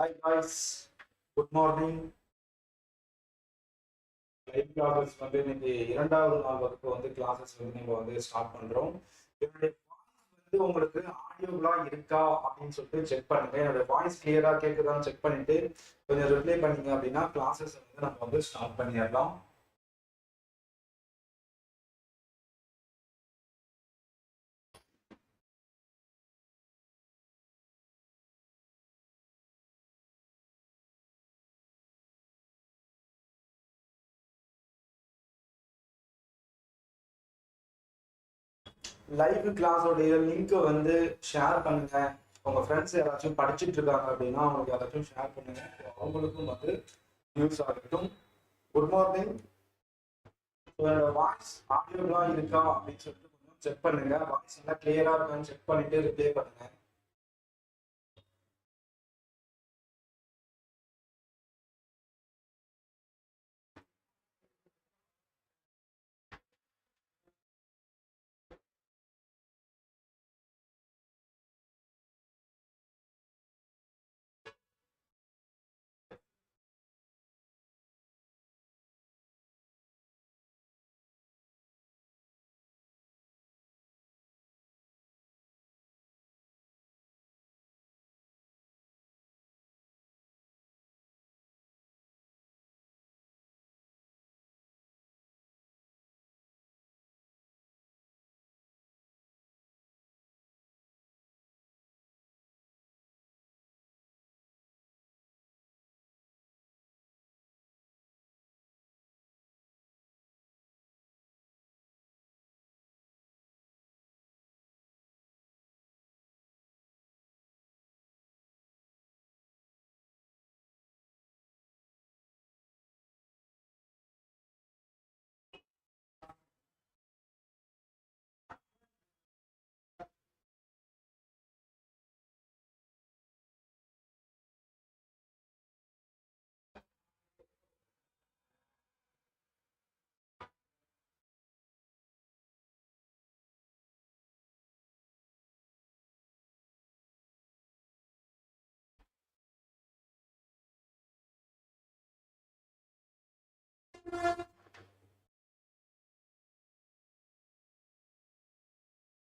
Hi guys, good morning. Live classes வந்து இன்னைக்கு இரண்டாவது நாள் வகுப்பு வந்து கிளாஸஸ் வந்து நம்ம வந்து ஸ்டார்ட் பண்றோம். என்னுடைய வாய்ஸ் வந்து உங்களுக்கு ஆடியோபிளா இருக்கா அப்படின்னு சொல்லிட்டு செக் பண்ணுங்க. என்னுடைய வாய்ஸ் கிளியரா கேட்குதான்னு செக் பண்ணிட்டு கொஞ்சம் ரிப்ளை பண்ணீங்க அப்படின்னா கிளாஸஸ் வந்து நம்ம வந்து ஸ்டார்ட் பண்ணிடலாம். லைவ் கிளாஸோடைய லிங்க் வந்து ஷேர் பண்ணுங்க. உங்க ஃப்ரெண்ட்ஸ் யாராச்சும் படிச்சுட்டு இருக்காங்க அப்படின்னா அவங்களுக்கு யாராச்சும் ஷேர் பண்ணுங்க. அவங்களுக்கும் வந்து யூஸ் ஆகட்டும். Good morning. என்னோட வாய்ஸ் ஆடியோலாம் இருக்கா அப்படின்னு சொல்லிட்டு கொஞ்சம் செக் பண்ணுங்க. வாய்ஸ் எல்லாம் கிளியரா இருக்கான்னு செக் பண்ணிட்டு ரிப்ளை பண்ணுங்க.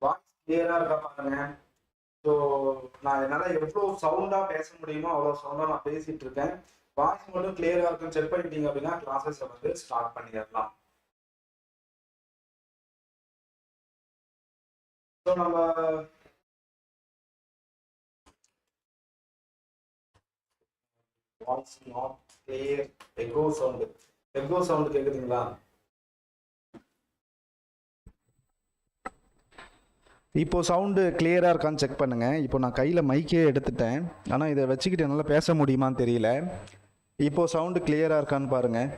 வாய்ஸ் கிளியரா இருக்கா பாருங்க. ஸோ நான் என்னால் எவ்வளோ சவுண்டாக பேச முடியுமோ அவ்வளோ சவுண்டாக நான் பேசிட்டு இருக்கேன். வாய்ஸ் மட்டும் கிளியரா இருக்குன்னு செக் பண்ணிட்டீங்க அப்படின்னா கிளாஸஸை வந்து ஸ்டார்ட் பண்ணிடலாம். ஸோ நம்ம voice not clear, echo sound கேட்குதுங்களா? இப்போ சவுண்டு கிளியராக இருக்கான்னு செக் பண்ணுங்கள். இப்போ நான் கையில் மைக்கே எடுத்துட்டேன், ஆனால் இதை வச்சுக்கிட்டு என்னால் பேச முடியுமான்னு தெரியல. இப்போ சவுண்டு கிளியராக இருக்கான்னு பாருங்கள்.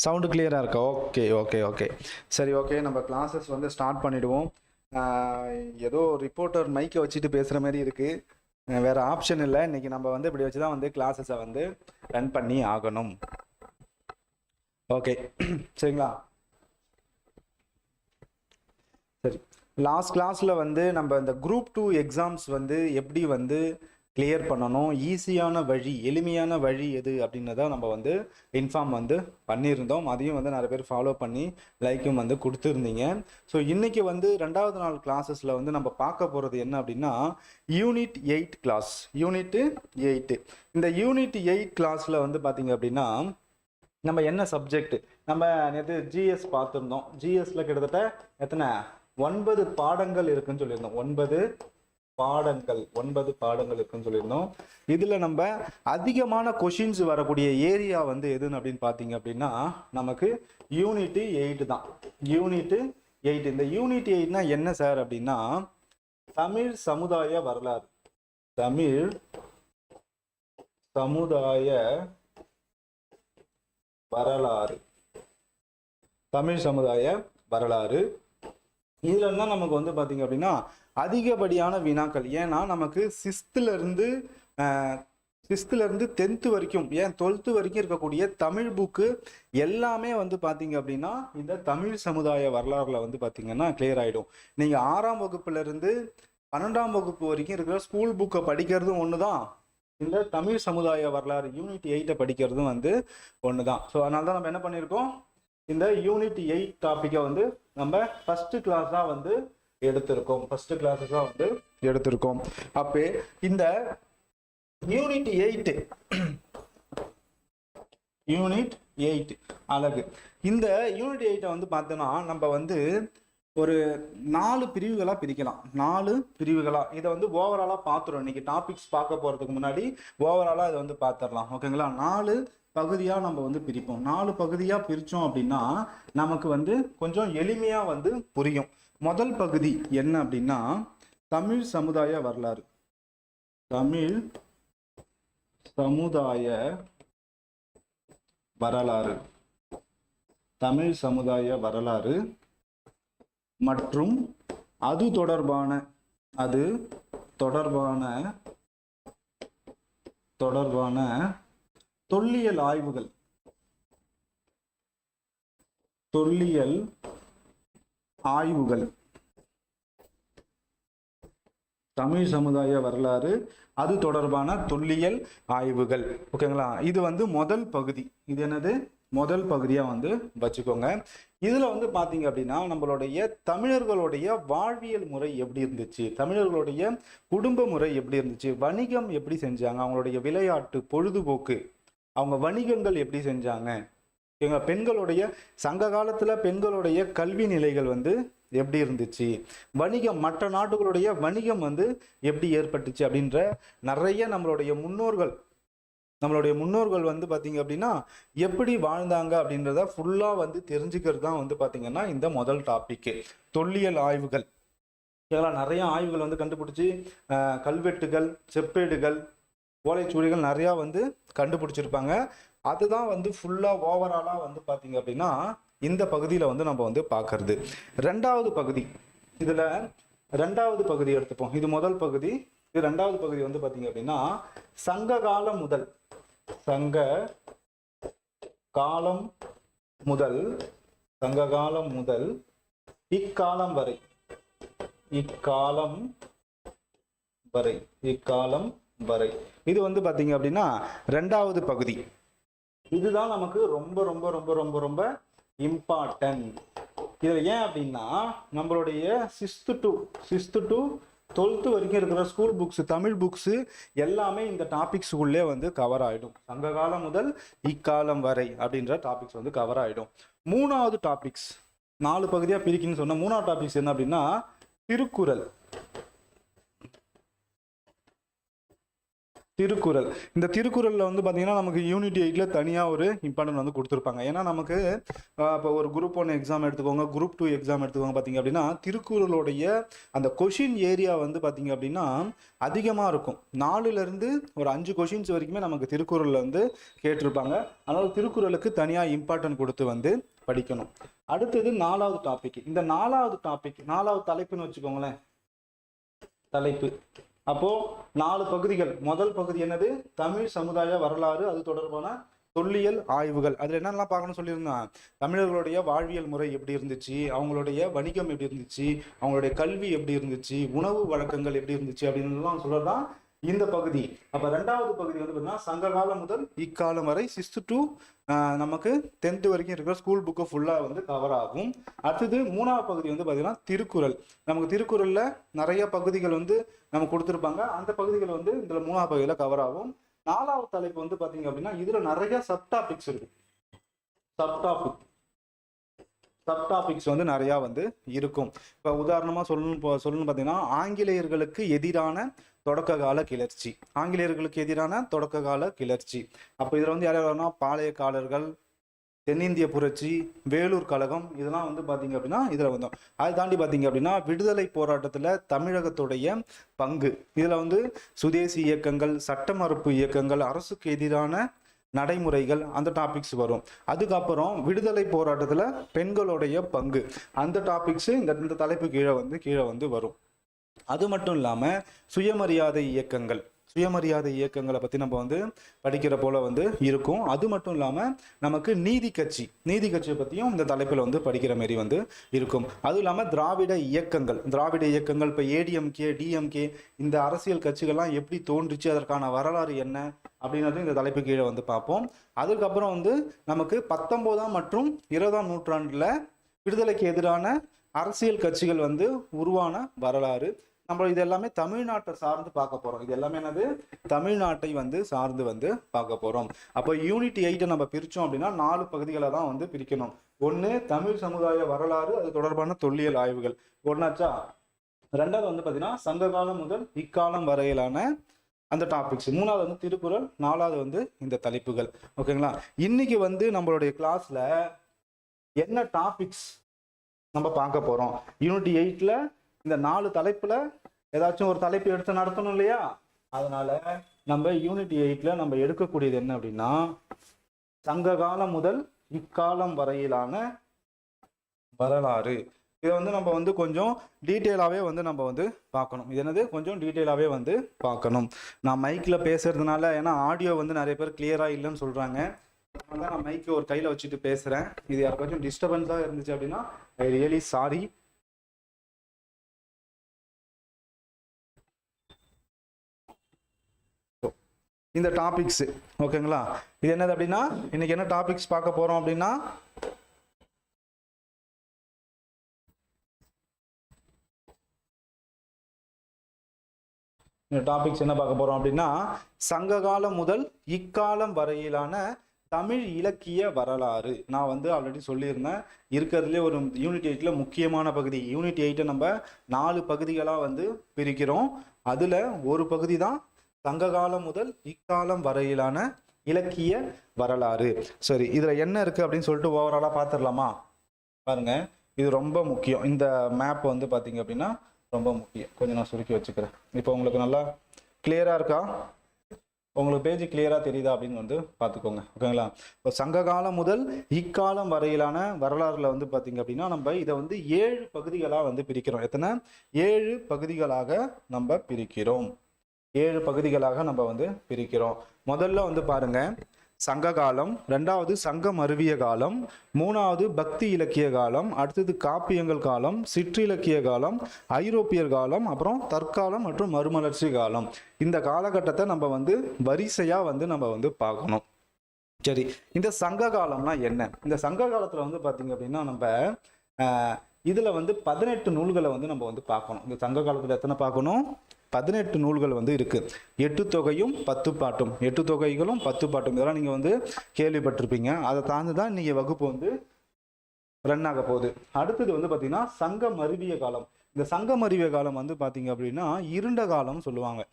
சவுண்டு கிளியராக இருக்கா? ஓகே ஓகே ஓகே சரி, ஓகே. நம்ம கிளாஸஸ் வந்து ஸ்டார்ட் பண்ணிவிடுவோம். ஏதோ ரிப்போர்ட்டர் மைக்கை வச்சுட்டு பேசுகிற மாதிரி இருக்குது. வேறு ஆப்ஷன் இல்லை. இன்றைக்கி நம்ம வந்து இப்படி வச்சு தான் வந்து கிளாஸஸை வந்து ரன் பண்ணி ஆகணும். ஓகே சரிங்களா? சரி, லாஸ்ட் கிளாஸில் வந்து நம்ம இந்த குரூப் 2 எக்ஸாம்ஸ் வந்து எப்படி வந்து கிளியர் பண்ணணும், ஈஸியான வழி, எளிமையான வழி எது அப்படின்னதான் நம்ம வந்து இன்ஃபார்ம் வந்து பண்ணியிருந்தோம். அதையும் வந்து நிறைய பேர் ஃபாலோ பண்ணி லைக்கும் வந்து கொடுத்துருந்தீங்க. ஸோ இன்றைக்கி வந்து 2வது நாள் கிளாஸஸில் வந்து நம்ம பார்க்க போகிறது என்ன அப்படின்னா யூனிட் 8 கிளாஸ். யூனிட் 8. இந்த யூனிட் 8 கிளாஸில் வந்து பார்த்திங்க அப்படின்னா நம்ம என்ன சப்ஜெக்ட், நம்ம நேற்று ஜிஎஸ் பார்த்துருந்தோம். ஜிஎஸ்ல கிட்டத்தட்ட எத்தனை 9 பாடங்கள் இருக்குன்னு சொல்லியிருந்தோம். 9 பாடங்கள் இருக்குன்னு சொல்லியிருந்தோம். இதுல நம்ம அதிகமான கொஷின்ஸ் வரக்கூடிய ஏரியா வந்து எதுன்னு அப்படின்னு பார்த்தீங்க அப்படின்னா நமக்கு யூனிட் 8 தான். யூனிட் 8. இந்த யூனிட் 8னா என்ன சார் அப்படின்னா தமிழ் சமுதாய வரலாறு. தமிழ் சமுதாய வரலாறு. தமிழ் சமுதாய வரலாறு. இதுல தான் நமக்கு வந்து பாத்தீங்க அப்படின்னா அதிகப்படியான வினாக்கள். ஏன்னா நமக்கு 6th இருந்து 6th இருந்து 10th வரைக்கும், ஏன் 12th வரைக்கும் இருக்கக்கூடிய தமிழ் புக்கு எல்லாமே வந்து பார்த்தீங்க அப்படின்னா இந்த தமிழ் சமுதாய வரலாறுல வந்து பார்த்தீங்கன்னா கிளியர் ஆகிடும். நீங்கள் 6ஆம் வகுப்புல இருந்து 12ஆம் வகுப்பு வரைக்கும் இருக்கிற ஸ்கூல் புக்கை படிக்கிறதும் ஒன்று தான், இந்த தமிழ் சமுதாய வரலாறு யூனிட் 8 படிக்கிறதும் வந்து ஒன்று தான். ஸோ அதனால தான் நம்ம என்ன பண்ணியிருக்கோம், இந்த யூனிட் 8 டாப்பிக்கை வந்து நம்ம ஃபர்ஸ்ட் கிளாஸாக வந்து எடுத்திருக்கோம். அப்போ இந்த யூனிட் 8 அழகு. இந்த யூனிட் 8 வந்து பார்த்தோன்னா நம்ம வந்து ஒரு 4 பிரிவுகளாக பிரிக்கலாம். 4 பிரிவுகளாக இதை வந்து ஓவராலாக பார்த்துரும். இன்னைக்கு டாபிக்ஸ் பார்க்க போகிறதுக்கு முன்னாடி ஓவராலாக இதை வந்து பார்த்துடலாம். ஓகேங்களா? 4 பகுதியாக நம்ம வந்து பிரிப்போம். 4 பகுதியாக பிரித்தோம் அப்படின்னா நமக்கு வந்து கொஞ்சம் எளிமையாக வந்து புரியும். முதல் பகுதி என்ன அப்படின்னா தமிழ் சமுதாய வரலாறு. தமிழ் சமுதாய வரலாறு மற்றும் அது தொடர்பான தொல்லியல் ஆய்வுகள். தமிழ் சமுதாய வரலாறு, அது தொடர்பான தொல்லியல் ஆய்வுகள். ஓகேங்களா? இது வந்து முதல் பகுதி. இது என்னது? முதல் பகுதியாக வந்து வச்சுக்கோங்க. இதில் வந்து பார்த்தீங்க அப்படின்னா நம்மளுடைய தமிழர்களுடைய வாழ்வியல் முறை எப்படி இருந்துச்சு, தமிழர்களுடைய குடும்ப முறை எப்படி இருந்துச்சு, வணிகம் எப்படி செஞ்சாங்க, அவங்களுடைய விளையாட்டு, பொழுதுபோக்கு, அவங்க வணிகங்கள் எப்படி செஞ்சாங்க, பெண்களுடைய சங்க காலத்தில் பெண்களுடைய கல்வி நிலைகள் வந்து எப்படி இருந்துச்சு, வணிகம், மற்ற நாடுகளுடைய வணிகம் வந்து எப்படி ஏற்பட்டுச்சு அப்படின்ற நிறைய நம்மளுடைய முன்னோர்கள் வந்து பார்த்தீங்க அப்படின்னா எப்படி வாழ்ந்தாங்க அப்படின்றத ஃபுல்லாக வந்து தெரிஞ்சுக்கிறது தான் வந்து பார்த்தீங்கன்னா இந்த முதல் டாபிக்கு, தொல்லியல் ஆய்வுகள். இதெல்லாம் நிறைய ஆய்வுகள் வந்து கண்டுபிடிச்சி கல்வெட்டுகள், செப்பேடுகள், ஓலைச்சுவடிகள் நிறையா வந்து கண்டுபிடிச்சிருப்பாங்க. அதுதான் வந்து ஃபுல்லாக ஓவராலாக வந்து பார்த்தீங்க அப்படின்னா இந்த பகுதியில் வந்து நம்ம வந்து பார்க்கறது. ரெண்டாவது பகுதி, இதில் ரெண்டாவது பகுதி எடுத்துப்போம். இது முதல் பகுதி. இது ரெண்டாவது பகுதி வந்து பார்த்தீங்க அப்படின்னா சங்க காலம் முதல் இக்காலம் வரை இது வந்து பார்த்தீங்க அப்படின்னா ரெண்டாவது பகுதி. இதுதான் நமக்கு ரொம்ப ரொம்ப ரொம்ப ரொம்ப ரொம்ப இம்பார்ட்டன்ட். இதில் ஏன் அப்படின்னா நம்மளுடைய 6th to 12th வரைக்கும் இருக்கிற ஸ்கூல் புக்ஸ், தமிழ் புக்ஸு எல்லாமே இந்த டாபிக்ஸுக்குள்ளே வந்து கவர் ஆகிடும். சங்க காலம் முதல் இக்காலம் வரை அப்படின்ற டாபிக்ஸ் வந்து கவர் ஆகிடும். மூணாவது டாபிக்ஸ், 4 பகுதியாக பிரிக்கணும்னு சொன்ன மூணாவது டாபிக்ஸ் என்ன அப்படின்னா திருக்குறள். இந்த திருக்குறளில் வந்து பார்த்தீங்கன்னா நமக்கு யூனிட் 8ல் தனியாக ஒரு இம்பார்ட்டன்ட் வந்து கொடுத்துருப்பாங்க. ஏன்னா நமக்கு இப்போ ஒரு குரூப் 1 எக்ஸாம் எடுத்துக்கோங்க, குரூப் 2 எக்ஸாம் எடுத்துக்கோங்க, பார்த்தீங்க அப்படின்னா திருக்குறளுடைய அந்த கொஷின் ஏரியா வந்து பார்த்தீங்க அப்படின்னா அதிகமாக இருக்கும். 4லேருந்து ஒரு 5 கொஷின்ஸ் வரைக்குமே நமக்கு திருக்குறளில் வந்து கேட்டிருப்பாங்க. அதனால் திருக்குறளுக்கு தனியாக இம்பார்ட்டன்ட் கொடுத்து வந்து படிக்கணும். அடுத்தது 4வது டாபிக். இந்த 4வது தலைப்புன்னு வச்சுக்கோங்களேன், தலைப்பு. அப்போ 4 பகுதிகள். முதல் பகுதி என்னது? தமிழ் சமுதாய வரலாறு, அது தொடர்பான தொல்லியல் ஆய்வுகள். அதுல என்னெல்லாம் பார்க்கணும்னு சொல்லியிருந்தேன். தமிழர்களுடைய வாழ்வியல் முறை எப்படி இருந்துச்சு, அவங்களுடைய வணிகம் எப்படி இருந்துச்சு, அவங்களுடைய கல்வி எப்படி இருந்துச்சு, உணவு வழக்கங்கள் எப்படி இருந்துச்சு அப்படின்னு சொல்றதுதான் இந்த பகுதி. அப்ப ரெண்டாவது பகுதி வந்து பார்த்தீங்கன்னா சங்க காலம் முதல் இக்காலம் வரை 6th to நமக்கு 10th வரைக்கும் இருக்கிற ஸ்கூல் புக்கு ஃபுல்லாக வந்து கவர் ஆகும். அடுத்தது மூணாவது பகுதி வந்து பார்த்தீங்கன்னா திருக்குறள். நமக்கு திருக்குறளில் நிறைய பகுதிகள் வந்து நமக்கு கொடுத்துருப்பாங்க. அந்த பகுதிகள் வந்து இதில் மூணாவது பகுதியில் கவர் ஆகும். 4வது தலைப்பு வந்து பார்த்தீங்க அப்படின்னா இதில் நிறைய சப்டாபிக்ஸ் இருக்கு. சப்டாபிக்ஸ் வந்து நிறையா வந்து இருக்கும். இப்போ உதாரணமாக சொல்லணும் பார்த்தீங்கன்னா ஆங்கிலேயர்களுக்கு எதிரான தொடக்க கால கிளர்ச்சி. அப்போ இதில் வந்து யார் யாருன்னா பாளையக்காரர்கள், தென்னிந்திய புரட்சி, வேலூர் கழகம், இதெல்லாம் வந்து பார்த்தீங்க அப்படின்னா இதில் வந்தோம். அதை தாண்டி பார்த்தீங்க அப்படின்னா விடுதலை போராட்டத்தில் தமிழகத்துடைய பங்கு, இதில் வந்து சுதேசி இயக்கங்கள், சட்ட மறுப்பு இயக்கங்கள், அரசுக்கு எதிரான நடைமுறைகள், அந்த டாபிக்ஸ் வரும். அதுக்கப்புறம் விடுதலை போராட்டத்தில் பெண்களுடைய பங்கு, அந்த டாபிக்ஸ் இந்த தலைப்பு கீழே வந்து வரும். அது மட்டும் இல்லாமல் சுயமரியாதை சுயமரியாதை இயக்கங்களை பற்றி நம்ம வந்து படிக்கிற போல வந்து இருக்கும். அது மட்டும் இல்லாமல் நமக்கு நீதி கட்சியை பற்றியும் இந்த தலைப்பில் வந்து படிக்கிற மாரி வந்து இருக்கும். அதுவும் இல்லாமல் திராவிட இயக்கங்கள் இப்போ ஏடிஎம்கே, டிஎம்கே இந்த அரசியல் கட்சிகள்லாம் எப்படி தோன்றுச்சு, அதற்கான வரலாறு என்ன அப்படின்றது இந்த தலைப்பு கீழே வந்து பார்ப்போம். அதுக்கப்புறம் வந்து நமக்கு 19ஆம் மற்றும் 20ஆம் நூற்றாண்டில் விடுதலைக்கு எதிரான அரசியல் கட்சிகள் வந்து உருவான வரலாறு. நம்ம இது எல்லாமே தமிழ்நாட்டை சார்ந்து பார்க்க போறோம். இது எல்லாமே என்னது, தமிழ்நாட்டை வந்து சார்ந்து வந்து பார்க்க போறோம். அப்போ யூனிட் 8 நம்ம பிரிச்சோம் அப்படின்னா 4 பகுதிகளை தான் வந்து பிரிக்கணும். ஒன்று தமிழ் சமுதாய வரலாறு, அது தொடர்பான தொல்லியல் ஆய்வுகள் ஒன்னாச்சா. ரெண்டாவது வந்து பார்த்தீங்கன்னா சங்க காலம் முதல் இக்காலம் வரையிலான அந்த டாபிக்ஸ். மூணாவது வந்து திருக்குறள். நாலாவது வந்து இந்த தலைப்புகள். ஓகேங்களா. இன்னைக்கு வந்து நம்மளுடைய கிளாஸ்ல என்ன டாபிக்ஸ் நம்ம பார்க்க போறோம், யூனிட் 8ல இந்த 4 தலைப்புல ஏதாச்சும் ஒரு தலைப்பு எடுத்து நடத்தணும் இல்லையா. அதனால நம்ம யூனிட் 8ல நம்ம எடுக்கக்கூடியது என்ன அப்படின்னா சங்க காலம் முதல் இக்காலம் வரையிலான வரலாறு. இதை வந்து நம்ம வந்து கொஞ்சம் டீட்டெயிலாகவே வந்து நம்ம வந்து பார்க்கணும். இது என்னது, கொஞ்சம் டீட்டெயிலாகவே வந்து பார்க்கணும். நான் மைக்கில் பேசுறதுனால, ஏன்னா ஆடியோ வந்து நிறைய பேர் கிளியராக இல்லைன்னு சொல்கிறாங்க, அதனால நான் மைக்கை ஒரு கையில் வச்சுட்டு பேசுகிறேன். இது யாருக்காச்சும் டிஸ்டர்பன்ஸாக இருந்துச்சு அப்படின்னா ஐ ரியலி சாரி. இந்த டாபிக்ஸ் ஓகேங்களா. இது என்னது அப்படின்னா இன்னைக்கு என்ன டாபிக்ஸ் பார்க்க போறோம் அப்படின்னா இந்த டாபிக்ஸ் என்ன பார்க்க போறோம் அப்படின்னா சங்க காலம் முதல் இக்காலம் வரையிலான தமிழ் இலக்கிய வரலாறு. நான் வந்து ஆல்ரெடி சொல்லியிருந்தேன், இருக்கிறதுலே ஒரு யூனிட் 8ல முக்கியமான பகுதி. யூனிட் 8 நம்ம 4 பகுதிகளாக வந்து பிரிக்கிறோம். அதுல ஒரு பகுதி தான் சங்க காலம் முதல் இக்காலம் வரையிலான இலக்கிய வரலாறு. சரி, இதுல என்ன இருக்கு அப்படின்னு சொல்லிட்டு ஓவராலா பார்த்துடலாமா. பாருங்க, இது ரொம்ப முக்கியம். இந்த மேப் வந்து பாத்தீங்க அப்படின்னா ரொம்ப முக்கியம். கொஞ்சம் நான் சுருக்கி வச்சுக்கிறேன். இப்போ உங்களுக்கு நல்லா கிளியரா இருக்கா, உங்களுக்கு பேஜ் கிளியரா தெரியுதா அப்படின்னு வந்து பார்த்துக்கோங்க. ஓகேங்களா. இப்போ சங்க காலம் முதல் இக்காலம் வரையிலான வரலாறுல வந்து பாத்தீங்க அப்படின்னா நம்ம இதை வந்து 7 பகுதிகளாக வந்து பிரிக்கிறோம். எத்தனை? 7 பகுதிகளாக நம்ம பிரிக்கிறோம். 7 பகுதிகளாக நம்ம வந்து பிரிக்கிறோம். முதல்ல வந்து பாருங்க சங்க காலம், ரெண்டாவது சங்கம் அருவிய காலம், மூணாவது பக்தி இலக்கிய காலம், அடுத்தது காப்பியங்கள் காலம், சிற்றிலக்கிய காலம், ஐரோப்பியர் காலம், அப்புறம் தற்காலம் மற்றும் மறுமலர்ச்சி காலம். இந்த காலகட்டத்தை நம்ம வந்து வரிசையா வந்து நம்ம வந்து பார்க்கணும். சரி, இந்த சங்க காலம்னா என்ன? இந்த சங்க காலத்துல வந்து பாத்தீங்க அப்படின்னா நம்ம இதுல வந்து 18 நூல்களை வந்து நம்ம வந்து பார்க்கணும். இந்த சங்க காலத்துல எத்தனை பார்க்கணும்? 18 நூல்கள் வந்து இருக்கு. 8 தொகையும் 10 பாட்டும், 8 தொகைகளும் 10 பாட்டும், இதெல்லாம் நீங்க வந்து கேள்விப்பட்டிருப்பீங்க. அதை தாண்டி தான் இன்னைக்கு வகுப்பு வந்து ரன் ஆக போகுது. அடுத்தது வந்து பாத்தீங்கன்னா சங்கம் அருவிய காலம். இந்த சங்கம் அருவிய காலம் வந்து பாத்தீங்க அப்படின்னா இருண்ட காலம் சொல்லுவாங்க,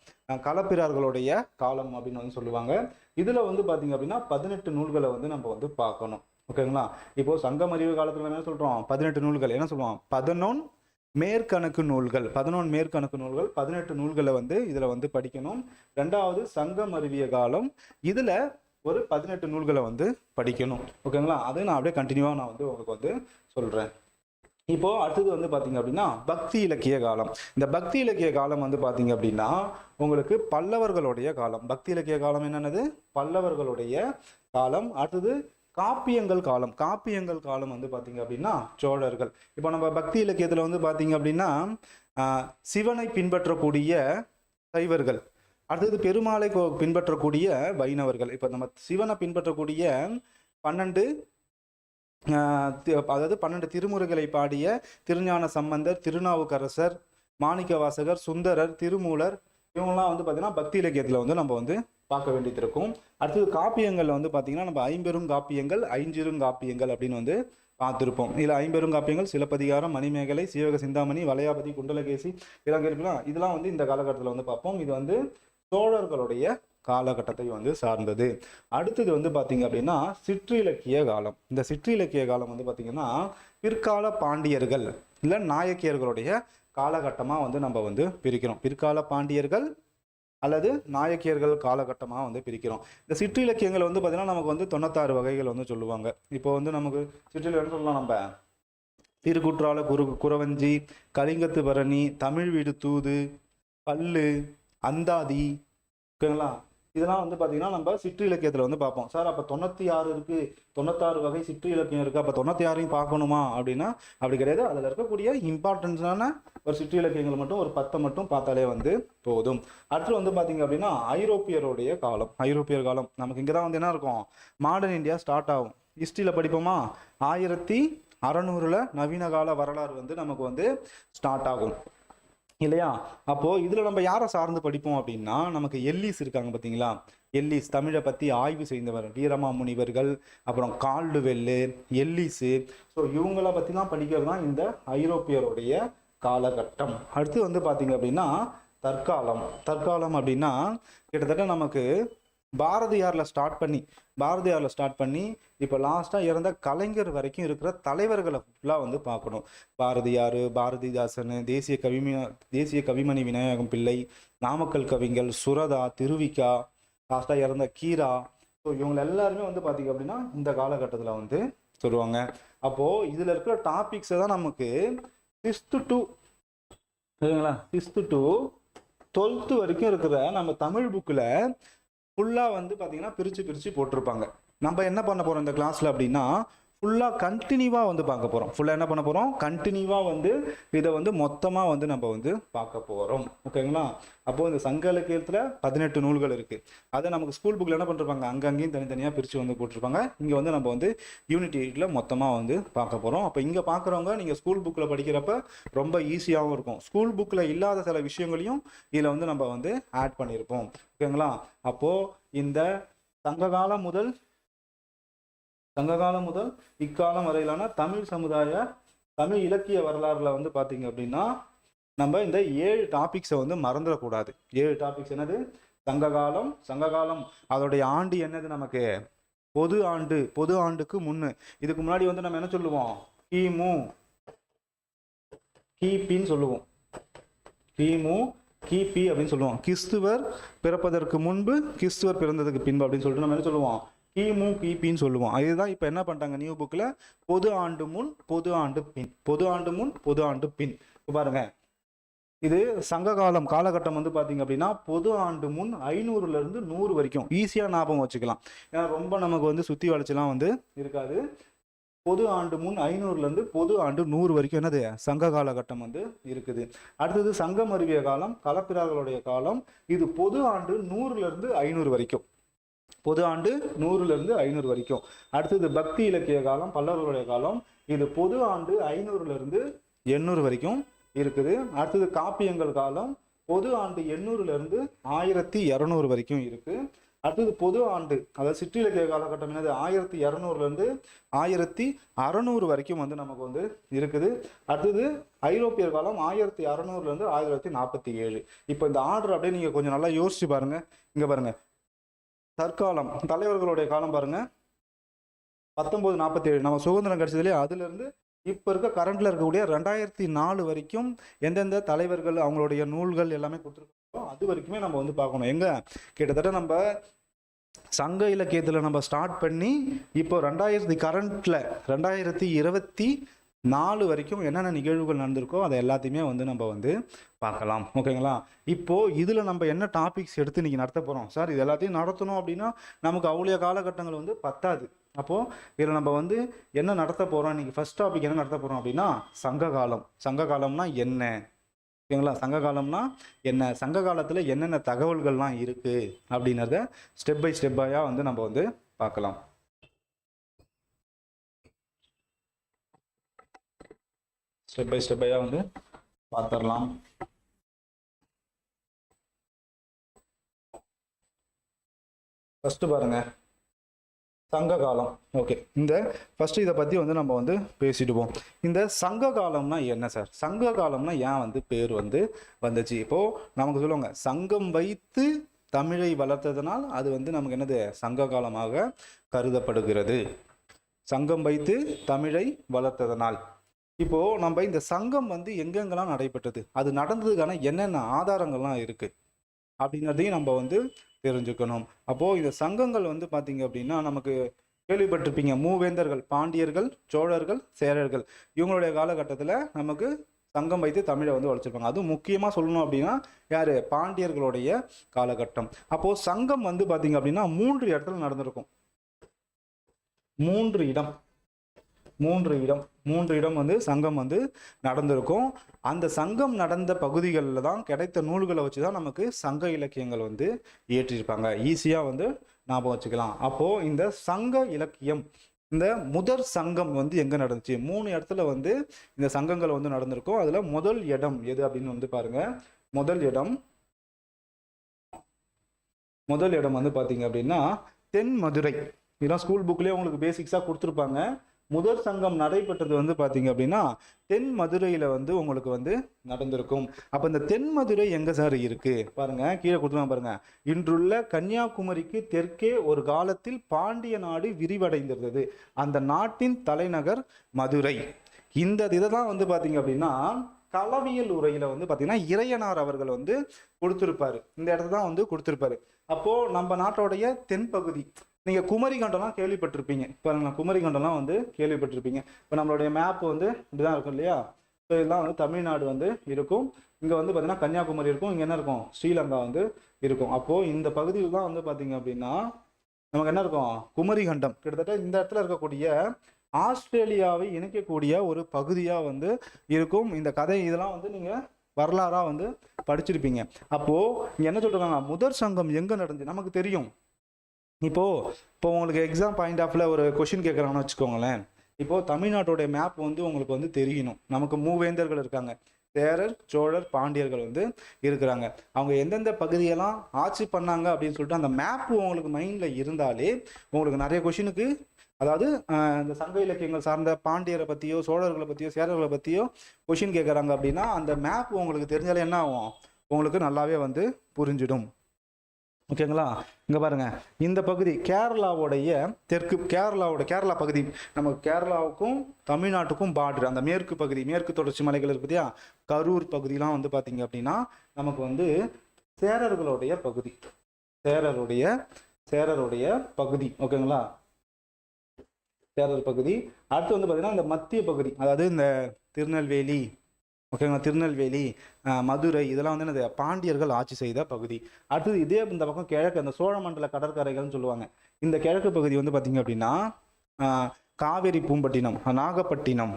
களப்பிரர்களுடைய காலம் அப்படின்னு வந்து சொல்லுவாங்க. இதுல வந்து பாத்தீங்க அப்படின்னா 18 நூல்களை வந்து நம்ம வந்து பார்க்கணும். ஓகேங்களா. இப்போ சங்கம் அருவிய காலத்துல என்ன சொல்றோம்? 18 நூல்கள். என்ன சொல்லுவோம்? 11 மேற்கணக்கு நூல்கள். 11 மேற்கணக்கு நூல்கள், 18 நூல்களை வந்து இதுல வந்து படிக்கணும். ரெண்டாவது சங்கம் அருவிய காலம், இதுல ஒரு 18 நூல்களை வந்து படிக்கணும். ஓகேங்களா. அது நான் அப்படியே கண்டினியூவா நான் வந்து உங்களுக்கு வந்து சொல்றேன். இப்போ அடுத்தது வந்து பாத்தீங்க அப்படின்னா பக்தி இலக்கிய காலம். இந்த பக்தி இலக்கிய காலம் வந்து பாத்தீங்க அப்படின்னா உங்களுக்கு பல்லவர்களுடைய காலம். பக்தி இலக்கிய காலம் என்னன்னது? பல்லவர்களுடைய காலம். அடுத்தது காப்பியங்கள் காலம். காப்பியங்கள் காலம் வந்து பாத்தீங்க அப்படின்னா சோழர்கள். இப்போ நம்ம பக்தி இலக்கியத்துல வந்து பாத்தீங்க அப்படின்னா சிவனை பின்பற்றக்கூடிய சைவர்கள், அடுத்தது பெருமாளை பின்பற்றக்கூடிய வைணவர்கள். இப்போ நம்ம சிவனை பின்பற்றக்கூடிய 12 அதாவது 12 திருமுறைகளை பாடிய திருஞான சம்பந்தர், திருநாவுக்கரசர், மாணிக்கவாசகர், சுந்தரர், திருமூலர், இவங்கெல்லாம் வந்து பார்த்தீங்கன்னா பக்தி இலக்கியத்தில் வந்து நம்ம வந்து பார்க்க வேண்டியது இருக்கும். அடுத்தது காப்பியங்கள்ல வந்து பார்த்தீங்கன்னா நம்ம 50 காப்பியங்கள், 5 காப்பியங்கள் அப்படின்னு வந்து பார்த்துருப்போம். இதில் 50 காப்பியங்கள் சிலப்பதிகாரம், மணிமேகலை, சீவக சிந்தாமணி, வளையாபதி, குண்டலகேசி, இதெல்லாம் கேட்கலாம். இதெல்லாம் வந்து இந்த காலகட்டத்தில் வந்து பார்ப்போம். இது வந்து சோழர்களுடைய காலகட்டத்தை வந்து சார்ந்தது. அடுத்தது வந்து பாத்தீங்க அப்படின்னா சிற்றிலக்கிய காலம். இந்த சிற்றிலக்கிய காலம் வந்து பாத்தீங்கன்னா பிற்கால பாண்டியர்கள் இல்ல நாயக்கியர்களுடைய காலகட்டமா வந்து நம்ம வந்து பிரிக்கிறோம். பிற்கால பாண்டியர்கள் அல்லது நாயக்கியர்கள் காலகட்டமா வந்து பிரிக்கிறோம். இந்த சிற்றிலக்கியங்கள் வந்து பாத்தீங்கன்னா நமக்கு வந்து 96 வகைகள் வந்து சொல்லுவாங்க. இப்போ வந்து நமக்கு சிற்றிலக்கியம் சொல்லலாம் நம்ம திருக்குற்றால குறவஞ்சி, கலிங்கத்து பரணி, தமிழ் வீடு தூது, பல்லு, அந்தாதி, ஓகேங்களா? இதெல்லாம் வந்து பார்த்தீங்கன்னா நம்ம சிற்று இலக்கியத்தில் வந்து பார்ப்போம். சார் அப்போ 96 இருக்கு, 96 வகை சிற்று இலக்கியம் இருக்கு, அப்போ 96ஐயும் பார்க்கணுமா அப்படின்னா அப்படி கிடையாது. அதில் இருக்கக்கூடிய இம்பார்ட்டன்ஸான ஒரு சிற்று இலக்கியங்கள் மட்டும் ஒரு 10 மட்டும் பார்த்தாலே வந்து போதும். அடுத்து வந்து பார்த்தீங்க அப்படின்னா ஐரோப்பியருடைய காலம். ஐரோப்பியர் காலம் நமக்கு இங்கே தான் வந்து என்ன இருக்கும், மாடர்ன் இந்தியா ஸ்டார்ட் ஆகும். ஹிஸ்ட்ரியில் படிப்போமா, 1600 நவீன கால வரலாறு வந்து நமக்கு வந்து ஸ்டார்ட் ஆகும் இல்லையா? அப்போ இதுல நம்ம யாரை சார்ந்து படிப்போம் அப்படின்னா, நமக்கு எல்லிஸ் இருக்காங்க பார்த்தீங்களா? எல்லிஸ் தமிழை பற்றி ஆய்வு செய்தவர், வீரமா முனிவர்கள், அப்புறம் கால்டுவெல்லு, எல்லிஸு. ஸோ இவங்கள பற்றி தான் படிக்கிறது தான் இந்த ஐரோப்பியருடைய காலகட்டம். அடுத்து வந்து பார்த்தீங்க அப்படின்னா தற்காலம். தற்காலம் அப்படின்னா கிட்டத்தட்ட நமக்கு பாரதியாரில் ஸ்டார்ட் பண்ணி இப்போ லாஸ்ட்டாக இறந்த கலைஞர் வரைக்கும் இருக்கிற தலைவர்களை ஃபுல்லாக வந்து பார்க்கணும். பாரதியார், பாரதிதாசன், தேசிய கவிமணி விநாயகம் பிள்ளை, நாமக்கல் கவிஞர்கள், சுரதா, திருவிக்கா, லாஸ்ட்டாக இறந்த கீரா. ஸோ இவங்க எல்லாருமே வந்து பார்த்தீங்க அப்படின்னா இந்த காலகட்டத்தில் வந்து சொல்லுவாங்க. அப்போது இதில் இருக்கிற டாபிக்ஸை தான் நமக்கு 6th to 12th வரைக்கும் இருக்கிற நம்ம தமிழ் புக்கில் ஃபுல்லாக வந்து பார்த்தீங்கன்னா பிரித்து போட்டிருப்பாங்க. நம்ம என்ன பண்ண போகிறோம் இந்த கிளாஸில் அப்படின்னா, ஃபுல்லாக கண்டினியூவாக வந்து பார்க்க போகிறோம். ஃபுல்லாக என்ன பண்ண போகிறோம், கண்டினியூவாக வந்து இதை வந்து மொத்தமாக வந்து நம்ம வந்து பார்க்க போகிறோம். ஓகேங்களா? அப்போது இந்த சங்க இலக்கியத்தில் 18 நூல்கள் இருக்குது. அதை நமக்கு ஸ்கூல் புக்கில் என்ன பண்ணிருப்பாங்க, அங்கங்கேயும் தனித்தனியாக பிரித்து வந்து போட்டிருப்பாங்க. இங்கே வந்து நம்ம வந்து யூனிட் 8ல் மொத்தமாக வந்து பார்க்க போகிறோம். அப்போ இங்கே பார்க்குறவங்க நீங்கள் ஸ்கூல் புக்கில் படிக்கிறப்ப ரொம்ப ஈஸியாகவும் இருக்கும். ஸ்கூல் புக்கில் இல்லாத சில விஷயங்களையும் இதில் வந்து நம்ம வந்து ஆட் பண்ணியிருப்போம். ஓகேங்களா? அப்போது இந்த சங்ககாலம் முதல் இக்காலம் வரையிலான தமிழ் இலக்கிய வரலாறுல வந்து பார்த்தீங்க அப்படின்னா நம்ம இந்த 7 டாபிக்ஸை வந்து மறந்துடக்கூடாது. 7 டாபிக்ஸ் என்னது, சங்ககாலம் அதோடைய ஆண்டு என்னது, நமக்கு பொது ஆண்டுக்கு முன்னு. இதுக்கு முன்னாடி வந்து நம்ம என்ன சொல்லுவோம், கிபின்னு சொல்லுவோம். கிபி அப்படின்னு சொல்லுவோம். கிறிஸ்துவர் பிறப்பதற்கு முன்பு, கிறிஸ்துவர் பிறந்ததுக்கு பின்பு அப்படின்னு சொல்லிட்டு நம்ம என்ன சொல்லுவோம், கிபின்னு சொல்லுவோம். அதுதான் இப்போ என்ன பண்ணிட்டாங்க நியூ புக்கில், பொது ஆண்டு முன் பொது ஆண்டு பின். பாருங்க, இது சங்ககாலம் காலகட்டம் வந்து பார்த்தீங்க அப்படின்னா பொது ஆண்டு முன் 500லேருந்து 100 வரைக்கும் ஈஸியாக ஞாபகம் வச்சுக்கலாம். ஏன்னா ரொம்ப நமக்கு வந்து சுற்றி வளைச்சலாம் வந்து இருக்காது. பொது ஆண்டு முன் 500லேருந்து பொது ஆண்டு 100 வரைக்கும் என்னது சங்க காலகட்டம் வந்து இருக்குது. அடுத்தது சங்கம் அருவிய காலம், களப்பிரர்களுடைய காலம். இது பொது ஆண்டு 100லேருந்து 500 வரைக்கும். அடுத்தது பக்தி இலக்கிய காலம், பல்லவர்களுடைய காலம். இது பொது ஆண்டு 500லேருந்து 800 வரைக்கும் இருக்குது. அடுத்தது காப்பியங்கள் காலம், பொது ஆண்டு 800லேருந்து 1200 வரைக்கும் இருக்கு. அடுத்தது பொது ஆண்டு, அதாவது சிற்றிலக்கிய காலகட்டம் என்னது 1200லேருந்து 1600 வரைக்கும் வந்து நமக்கு வந்து இருக்குது. அடுத்தது ஐரோப்பியர் காலம் 1600லேருந்து 1947. இப்போ இந்த ஆர்டர் அப்படியே நீங்கள் கொஞ்சம் நல்லா யோசிச்சு பாருங்க. இங்கே பாருங்க, தற்காலம் தலைவர்களுடைய காலம் பாருங்க 1947 நம்ம சுதந்திரம் கிடைச்சதுலேயே, அதுலேருந்து இப்போ இருக்க கரண்ட்ல இருக்கக்கூடிய 2004 வரைக்கும் எந்தெந்த தலைவர்கள் அவங்களுடைய நூல்கள் எல்லாமே கொடுத்துருக்கோம் அது வரைக்குமே நம்ம வந்து பார்க்கணும். எங்க கிட்டத்தட்ட நம்ம சங்க இலக்கியத்தில் நம்ம ஸ்டார்ட் பண்ணி இப்போ 2024 வரைக்கும் என்னென்ன நிகழ்வுகள் நடந்திருக்கோ அதை எல்லாத்தையுமே வந்து நம்ம வந்து பார்க்கலாம். ஓகேங்களா? இப்போ இதில் நம்ம என்ன டாபிக்ஸ் எடுத்து நீங்கள் நடத்த போகிறோம், சார் இது எல்லாத்தையும் நடத்தணும் அப்படின்னா நமக்கு அவ்வளோ காலகட்டங்கள் வந்து பத்தாது. அப்போது இதில் நம்ம வந்து என்ன நடத்த போகிறோம், இன்றைக்கி ஃபர்ஸ்ட் டாபிக் என்ன நடத்த போகிறோம் அப்படின்னா சங்ககாலம்னா என்ன, ஓகேங்களா? சங்ககாலம்னா என்ன, சங்க காலத்தில் என்னென்ன தகவல்கள்லாம் இருக்குது அப்படின்றத ஸ்டெப் பை ஸ்டெப்பாக வந்து நம்ம வந்து பார்க்கலாம். ஸ்டெப் பை ஸ்டெப்பாக வந்து பார்த்துடலாம். ஃபஸ்ட்டு பாருங்க சங்க காலம். ஓகே, இந்த ஃபர்ஸ்ட் இதை பற்றி வந்து நம்ம வந்து பேசிட்டு போவோம். இந்த சங்க காலம்னா என்ன சார், சங்க காலம்னா ஏன் வந்து பேர் வந்து வந்துச்சு? இப்போது நமக்கு சொல்லுவாங்க சங்கம் வைத்து தமிழை வளர்த்ததுனால் அது வந்து நமக்கு என்னது சங்க காலமாக கருதப்படுகிறது. சங்கம் வைத்து தமிழை வளர்த்ததனால். இப்போது நம்ம இந்த சங்கம் வந்து எங்கெங்கெல்லாம் நடைபெற்றது, அது நடந்ததுக்கான என்னென்ன ஆதாரங்கள்லாம் இருக்குது அப்படிங்கிறதையும் நம்ம வந்து தெரிஞ்சுக்கணும். அப்போது இந்த சங்கங்கள் வந்து பார்த்தீங்க அப்படின்னா நமக்கு கேள்விப்பட்டிருப்பீங்க, மூவேந்தர்கள், பாண்டியர்கள், சோழர்கள், சேரர்கள், இவங்களுடைய காலகட்டத்தில் நமக்கு சங்கம் வைத்து தமிழை வந்து வளர்ச்சிருப்பாங்க. அதுவும் முக்கியமாக சொல்லணும் அப்படின்னா யார், பாண்டியர்களுடைய காலகட்டம். அப்போது சங்கம் வந்து பார்த்தீங்க அப்படின்னா 3 இடத்துல நடந்திருக்கும். 3 இடம் வந்து சங்கம் வந்து நடந்திருக்கும். அந்த சங்கம் நடந்த பகுதிகளில் தான் கிடைத்த நூல்களை வச்சு தான் நமக்கு சங்க இலக்கியங்கள் வந்து இயற்றியிருப்பாங்க. ஈஸியாக வந்து ஞாபகம் வச்சுக்கலாம். அப்போது இந்த சங்க இலக்கியம், இந்த முதற் சங்கம் வந்து எங்கே நடந்துச்சு, 3 இடத்துல வந்து இந்த சங்கங்கள் வந்து நடந்திருக்கும். அதில் முதல் இடம் எது அப்படின்னு வந்து பாருங்க. முதல் இடம் வந்து பார்த்தீங்க அப்படின்னா தென்மதுரை. இதெல்லாம் ஸ்கூல் புக்லேயே உங்களுக்கு பேசிக்ஸாக கொடுத்துருப்பாங்க. முதற் சங்கம் நடைபெற்றது வந்து பார்த்தீங்க அப்படின்னா தென்மதுரையில் வந்து உங்களுக்கு வந்து நடந்திருக்கும். அப்போ இந்த தென்மதுரை எங்கே சார் இருக்கு பாருங்க, கீழே கொடுத்துருவாங்க பாருங்க. இன்றுள்ள கன்னியாகுமரிக்கு தெற்கே ஒரு காலத்தில் பாண்டிய நாடு விரிவடைந்திருந்தது. அந்த நாட்டின் தலைநகர் மதுரை. இந்த இதை தான் வந்து பார்த்தீங்க அப்படின்னா களவியல் உரையில வந்து பார்த்தீங்கன்னா இறையனார் அவர்கள் வந்து கொடுத்துருப்பாரு. இந்த இடத்த தான் வந்து கொடுத்துருப்பாரு. அப்போ நம்ம நாட்டோடைய தென்பகுதி, நீங்கள் குமரிக்கண்டம்லாம் கேள்விப்பட்டிருப்பீங்க. பாருங்களா, குமரிக்கண்டம்லாம் வந்து கேள்விப்பட்டிருப்பீங்க. இப்போ நம்மளுடைய மேப் வந்து இப்படிதான் இருக்கும் இல்லையா? ஸோ இதெல்லாம் வந்து தமிழ்நாடு வந்து இருக்கும். இங்கே வந்து பார்த்தீங்கன்னா கன்னியாகுமரி இருக்கும். இங்கே என்ன இருக்கும், ஸ்ரீலங்கா வந்து இருக்கும். அப்போது இந்த பகுதியில் தான் வந்து பார்த்தீங்க அப்படின்னா நமக்கு என்ன இருக்கும், குமரிக்கண்டம். கிட்டத்தட்ட இந்த இடத்துல இருக்கக்கூடிய ஆஸ்திரேலியாவை இணைக்கக்கூடிய ஒரு பகுதியாக வந்து இருக்கும். இந்த கதை இதெல்லாம் வந்து நீங்கள் வரலாறாக வந்து படிச்சிருப்பீங்க. அப்போது இங்கே என்ன சொல்கிறாங்க, முதற் சங்கம் எங்கே நடந்துச்சு நமக்கு தெரியும். இப்போ உங்களுக்கு எக்ஸாம் பாயிண்ட் ஆஃப்ல ஒரு கொஷின் கேட்குறாங்கன்னு வச்சுக்கோங்களேன். இப்போ தமிழ்நாட்டோடைய மேப் வந்து உங்களுக்கு வந்து தெரியணும். நமக்கு மூவேந்தர்கள் இருக்காங்க, சேரர், சோழர், பாண்டியர்கள் வந்து இருக்கிறாங்க. அவங்க எந்தெந்த பகுதியெல்லாம் ஆட்சி பண்ணாங்க அப்படின்னு சொல்லிட்டு அந்த மேப் உங்களுக்கு மைண்டில் இருந்தாலே உங்களுக்கு நிறைய கொஷினுக்கு, அதாவது இந்த சங்க இலக்கியங்கள் சார்ந்த பாண்டியரை பற்றியோ சோழர்களை பற்றியோ சேரர்களை பற்றியோ கொஷின் கேட்குறாங்க அப்படின்னா அந்த மேப் உங்களுக்கு தெரிஞ்சாலே என்ன ஆகும், உங்களுக்கு நல்லாவே வந்து புரிஞ்சிடும். ஓகேங்களா? இங்கே பாருங்க, இந்த பகுதி கேரளாவுடைய தெற்கு, கேரளா பகுதி, நம்ம கேரளாவுக்கும் தமிழ்நாட்டுக்கும் பார்டர், அந்த மேற்கு பகுதி, மேற்கு தொடர்ச்சி மலைகள் இருக்கு இல்லையா, கரூர் பகுதியெலாம் வந்து பார்த்தீங்க அப்படின்னா நமக்கு வந்து சேரர்களுடைய பகுதி, சேரருடைய பகுதி. ஓகேங்களா? சேரர் பகுதி. அடுத்து வந்து பார்த்தீங்கன்னா இந்த மத்திய பகுதி, அதாவது இந்த திருநெல்வேலி, ஓகேங்களா, திருநெல்வேலி, மதுரை, இதெல்லாம் வந்து என்னது, பாண்டியர்கள் ஆட்சி செய்த பகுதி. அடுத்தது இதே இந்த பக்கம் கிழக்கு, அந்த சோழமண்டல கடற்கரைகள்னு சொல்லுவாங்க. இந்த கிழக்கு பகுதி வந்து பார்த்தீங்க அப்படின்னா காவேரி பூம்பட்டினம், நாகப்பட்டினம்,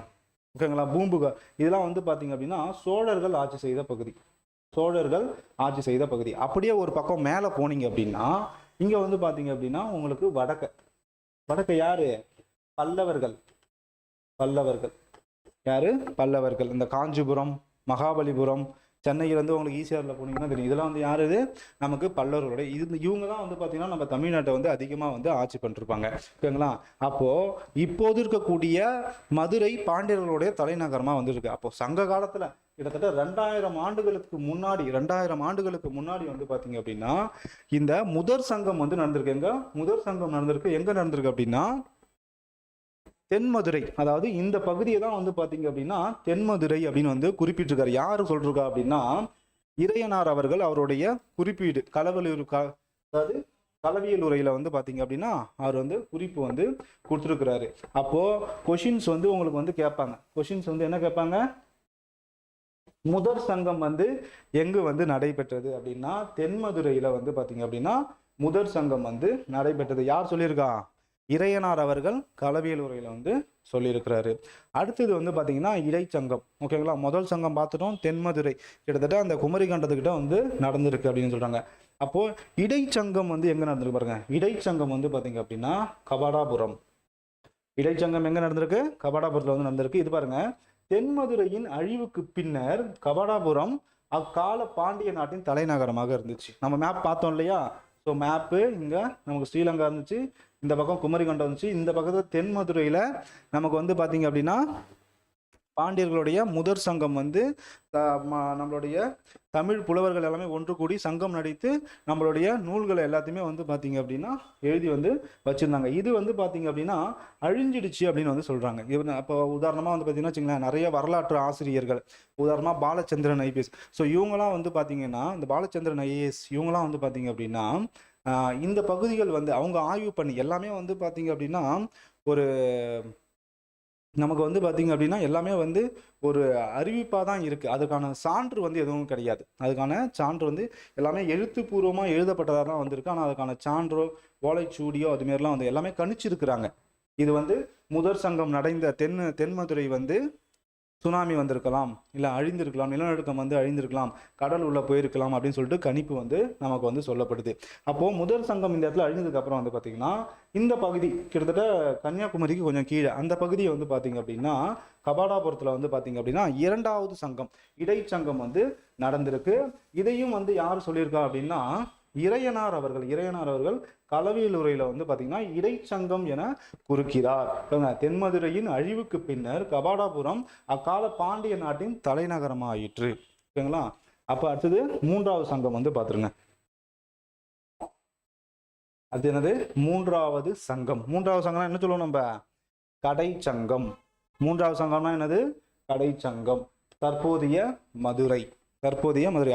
ஓகேங்களா, பூம்புகார், இதெல்லாம் வந்து பார்த்தீங்க அப்படின்னா சோழர்கள் ஆட்சி செய்த பகுதி. அப்படியே ஒரு பக்கம் மேலே போனீங்க அப்படின்னா இங்கே வந்து பார்த்தீங்க அப்படின்னா உங்களுக்கு வடக்க யாரு, பல்லவர்கள். யாரு, பல்லவர்கள். இந்த காஞ்சிபுரம், மகாபலிபுரம், சென்னையிலேருந்து உங்களுக்கு ஈசிஆரில் போனீங்கன்னா தெரியும். இதெல்லாம் வந்து யார், இது நமக்கு பல்லவர்களுடைய இவங்க தான் வந்து பார்த்தீங்கன்னா நம்ம தமிழ்நாட்டை வந்து அதிகமாக வந்து ஆட்சி பண்ணிருப்பாங்க. ஓகேங்களா? அப்போது இப்போது இருக்கக்கூடிய மதுரை பாண்டியர்களுடைய தலைநகரமாக வந்துருக்கு. அப்போது சங்க காலத்தில் கிட்டத்தட்ட 2000 ஆண்டுகளுக்கு முன்னாடி வந்து பார்த்தீங்க அப்படின்னா இந்த முதற் சங்கம் வந்து நடந்திருக்கு. எங்கே நடந்திருக்கு அப்படின்னா தென்மதுரை. அதாவது இந்த பகுதியை தான் வந்து பார்த்தீங்க அப்படின்னா தென்மதுரை அப்படின்னு வந்து குறிப்பிட்டிருக்காரு. யாரு சொல்றா அப்படின்னா இறையனார் அவர்கள் அவருடைய குறிப்பீடு அதாவது களவியல் உரையில வந்து பார்த்தீங்க அப்படின்னா அவர் வந்து குறிப்பு வந்து கொடுத்துருக்கிறாரு. அப்போ கொஷின்ஸ் வந்து உங்களுக்கு வந்து கேட்பாங்க. கொஷின்ஸ் வந்து என்ன கேட்பாங்க, முதற் சங்கம் வந்து எங்கு வந்து நடைபெற்றது அப்படின்னா தென்மதுரையில வந்து பார்த்தீங்க அப்படின்னா முதற் சங்கம் வந்து நடைபெற்றது. யார் சொல்லியிருக்கா, இறையனார் அவர்கள் களவியல் உரையில வந்து சொல்லியிருக்கிறாரு. அடுத்தது வந்து பார்த்தீங்கன்னா இடைச்சங்கம். ஓகேங்களா? முதல் சங்கம் பார்த்துட்டோம், தென்மதுரை, கிட்டத்தட்ட அந்த குமரிக்கண்டத்துக்கிட்ட வந்து நடந்திருக்கு அப்படின்னு சொல்றாங்க. அப்போ இடைச்சங்கம் வந்து எங்க நடந்திருக்கு பாருங்க. இடைச்சங்கம் வந்து பார்த்தீங்க அப்படின்னா கபாடாபுரம். இடைச்சங்கம் எங்க நடந்திருக்கு, கபாடாபுரத்தில் வந்து நடந்திருக்கு. இது பாருங்க, தென்மதுரையின் அழிவுக்கு பின்னர் கபாடாபுரம் அக்கால பாண்டிய நாட்டின் தலைநகரமாக இருந்துச்சு. நம்ம மேப் பார்த்தோம் இல்லையா? ஸோ மேப்பு இங்கே நமக்கு ஸ்ரீலங்கா இருந்துச்சு, இந்த பக்கம் குமரிக்கண்டம் இருந்துச்சு, இந்த பக்கத்தில் தென்மதுரையில் நமக்கு வந்து பார்த்தீங்க அப்படின்னா பாண்டியர்களுடைய முதற் சங்கம் வந்து நம்மளுடைய தமிழ் புலவர்கள் எல்லாமே ஒன்று கூடி சங்கம் நடித்து நம்மளுடைய நூல்களை எல்லாத்தையுமே வந்து பார்த்தீங்க அப்படின்னா எழுதி வந்து வச்சுருந்தாங்க. இது வந்து பார்த்தீங்க அப்படின்னா அழிஞ்சிடுச்சு அப்படின்னு வந்து சொல்கிறாங்க. இப்போ உதாரணமாக வந்து பார்த்தீங்கன்னா வச்சுங்களேன், நிறைய வரலாற்று ஆசிரியர்கள், உதாரணமாக பாலச்சந்திரன் ஐபிஎஸ், ஸோ இவங்களாம் வந்து பார்த்தீங்கன்னா இந்த பாலச்சந்திரன் ஐஏஎஸ் இவங்களாம் வந்து பார்த்தீங்க அப்படின்னா இந்த பகுதிகள் வந்து அவங்க ஆய்வு பண்ணி எல்லாமே வந்து பார்த்தீங்க அப்படின்னா ஒரு நமக்கு வந்து பார்த்தீங்க அப்படின்னா எல்லாமே வந்து ஒரு அறிவிப்பாக தான் இருக்குது. அதுக்கான சான்று வந்து எதுவும் கிடையாது. அதுக்கான சான்று வந்து எல்லாமே எழுத்துப்பூர்வமாக எழுதப்பட்டதாக தான் வந்திருக்கு. ஆனால் அதுக்கான சான்றோ ஓலைச்சூடியோ அதுமாரிலாம் வந்து எல்லாமே கணிச்சிருக்கிறாங்க. இது வந்து முதற் சங்கம் நடைந்த தென்மதுரை வந்து சுனாமி வந்திருக்கலாம், இல்லை அழிந்திருக்கலாம், நிலநடுக்கம் வந்து அழிந்திருக்கலாம், கடல் உள்ள போயிருக்கலாம் அப்படின்னு சொல்லிட்டு கணிப்பு வந்து நமக்கு வந்து சொல்லப்படுது. அப்போது முதல் சங்கம் இந்த இடத்துல அழிஞ்சதுக்கு அப்புறம் வந்து பார்த்தீங்கன்னா இந்த பகுதி கிட்டத்தட்ட கன்னியாகுமரிக்கு கொஞ்சம் கீழே அந்த பகுதியை வந்து பார்த்தீங்க அப்படின்னா கபாடாபுரத்தில் வந்து பார்த்தீங்க அப்படின்னா இரண்டாவது சங்கம் இடைச்சங்கம் வந்து நடந்திருக்கு. இதையும் வந்து யார் சொல்லியிருக்கா அப்படின்னா இறையனார் அவர்கள் களவியல் உரையில வந்து பாத்தீங்கன்னா இடைச்சங்கம் என குறிக்கிறார். தென்மதுரையின் அழிவுக்கு பின்னர் கபாடாபுரம் அக்கால பாண்டிய நாட்டின் தலைநகரமாயிற்று. ஓகேங்களா? அப்ப அடுத்தது மூன்றாவது சங்கம் வந்து பாத்துருங்க. அது என்னது? மூன்றாவது சங்கம் என்ன சொல்லுவோம் நம்ம? கடைச்சங்கம். மூன்றாவது சங்கம்னா என்னது? கடைச்சங்கம். தற்போதைய மதுரை.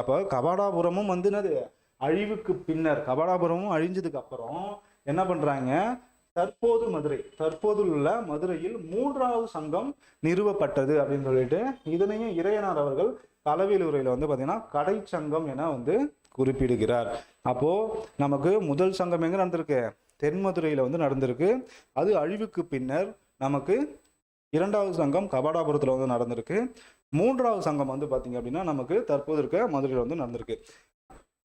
அப்ப கபாடாபுரமும் வந்து என்னது? அழிவுக்கு பின்னர் கபாடாபுரமும் அழிஞ்சதுக்கு அப்புறம் என்ன பண்றாங்க? தற்போது உள்ள மதுரையில் மூன்றாவது சங்கம் நிறுவப்பட்டது அப்படின்னு சொல்லிட்டு இதனையும் இறையனார் அவர்கள் களவியல் உரையில வந்து பாத்தீங்கன்னா கடைச்சங்கம் என வந்து குறிப்பிடுகிறார். அப்போ நமக்கு முதல் சங்கம் எங்க நடந்திருக்கு? தென்மதுரையில வந்து நடந்திருக்கு. அது அழிவுக்கு பின்னர் நமக்கு இரண்டாவது சங்கம் கபாடாபுரத்துல வந்து நடந்திருக்கு. மூன்றாவது சங்கம் வந்து பாத்தீங்க அப்படின்னா நமக்கு தற்போது இருக்க மதுரையில வந்து நடந்திருக்கு.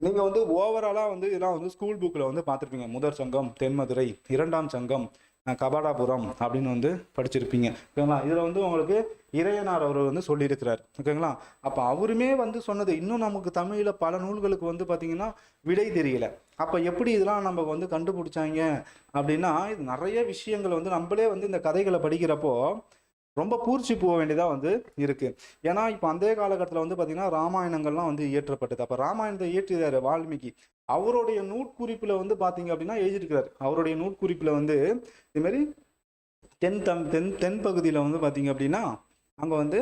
நீங்க வந்து ஓவராலா வந்து இதெல்லாம் வந்து ஸ்கூல் புக்ல வந்து பார்த்துருப்பீங்க. முதற் சங்கம் தென்மதுரை, இரண்டாம் சங்கம் கபாடாபுரம் அப்படின்னு வந்து படிச்சிருப்பீங்க. ஓகேங்களா? இதுல வந்து உங்களுக்கு இறையனார் அவர் வந்து சொல்லியிருக்கிறார். ஓகேங்களா? அப்ப அவருமே வந்து சொன்னது இன்னும் நமக்கு தமிழ்ல பல நூல்களுக்கு வந்து பாத்தீங்கன்னா விடை தெரியல. அப்ப எப்படி இதெல்லாம் நம்ம வந்து கண்டுபிடிச்சாங்க அப்படின்னா இது நிறைய விஷயங்கள் வந்து நம்மளே வந்து இந்த கதைகளை படிக்கிறப்போ ரொம்ப பூர்ச்சி போக வேண்டியதா வந்து இருக்கு. ஏன்னா இப்ப அந்த காலகட்டத்தில் வந்து பாத்தீங்கன்னா ராமாயணங்கள்லாம் வந்து இயற்றப்பட்டது. அப்ப ராமாயணத்தை இயற்றியதாரு வால்மீகி. அவருடைய நூற்குறிப்புல வந்து பாத்தீங்க அப்படின்னா எழுதியிருக்கிறார். அவருடைய நூற்குறிப்புல வந்து இது மாதிரி தென் பகுதியில வந்து பாத்தீங்க அப்படின்னா அங்க வந்து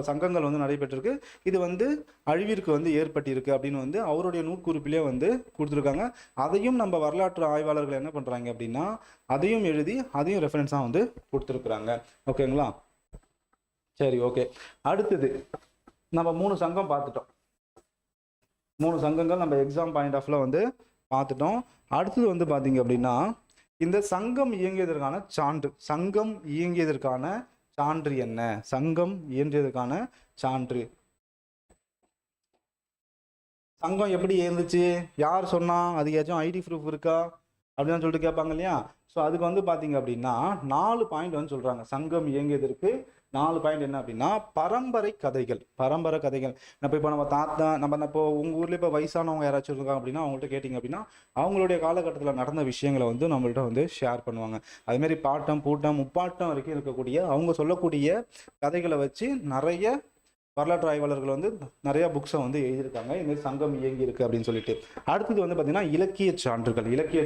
சங்கங்கள் வந்து நடைபெற்றிருக்கு. இது வந்து அழிவிற்கு வந்து ஏற்பட்டிருக்கு அப்படின்னு வந்து அவருடைய நூற்குறிப்பிலே வந்து கொடுத்துருக்காங்க. அதையும் நம்ம வரலாற்று ஆய்வாளர்கள் என்ன பண்றாங்க அப்படின்னா அதையும் எழுதி அதையும் ரெஃபரன்ஸா வந்து கொடுத்துருக்குறாங்க. ஓகேங்களா? சரி, ஓகே. அடுத்தது நம்ம 3 சங்கம் பார்த்துட்டோம். 3 சங்கங்கள் நம்ம எக்ஸாம் பாயிண்ட் ஆஃப்ல வந்து பார்த்துட்டோம். அடுத்தது வந்து பாத்தீங்க அப்படின்னா இந்த சங்கம் இயங்கியதற்கான சான்று என்ன? சங்கம் இயற்றியதற்கான சான்று. சங்கம் எப்படி இருந்துச்சு? யார் சொன்னா? அது ஏதாச்சும் ஐடி ப்ரூஃப் இருக்கா அப்படின்னு சொல்லிட்டு கேட்பாங்க இல்லையா? ஸோ அதுக்கு வந்து பாத்தீங்க அப்படின்னா 4 பாயிண்ட் வந்து சொல்றாங்க. சங்கம் இயங்கியதற்கு 4 பாயிண்ட் என்ன அப்படின்னா பரம்பரை கதைகள். நம்ம தாத்தா இப்போ உங்க ஊர்ல இப்போ வயசானவங்க யாராச்சும் இருக்காங்க அப்படின்னா அவங்கள்ட்ட கேட்டிங்க அப்படின்னா அவங்களுடைய காலகட்டத்தில் நடந்த விஷயங்களை வந்து நம்மள்ட்ட வந்து ஷேர் பண்ணுவாங்க. அதே மாதிரி பாட்டம் பூட்டம் முப்பாட்டம் வரைக்கும் இருக்கக்கூடிய அவங்க சொல்லக்கூடிய கதைகளை வச்சு நிறைய வரலாற்று ஆய்வாளர்கள் வந்து நிறைய புக்ஸை வந்து எழுதியிருக்காங்க. இது மாதிரி சங்கம் இயங்கி இருக்கு அப்படின்னு சொல்லிட்டு. அடுத்தது வந்து பார்த்தீங்கன்னா இலக்கிய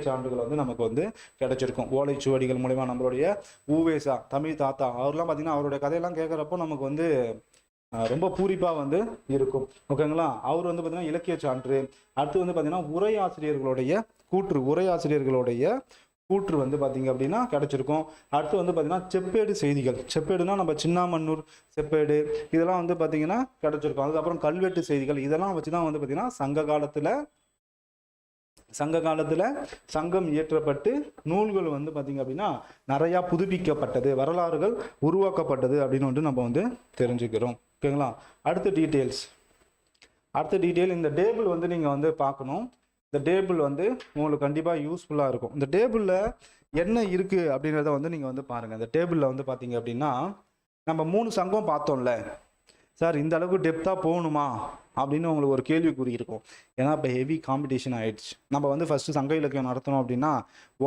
சான்றுகள் வந்து நமக்கு வந்து கிடைச்சிருக்கும். ஓலைச்சுவடிகள் மூலமா நம்மளுடைய ஊவேசா தமிழ் தாத்தா அவர்லாம் பார்த்தீங்கன்னா அவருடைய கதையெல்லாம் கேட்குறப்போ நமக்கு வந்து ரொம்ப பூரிப்பாக வந்து இருக்கும். ஓகேங்களா? அவர் வந்து பார்த்தீங்கன்னா இலக்கிய சான்று. அடுத்து வந்து பார்த்தீங்கன்னா உரையாசிரியர்களுடைய கூற்று வந்து பார்த்தீங்க அப்படின்னா கிடைச்சிருக்கும். அடுத்து வந்து பார்த்தீங்கன்னா செப்பேடுனா நம்ம சின்னாமன்னூர் செப்பேடு இதெல்லாம் வந்து பார்த்தீங்கன்னா கிடைச்சிருக்கும். அதுக்கப்புறம் கல்வெட்டு செய்திகள் இதெல்லாம் வச்சு தான் வந்து பார்த்தீங்கன்னா சங்க காலத்தில் சங்கம் இயற்றப்பட்டு நூல்கள் வந்து பார்த்தீங்க அப்படின்னா நிறையா புதுப்பிக்கப்பட்டது, வரலாறுகள் உருவாக்கப்பட்டது அப்படின்னு வந்து நம்ம வந்து தெரிஞ்சுக்கிறோம். ஓகேங்களா? அடுத்த டீட்டெயில் இந்த டேபிள் வந்து நீங்கள் வந்து பார்க்கணும். இந்த டேபிள் வந்து உங்களுக்கு கண்டிப்பாக யூஸ்ஃபுல்லாக இருக்கும். இந்த டேபிளில் என்ன இருக்குது அப்படின்றத வந்து நீங்கள் வந்து பாருங்கள். இந்த டேபிளில் வந்து பார்த்தீங்க அப்படின்னா நம்ம 3 சங்கம் பார்த்தோம்ல சார், இந்த அளவுக்கு டெப்த்தாக போகணுமா அப்படின்னு உங்களுக்கு ஒரு கேள்விக்குறி இருக்கும். ஏன்னா இப்போ ஹெவி காம்படிஷன் ஆயிடுச்சு. நம்ம வந்து ஃபஸ்ட்டு சங்க இலக்கியம் நடத்தணும் அப்படின்னா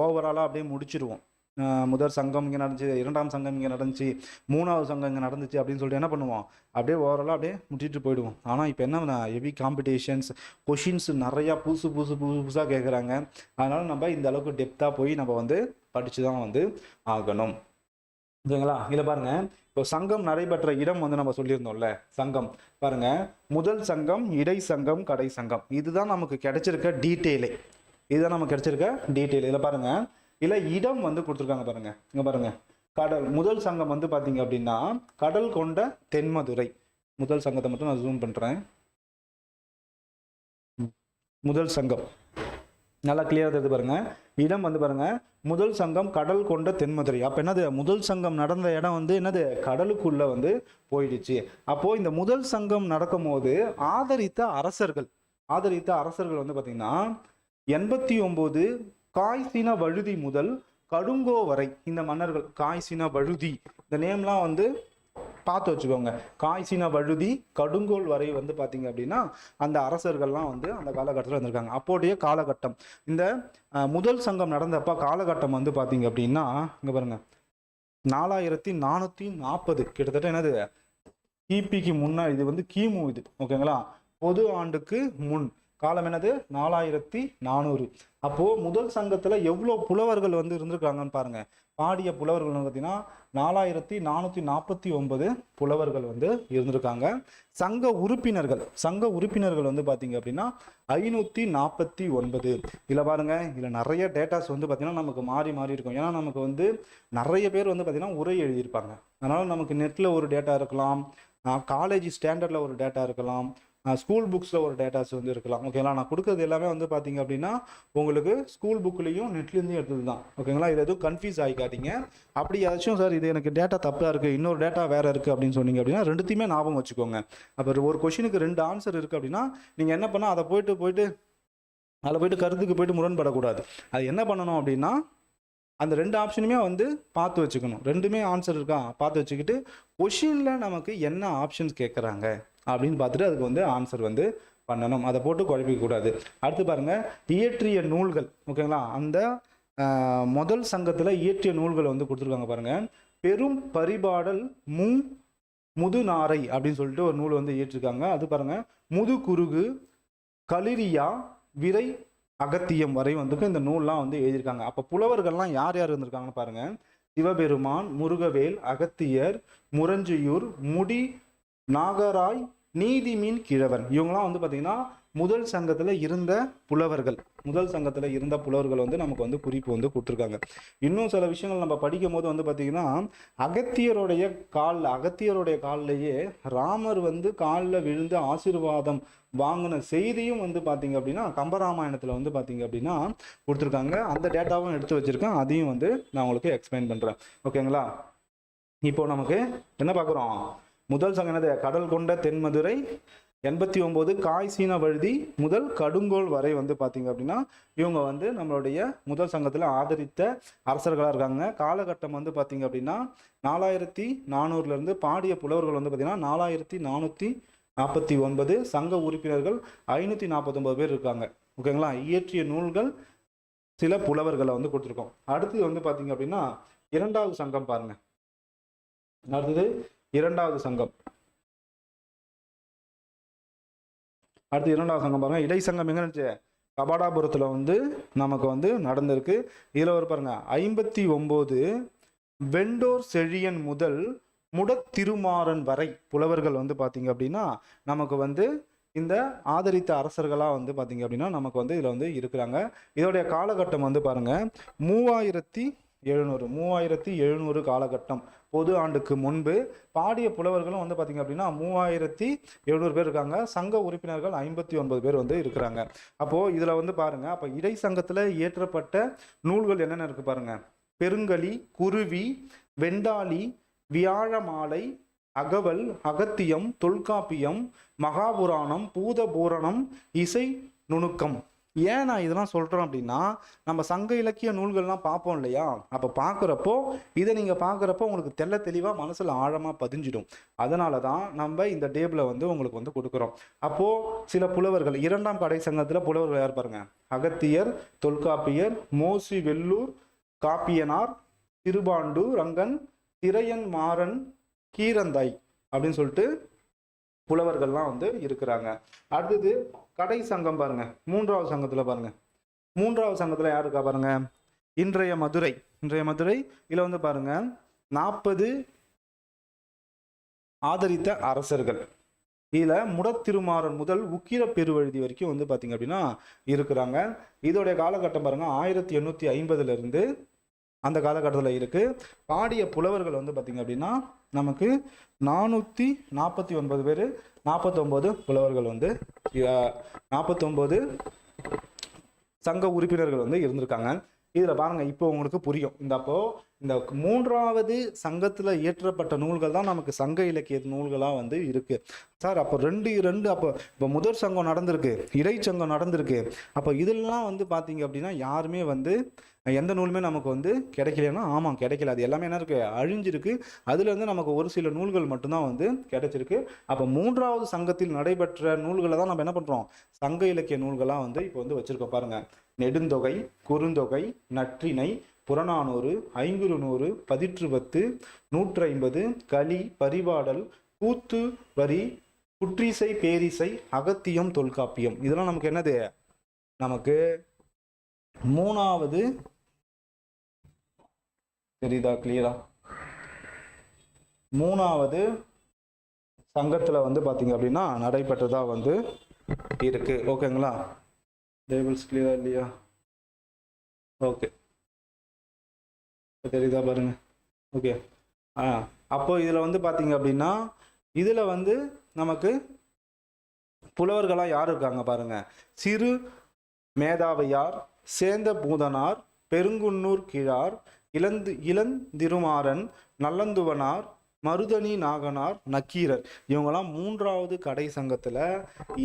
ஓவராலாக அப்படியே முடிச்சிடுவோம். முதல் சங்கம் இங்கே நடந்துச்சு, இரண்டாம் சங்கம் இங்கே நடந்துச்சு, மூணாவது சங்கம் இங்கே நடந்துச்சு அப்படின்னு சொல்லிட்டு என்ன பண்ணுவோம், அப்படியே ஓவராலாக அப்படியே முட்டிட்டு போயிடுவோம். ஆனால் இப்போ என்ன ஹெவி காம்படிஷன்ஸ், கொஷின்ஸ் நிறையா புதுசாக கேட்குறாங்க. அதனால் நம்ம இந்த அளவுக்கு டெப்த்தாக போய் நம்ம வந்து படித்து தான் வந்து ஆகணும். ஓகேங்களா? இதில் பாருங்க, இப்போ சங்கம் நடைபெற்ற இடம் வந்து நம்ம சொல்லியிருந்தோம்ல, சங்கம் பாருங்க, முதல் சங்கம், இடை சங்கம், கடை சங்கம், இதுதான் நமக்கு கிடைச்சிருக்க டீட்டெயிலே. இதில் பாருங்க, இல்லை இடம் வந்து கொடுத்துருக்காங்க பாருங்க. இங்கே பாருங்க, முதல் சங்கம் வந்து பாத்தீங்க அப்படின்னா கடல் கொண்ட தென்மதுரை. முதல் சங்கத்தை மட்டும் நான் ஜூம் பண்றேன். முதல் சங்கம் நல்லா கிளியரா தெரியுது பாருங்க. இடம் வந்து பாருங்க, முதல் சங்கம் கடல் கொண்ட தென்மதுரை. அப்ப என்னது, முதல் சங்கம் நடந்த இடம் வந்து என்னது, கடலுக்குள்ள வந்து போயிடுச்சு. அப்போ இந்த முதல் சங்கம் நடக்கும் போது ஆதரித்த அரசர்கள் வந்து பாத்தீங்கன்னா 89 காய்சின வழுதி முதல் கடுங்கோ வரை இந்த மன்னர்கள். காய்சின வழுதி இந்த நேம்லாம் வந்து பார்த்து வச்சுக்கோங்க. காய்சின வழுதி கடுங்கோல் வரை வந்து பாத்தீங்க அப்படின்னா அந்த அரசர்கள்லாம் வந்து அந்த காலகட்டத்தில் வந்திருக்காங்க. அப்போடைய காலகட்டம் இந்த முதல் சங்கம் நடந்தப்ப காலகட்டம் வந்து பாத்தீங்க அப்படின்னா இங்க பாருங்க 4440 கிட்டத்தட்ட என்னது கிபிக்கு முன்னாடி. இது வந்து கிமு இது, ஓகேங்களா. பொது ஆண்டுக்கு முன் காலம் என்னது 4400. அப்போ முதல் சங்கத்துல எவ்வளவு புலவர்கள் வந்து இருந்திருக்காங்கன்னு பாருங்க. பாடிய புலவர்கள் பார்த்தீங்கன்னா 4449 புலவர்கள் வந்து இருந்திருக்காங்க. சங்க உறுப்பினர்கள் வந்து பாத்தீங்க அப்படின்னா 549. இதுல பாருங்க, இதுல நிறைய டேட்டாஸ் வந்து பாத்தீங்கன்னா நமக்கு மாறி இருக்கும். ஏன்னா நமக்கு வந்து நிறைய பேர் வந்து பாத்தீங்கன்னா உரை எழுதியிருப்பாங்க. அதனால நமக்கு நெட்ல ஒரு டேட்டா இருக்கலாம், காலேஜ் ஸ்டாண்டர்ட்ல ஒரு டேட்டா இருக்கலாம், ஸ்கூல் புக்ஸில் ஒரு டேட்டாஸ் வந்து இருக்கலாம், ஓகேங்களா. நான் கொடுக்குறது எல்லாமே வந்து பார்த்தீங்க அப்படின்னா உங்களுக்கு ஸ்கூல் புக்லேயும் நெட்லேருந்தும் எடுத்தது தான், ஓகேங்களா. இது எதுவும் கன்ஃபியூஸ் ஆகிக்காதீங்க. அப்படி ஏதாச்சும் சார் இது எனக்கு டேட்டா தப்பாக இருக்குது, இன்னொரு டேட்டா வேறு இருக்குது அப்படின்னு சொன்னீங்க அப்படின்னா ரெண்டுத்தையுமே ஞாபகம் வச்சுக்கோங்க. அப்போ ஒரு கொஷினுக்கு 2 ஆன்சர் இருக்குது அப்படின்னா நீங்கள் என்ன பண்ணால் அதை போயிட்டு அதில் போயிட்டு கருத்துக்கு போயிட்டு முரண்படக்கூடாது. அது என்ன பண்ணணும் அப்படின்னா அந்த 2 ஆப்ஷனுமே வந்து பார்த்து வச்சுக்கணும். ரெண்டுமே ஆன்சர் இருக்கா பார்த்து வச்சுக்கிட்டு கொஷினில் நமக்கு என்ன ஆப்ஷன்ஸ் கேட்குறாங்க அப்படின்னு பார்த்துட்டு அதுக்கு வந்து ஆன்சர் வந்து பண்ணணும். அதை போட்டு குழப்பிக்கூடாது. அடுத்து பாருங்க, இயற்றிய நூல்கள், ஓகேங்களா. அந்த முதல் சங்கத்தில் இயற்றிய நூல்கள் வந்து கொடுத்துருக்காங்க பாருங்க. பெரும் பரிபாடல் முதுநாரை அப்படின்னு சொல்லிட்டு ஒரு நூல் வந்து இயற்றிருக்காங்க. அது பாருங்க, முதுகுருகு களிரியா விரை அகத்தியம் வரை வந்து இந்த நூல்லாம் வந்து எழுதியிருக்காங்க. அப்போ புலவர்கள்லாம் யார் இருந்திருக்காங்கன்னு பாருங்க. சிவபெருமான், முருகவேல், அகத்தியர், முரஞ்சியூர், முடி நாகராய், நீதிமீன் கிழவன், இவங்களாம் வந்து பார்த்தீங்கன்னா முதல் சங்கத்தில் இருந்த புலவர்கள் வந்து நமக்கு வந்து குறிப்பு வந்து கொடுத்துருக்காங்க. இன்னும் சில விஷயங்கள் நம்ம படிக்கும் போது வந்து பார்த்தீங்கன்னா அகத்தியருடைய காலிலேயே ராமர் வந்து காலில் விழுந்து ஆசீர்வாதம் வாங்கின செய்தியும் வந்து பார்த்தீங்க அப்படின்னா கம்பராமாயணத்தில் வந்து பார்த்தீங்க அப்படின்னா கொடுத்துருக்காங்க. அந்த டேட்டாவும் எடுத்து வச்சிருக்கேன், அதையும் வந்து நான் உங்களுக்கு எக்ஸ்பிளைன் பண்ணுறேன், ஓகேங்களா. இப்போ நமக்கு என்ன பார்க்குறோம், முதல் சங்கம் என்னது, கடல் கொண்ட தென்மதுரை. 89 காய்சீன வழுதி முதல் கடுங்கோல் வரை வந்து பார்த்தீங்க அப்படின்னா இவங்க வந்து நம்மளுடைய முதல் சங்கத்தில் ஆதரித்த அரசர்களாக இருக்காங்க. காலகட்டம் வந்து பார்த்தீங்க அப்படின்னா 4400 பாடிய புலவர்கள் வந்து பார்த்தீங்கன்னா 4449, சங்க உறுப்பினர்கள் 549 பேர் இருக்காங்க, ஓகேங்களா. இயற்றிய நூல்கள் சில புலவர்களை வந்து கொடுத்துருக்கோம். அடுத்தது வந்து பார்த்தீங்க அப்படின்னா இரண்டாவது சங்கம் பாருங்க. அடுத்தது இரண்டாவது சங்கம் பாருங்க. இடைச்சங்கம் எங்க இருந்துச்சு, கபாடாபுரத்துல வந்து நமக்கு வந்து நடந்திருக்கு. இதுல ஒரு பாருங்க 59 வெண்டோர் செழியன் முதல் முடத்திருமாறன் வரை புலவர்கள் வந்து பாத்தீங்க அப்படின்னா நமக்கு வந்து இந்த ஆதரித்த அரசர்களா வந்து பாத்தீங்க அப்படின்னா நமக்கு வந்து இதுல வந்து இருக்கிறாங்க. இதோடைய காலகட்டம் வந்து பாருங்க 3700 காலகட்டம். பொது ஆண்டுக்கு முன்பு பாடிய புலவர்களும் வந்து பார்த்தீங்க அப்படின்னா 3700 பேர் இருக்காங்க. சங்க உறுப்பினர்கள் 59 பேர் வந்து இருக்கிறாங்க. அப்போ இதுல வந்து பாருங்க, அப்போ இடை சங்கத்துல இயற்றப்பட்ட நூல்கள் என்னென்ன இருக்கு பாருங்க. பெருங்கலி, குருவி, வெண்டாளி, வியாழமாலை, அகவல், அகத்தியம், தொல்காப்பியம், மகாபுராணம், பூதபூரணம், இசை நுணுக்கம். ஏன் நான் இதெல்லாம் சொல்றேன் அப்படின்னா நம்ம சங்க இலக்கிய நூல்கள்லாம் பார்ப்போம் இல்லையா, அப்போ பார்க்குறப்போ இதை நீங்கள் பார்க்குறப்போ உங்களுக்கு தெளிவாக மனசில் ஆழமாக பதிஞ்சிடும். அதனால தான் நம்ம இந்த டேபிளை வந்து உங்களுக்கு வந்து கொடுக்குறோம். அப்போது சில புலவர்கள், இரண்டாம் கடை சங்கத்தில் புலவர்கள் யார் பாருங்க, அகத்தியர், தொல்காப்பியர், மோசி வெள்ளூர், காப்பியனார், திருபாண்டு ரங்கன், திரையன் மாறன், கீரந்தாய் அப்படின்னு சொல்லிட்டு புலவர்கள்லாம் வந்து இருக்கிறாங்க. அடுத்தது கடை சங்கம் பாருங்க, மூன்றாவது சங்கத்துல பாருங்க. மூன்றாவது சங்கத்துல யார் இருக்கா பாருங்க, இன்றைய மதுரை. இதுல வந்து பாருங்க 40 ஆதரித்த அரசர்கள். இதுல முடத்திருமாறன் முதல் உக்கிர பெருவழுதி வரைக்கும் வந்து பாத்தீங்க அப்படின்னா இருக்கிறாங்க. இதோடைய காலகட்டம் பாருங்க 1850 இருந்து அந்த காலகட்டத்தில் இருக்குது. பாடிய புலவர்கள் வந்து பார்த்திங்க அப்படின்னா நமக்கு 449 பேர், 49 புலவர்கள் வந்து 49 சங்க உறுப்பினர்கள் வந்து இருந்திருக்காங்க. இதில் பாருங்க, இப்போ உங்களுக்கு புரியும். இந்த மூன்றாவது சங்கத்தில் இயற்றப்பட்ட நூல்கள் தான் நமக்கு சங்க இலக்கிய நூல்களாக வந்து இருக்கு. சார் அப்போ ரெண்டு அப்போ இப்போ முதற் சங்கம் நடந்திருக்கு, இடைச்சங்கம் நடந்திருக்கு. அப்போ இதெல்லாம் வந்து பார்த்தீங்க அப்படின்னா யாருமே வந்து எந்த நூலுமே நமக்கு வந்து கிடைக்கலன்னா, ஆமாம் கிடைக்கல. அது எல்லாமே என்ன இருக்கு, அழிஞ்சிருக்கு. அதுல இருந்து நமக்கு ஒரு சில நூல்கள் மட்டும்தான் வந்து கிடைச்சிருக்கு. அப்போ மூன்றாவது சங்கத்தில் நடைபெற்ற நூல்களை தான் நம்ம என்ன பண்றோம், சங்க இலக்கிய நூல்களாக வந்து இப்போ வந்து வச்சிருக்கோம். பாருங்க, நெடுந்தொகை, குறுந்தொகை, நற்றிணை, புறநானூறு, ஐங்குறுநூறு, பதிற்றுப்பத்து, 150, களி, பரிபாடல், கூத்து வரி, குற்றிசை, பேரிசை, அகத்தியம், தொல்காப்பியம். இதெல்லாம் நமக்கு என்னது, நமக்கு மூணாவது, தெரியுதா கிளியரா, மூணாவது சங்கத்துல வந்து பாத்தீங்க அப்படின்னா நடைபெற்றதா வந்து இருக்கு. ஓகேங்களா, டேபிள்ஸ் கிளியரா இல்லையா? ஓகே, தெரியுதா பாருங்க. ஓகே, அப்போ இதுல வந்து பாத்தீங்க அப்படின்னா இதுல வந்து நமக்கு புலவர்களா யார் இருக்காங்க பாருங்க. சிறு மேதாவையார், சேந்த பூதனார், பெருங்குன்னூர் கிழார், இளந்திருமாறன், நல்லந்துவனார், மருதனி நாகனார், நக்கீரர். இவங்கெல்லாம் மூன்றாவது கடை சங்கத்துல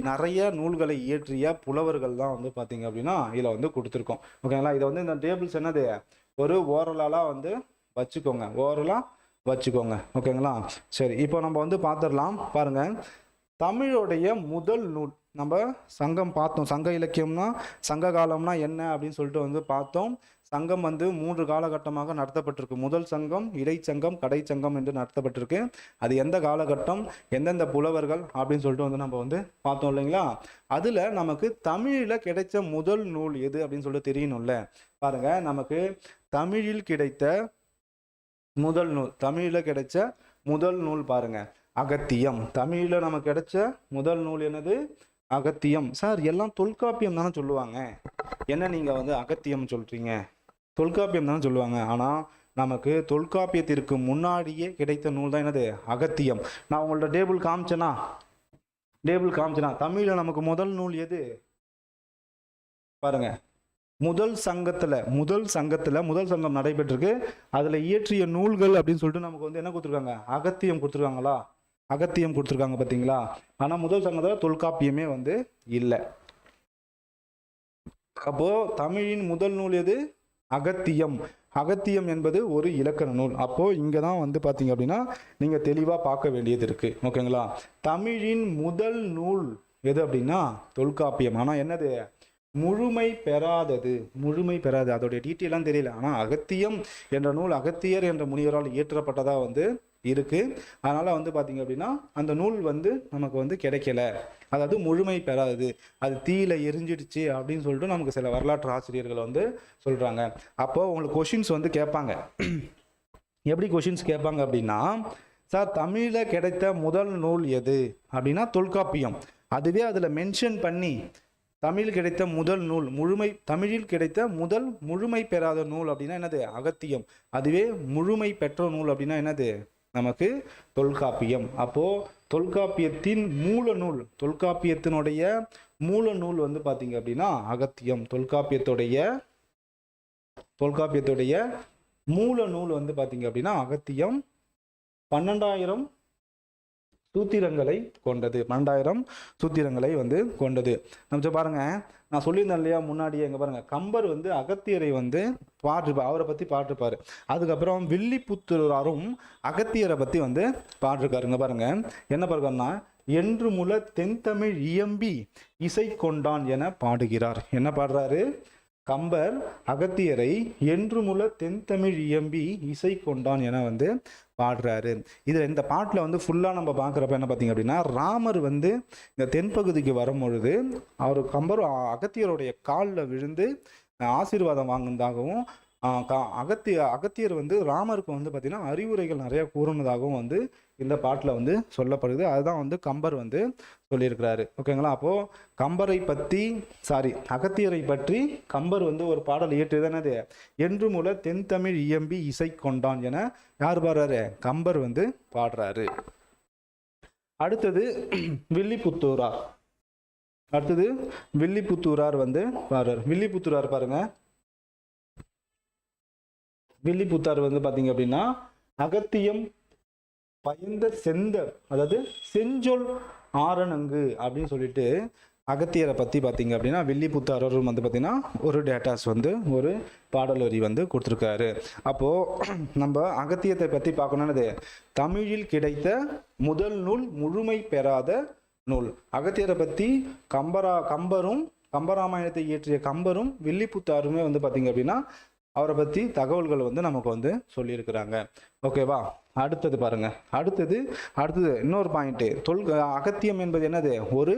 நிறைய நூல்களை இயற்றிய புலவர்கள் தான் வந்து பாத்தீங்க அப்படின்னா இதுல வந்து கொடுத்துருக்கோம். ஓகேங்களா, இதை வந்து இந்த டேபிள்ஸ் என்னது, ஒரு ஓரலாக வந்து வச்சுக்கோங்க, ஓகேங்களா. சரி, இப்போ நம்ம வந்து பார்த்துடலாம். பாருங்க, தமிழோடைய முதல் நூல் நம்ம சங்கம் பார்த்தோம். சங்க இலக்கியம்னா சங்க காலம்னா என்ன அப்படின்னு சொல்லிட்டு வந்து பார்த்தோம். சங்கம் வந்து 3 காலகட்டமாக நடத்தப்பட்டிருக்கு. முதல் சங்கம், இடைச்சங்கம், கடைச்சங்கம் என்று நடத்தப்பட்டிருக்கு. அது எந்த காலகட்டம், எந்தெந்த புலவர்கள் அப்படின்னு சொல்லிட்டு வந்து நம்ம வந்து பார்த்தோம் இல்லைங்களா. அதுல நமக்கு தமிழில் கிடைச்ச முதல் நூல் எது அப்படின்னு சொல்லிட்டு தெரியணும்ல. பாருங்க, நமக்கு தமிழில் கிடைத்த முதல் நூல் பாருங்க, அகத்தியம். தமிழ்ல நமக்கு கிடைச்ச முதல் நூல் என்னது, அகத்தியம். சார் எல்லாம் தொல்காப்பியம் தானே சொல்லுவாங்க, என்ன நீங்க வந்து அகத்தியம் சொல்றீங்க, தொல்காப்பியம் தானே சொல்லுவாங்க. ஆனா நமக்கு தொல்காப்பியத்திற்கு முன்னாடியே கிடைத்த நூல் தான் என்னது, அகத்தியம். நான் உங்கள்ட்ட டேபிள் காமிச்சேனா தமிழ்ல நமக்கு முதல் நூல் எது பாருங்க, முதல் சங்கம் நடைபெற்றிருக்கு. அதுல இயற்றிய நூல்கள் அப்படின்னு சொல்லிட்டு நமக்கு வந்து என்ன கொடுத்துருக்காங்க, அகத்தியம் கொடுத்துருக்காங்களா, அகத்தியம் கொடுத்துருக்காங்க பார்த்தீங்களா. ஆனா முதல் சங்கத்துல தொல்காப்பியமே வந்து இல்லை. அப்போ தமிழின் முதல் நூல் எது, அகத்தியம். அகத்தியம் என்பது ஒரு இலக்கண நூல். அப்போ இங்கதான் வந்து பாத்தீங்க அப்படின்னா நீங்க தெளிவா பார்க்க வேண்டியது இருக்கு. ஓகேங்களா, தமிழின் முதல் நூல் எது அப்படின்னா தொல்காப்பியம். ஆனா என்னது, முழுமை பெறாது. அதோடைய டீட்டெயிலாம் தெரியல. ஆனா அகத்தியம் என்ற நூல் அகத்தியர் என்ற முனிவரால் இயற்றப்பட்டதா வந்து இருக்கு. அதனால வந்து பாத்தீங்க அப்படின்னா அந்த நூல் வந்து நமக்கு வந்து கிடைக்கல, அதாவது முழுமை பெறாது, அது தீயில எரிஞ்சிடுச்சு அப்படின்னு சொல்லிட்டு நமக்கு சில வரலாற்று ஆசிரியர்கள் வந்து சொல்றாங்க. அப்போ உங்களுக்கு கொஷின்ஸ் வந்து கேட்பாங்க. எப்படி கொஷின்ஸ் கேட்பாங்க அப்படின்னா, சார் தமிழ்ல கிடைத்த முதல் நூல் எது அப்படின்னா தொல்காப்பியம். அதுவே அதுல மென்ஷன் பண்ணி தமிழில் கிடைத்த முதல் நூல் தமிழில் கிடைத்த முதல் முழுமை பெறாத நூல் அப்படின்னா என்னது, அகத்தியம். அதுவே முழுமை பெற்ற நூல் அப்படின்னா என்னது, நமக்கு தொல்காப்பியம். அப்போ தொல்காப்பியத்தின் தொல்காப்பியத்தினுடைய மூல நூல் வந்து பாத்தீங்க அப்படின்னா அகத்தியம். தொல்காப்பியத்துடைய மூல நூல் வந்து பாத்தீங்க அப்படின்னா அகத்தியம். 12,000 சூத்திரங்களை கொண்டது. 12,000 சூத்திரங்களை வந்து கொண்டது. நம்ம பாருங்க, நான் சொல்லியிருந்தேன் இல்லையா முன்னாடியே, எங்க பாருங்க, கம்பர் வந்து அகத்தியரை வந்து அவரை பத்தி பாட்டிருப்பாரு. அதுக்கப்புறம் வில்லிபுத்தூராரும் அகத்தியரை பத்தி வந்து பாட்டிருக்காருங்க. பாருங்க என்ன பாருங்கன்னா, என்று முல தென்தமிழ் இயம்பி இசை கொண்டான் என பாடுகிறார். என்ன பாடுறாரு கம்பர், அகத்தியரை என்று முல தென்தமிழ் இயம்பி இசை கொண்டான் என வந்து பாடுறாரு. இதுல இந்த பாட்டுல வந்து ஃபுல்லா நம்ம பாக்குறப்ப என்ன பாத்தீங்க அப்படின்னா, ராமர் வந்து இந்த தென்பகுதிக்கு வரும்பொழுது அவர் கம்பர் அகத்தியருடைய காலில் விழுந்து ஆசீர்வாதம் வாங்கினதாகவும் அகத்தியர் வந்து ராமருக்கு வந்து பார்த்தீங்கன்னா அறிவுரைகள் நிறைய கூறுனதாகவும் வந்து இந்த பாட்டில் வந்து சொல்லப்படுது. அதுதான் வந்து கம்பர் வந்து சொல்லியிருக்கிறாரு. ஓகேங்களா? அப்போது கம்பரை பற்றி அகத்தியரை பற்றி கம்பர் வந்து ஒரு பாடல் இயற்றியது என்னது? என்று மூல தென்தமிழ் இயம்பி இசை கொண்டான் என யார் பாடுறாரு? கம்பர் வந்து பாடுறாரு. அடுத்தது வில்லிபுத்தூரார். வில்லிபுத்தூரார் வந்து பாடுறார். வில்லிபுத்தூரார் பாருங்க. வில்லிபுத்தார் வந்து பார்த்தீங்க அப்படின்னா அகத்தியம் பயந்த செந்தர், அதாவது செஞ்சொல் ஆரணங்கு அப்படின்னு சொல்லிட்டு அகத்தியரை பற்றி பார்த்தீங்க அப்படின்னா வில்லிபுத்தாரரும் வந்து பார்த்தீங்கன்னா ஒரு டேட்டாஸ் வந்து ஒரு பாடல் வரி வந்து கொடுத்துருக்காரு. அப்போது நம்ம அகத்தியத்தை பற்றி பார்க்கணுன்னது தமிழில் கிடைத்த முதல் நூல், முழுமை பெறாத நூல். அகத்தியரை பற்றி கம்பரும் கம்பராமாயணத்தை இயற்றிய கம்பரும் வில்லிபுத்தாருமே வந்து பார்த்தீங்க அப்படின்னா அவரை பற்றி தகவல்கள் வந்து நமக்கு வந்து சொல்லியிருக்கிறாங்க. ஓகேவா? அடுத்தது பாருங்க. அடுத்தது இன்னொரு பாயிண்ட். அகத்தியம் என்பது என்னது? ஒரு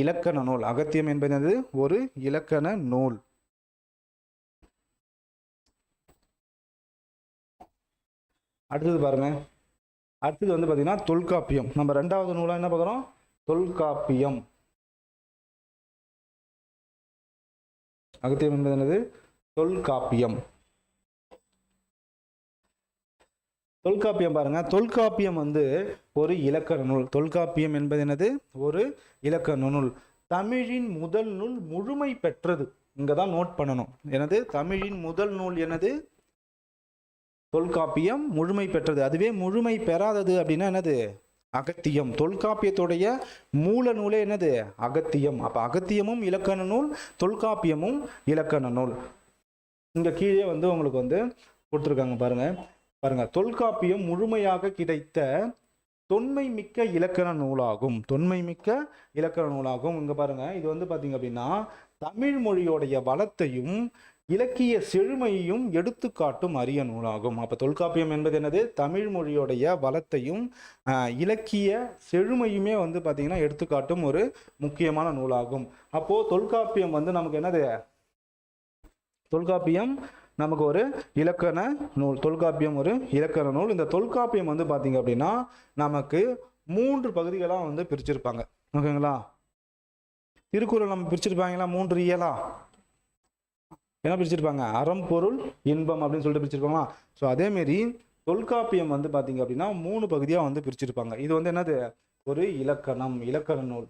இலக்கண நூல். அகத்தியம் என்பது என்னது? ஒரு இலக்கண நூல். அடுத்தது பாருங்க. அடுத்தது வந்து பார்த்தீங்கன்னா தொல்காப்பியம். நம்ம 2வது நூலா என்ன பார்க்குறோம்? தொல்காப்பியம். அகத்தியம் என்பது என்னது? தொல்காப்பியம். தொல்காப்பியம் பாருங்க. தொல்காப்பியம் வந்து ஒரு இலக்கண நூல். தொல்காப்பியம் என்பது என்னது? ஒரு இலக்கண நூல். தமிழின் முதல் நூல், முழுமை பெற்றது. இங்கதான் நோட் பண்ணணும். எனது தமிழின் முதல் நூல் என்னது? தொல்காப்பியம். முழுமை பெற்றது. அதுவே முழுமை பெறாதது அப்படின்னா என்னது? அகத்தியம். தொல்காப்பியத்துடைய மூல நூலே என்னது? அகத்தியம். அப்ப அகத்தியமும் இலக்கண நூல், தொல்காப்பியமும் இலக்கண நூல். இங்க கீழே வந்து உங்களுக்கு வந்து கொடுத்துருக்காங்க பாருங்க. தொல்காப்பியம் முழுமையாக கிடைத்த தொன்மை மிக்க இலக்கண நூலாகும். தொன்மை மிக்க இலக்கண நூலாகும். இங்க பாருங்க. இது வந்து பாத்தீங்க அப்படின்னா தமிழ் மொழியோடைய வளத்தையும் இலக்கிய செழுமையையும் எடுத்துக்காட்டும் அரிய நூலாகும். அப்ப தொல்காப்பியம் என்பது என்னது? தமிழ் மொழியோடைய வளத்தையும் இலக்கிய செழுமையுமே வந்து பாத்தீங்கன்னா எடுத்துக்காட்டும் ஒரு முக்கியமான நூலாகும். அப்போ தொல்காப்பியம் வந்து நமக்கு என்னது? தொல்காப்பியம் நமக்கு ஒரு இலக்கண நூல். தொல்காப்பியம் ஒரு இலக்கண நூல். இந்த தொல்காப்பியம் வந்து பார்த்தீங்க அப்படின்னா நமக்கு 3 பகுதிகளாக வந்து பிரிச்சிருப்பாங்க. ஓகேங்களா? திருக்குறள் நம்ம பிரிச்சிருப்பாங்களா? 3 இயலா என்ன பிரிச்சிருப்பாங்க? அறம், பொருள், இன்பம் அப்படின்னு சொல்லிட்டு பிரிச்சிருப்பாங்களா? ஸோ அதேமாரி தொல்காப்பியம் வந்து பார்த்தீங்க அப்படின்னா 3 பகுதியாக வந்து பிரிச்சிருப்பாங்க. இது வந்து என்னது? ஒரு இலக்கண நூல்.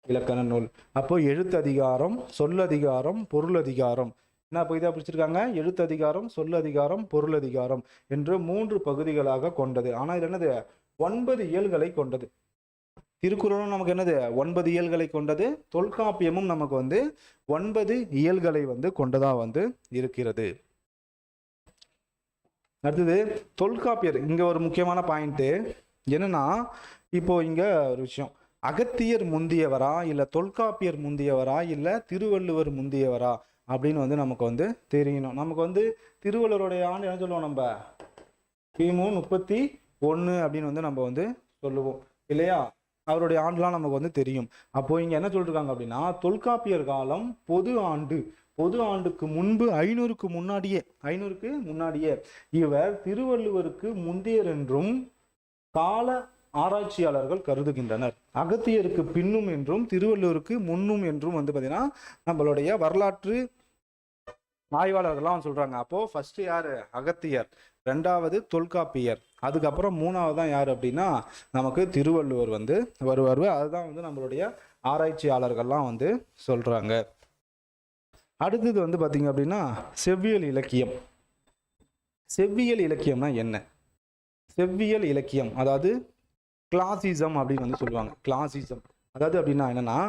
இலக்கண நூல். அப்போ எழுத்ததிகாரம், சொல்லதிகாரம், பொருளதிகாரம் என்ன பகுதியாக பிடிச்சிருக்காங்க? எழுத்ததிகாரம், சொல்லதிகாரம், பொருளதிகாரம் என்று 3 பகுதிகளாக கொண்டது. ஆனால் இது என்னது? 9 இயல்களை கொண்டது. திருக்குறளும் நமக்கு என்னது? 9 இயல்களை கொண்டது. தொல்காப்பியமும் நமக்கு வந்து 9 இயல்களை வந்து கொண்டதா வந்து இருக்கிறது. அடுத்தது தொல்காப்பியர். இங்க ஒரு முக்கியமான பாயிண்ட் என்னன்னா, இப்போ இங்க ஒரு விஷயம், அகத்தியர் முந்தியவரா இல்ல தொல்காப்பியர் முந்தியவரா இல்ல திருவள்ளுவர் முந்தியவரா அப்படின்னு வந்து நமக்கு வந்து தெரியணும். நமக்கு வந்து திருவள்ளுவருடைய ஆண்டு என்ன சொல்லுவோம்? நம்ம கிமு 31 அப்படின்னு வந்து நம்ம வந்து சொல்லுவோம் இல்லையா? அவருடைய ஆண்டுலாம் நமக்கு வந்து தெரியும். அப்போ இங்க என்ன சொல்லிருக்காங்க அப்படின்னா தொல்காப்பியர் காலம் பொது ஆண்டுக்கு முன்பு 500க்கு முன்னாடியே இவர் திருவள்ளுவருக்கு முந்தியர் என்றும் கால ஆராய்ச்சியாளர்கள் கருதுகின்றனர். அகத்தியருக்கு பின்னும் என்றும் திருவள்ளுவருக்கு முன்னும் என்றும் வந்து பார்த்தீங்கன்னா நம்மளுடைய வரலாற்று ஆய்வாளர்கள்லாம் சொல்றாங்க. அப்போ ஃபர்ஸ்ட் யாரு? அகத்தியர். 2வது தொல்காப்பியர். அதுக்கப்புறம் 3வது தான் யார் அப்படின்னா நமக்கு திருவள்ளுவர் வந்து வருவார். அதுதான் வந்து நம்மளுடைய ஆராய்ச்சியாளர்கள்லாம் வந்து சொல்றாங்க. அடுத்தது வந்து பார்த்தீங்க அப்படின்னா செவ்வியல் இலக்கியம். செவ்வியல் இலக்கியம்னா என்ன? செவ்வியல் இலக்கியம் அதாவது கிளாசிசம் அப்படின்னு வந்து சொல்லுவாங்க. கிளாசிசம் அதாவது அப்படின்னா என்னன்னா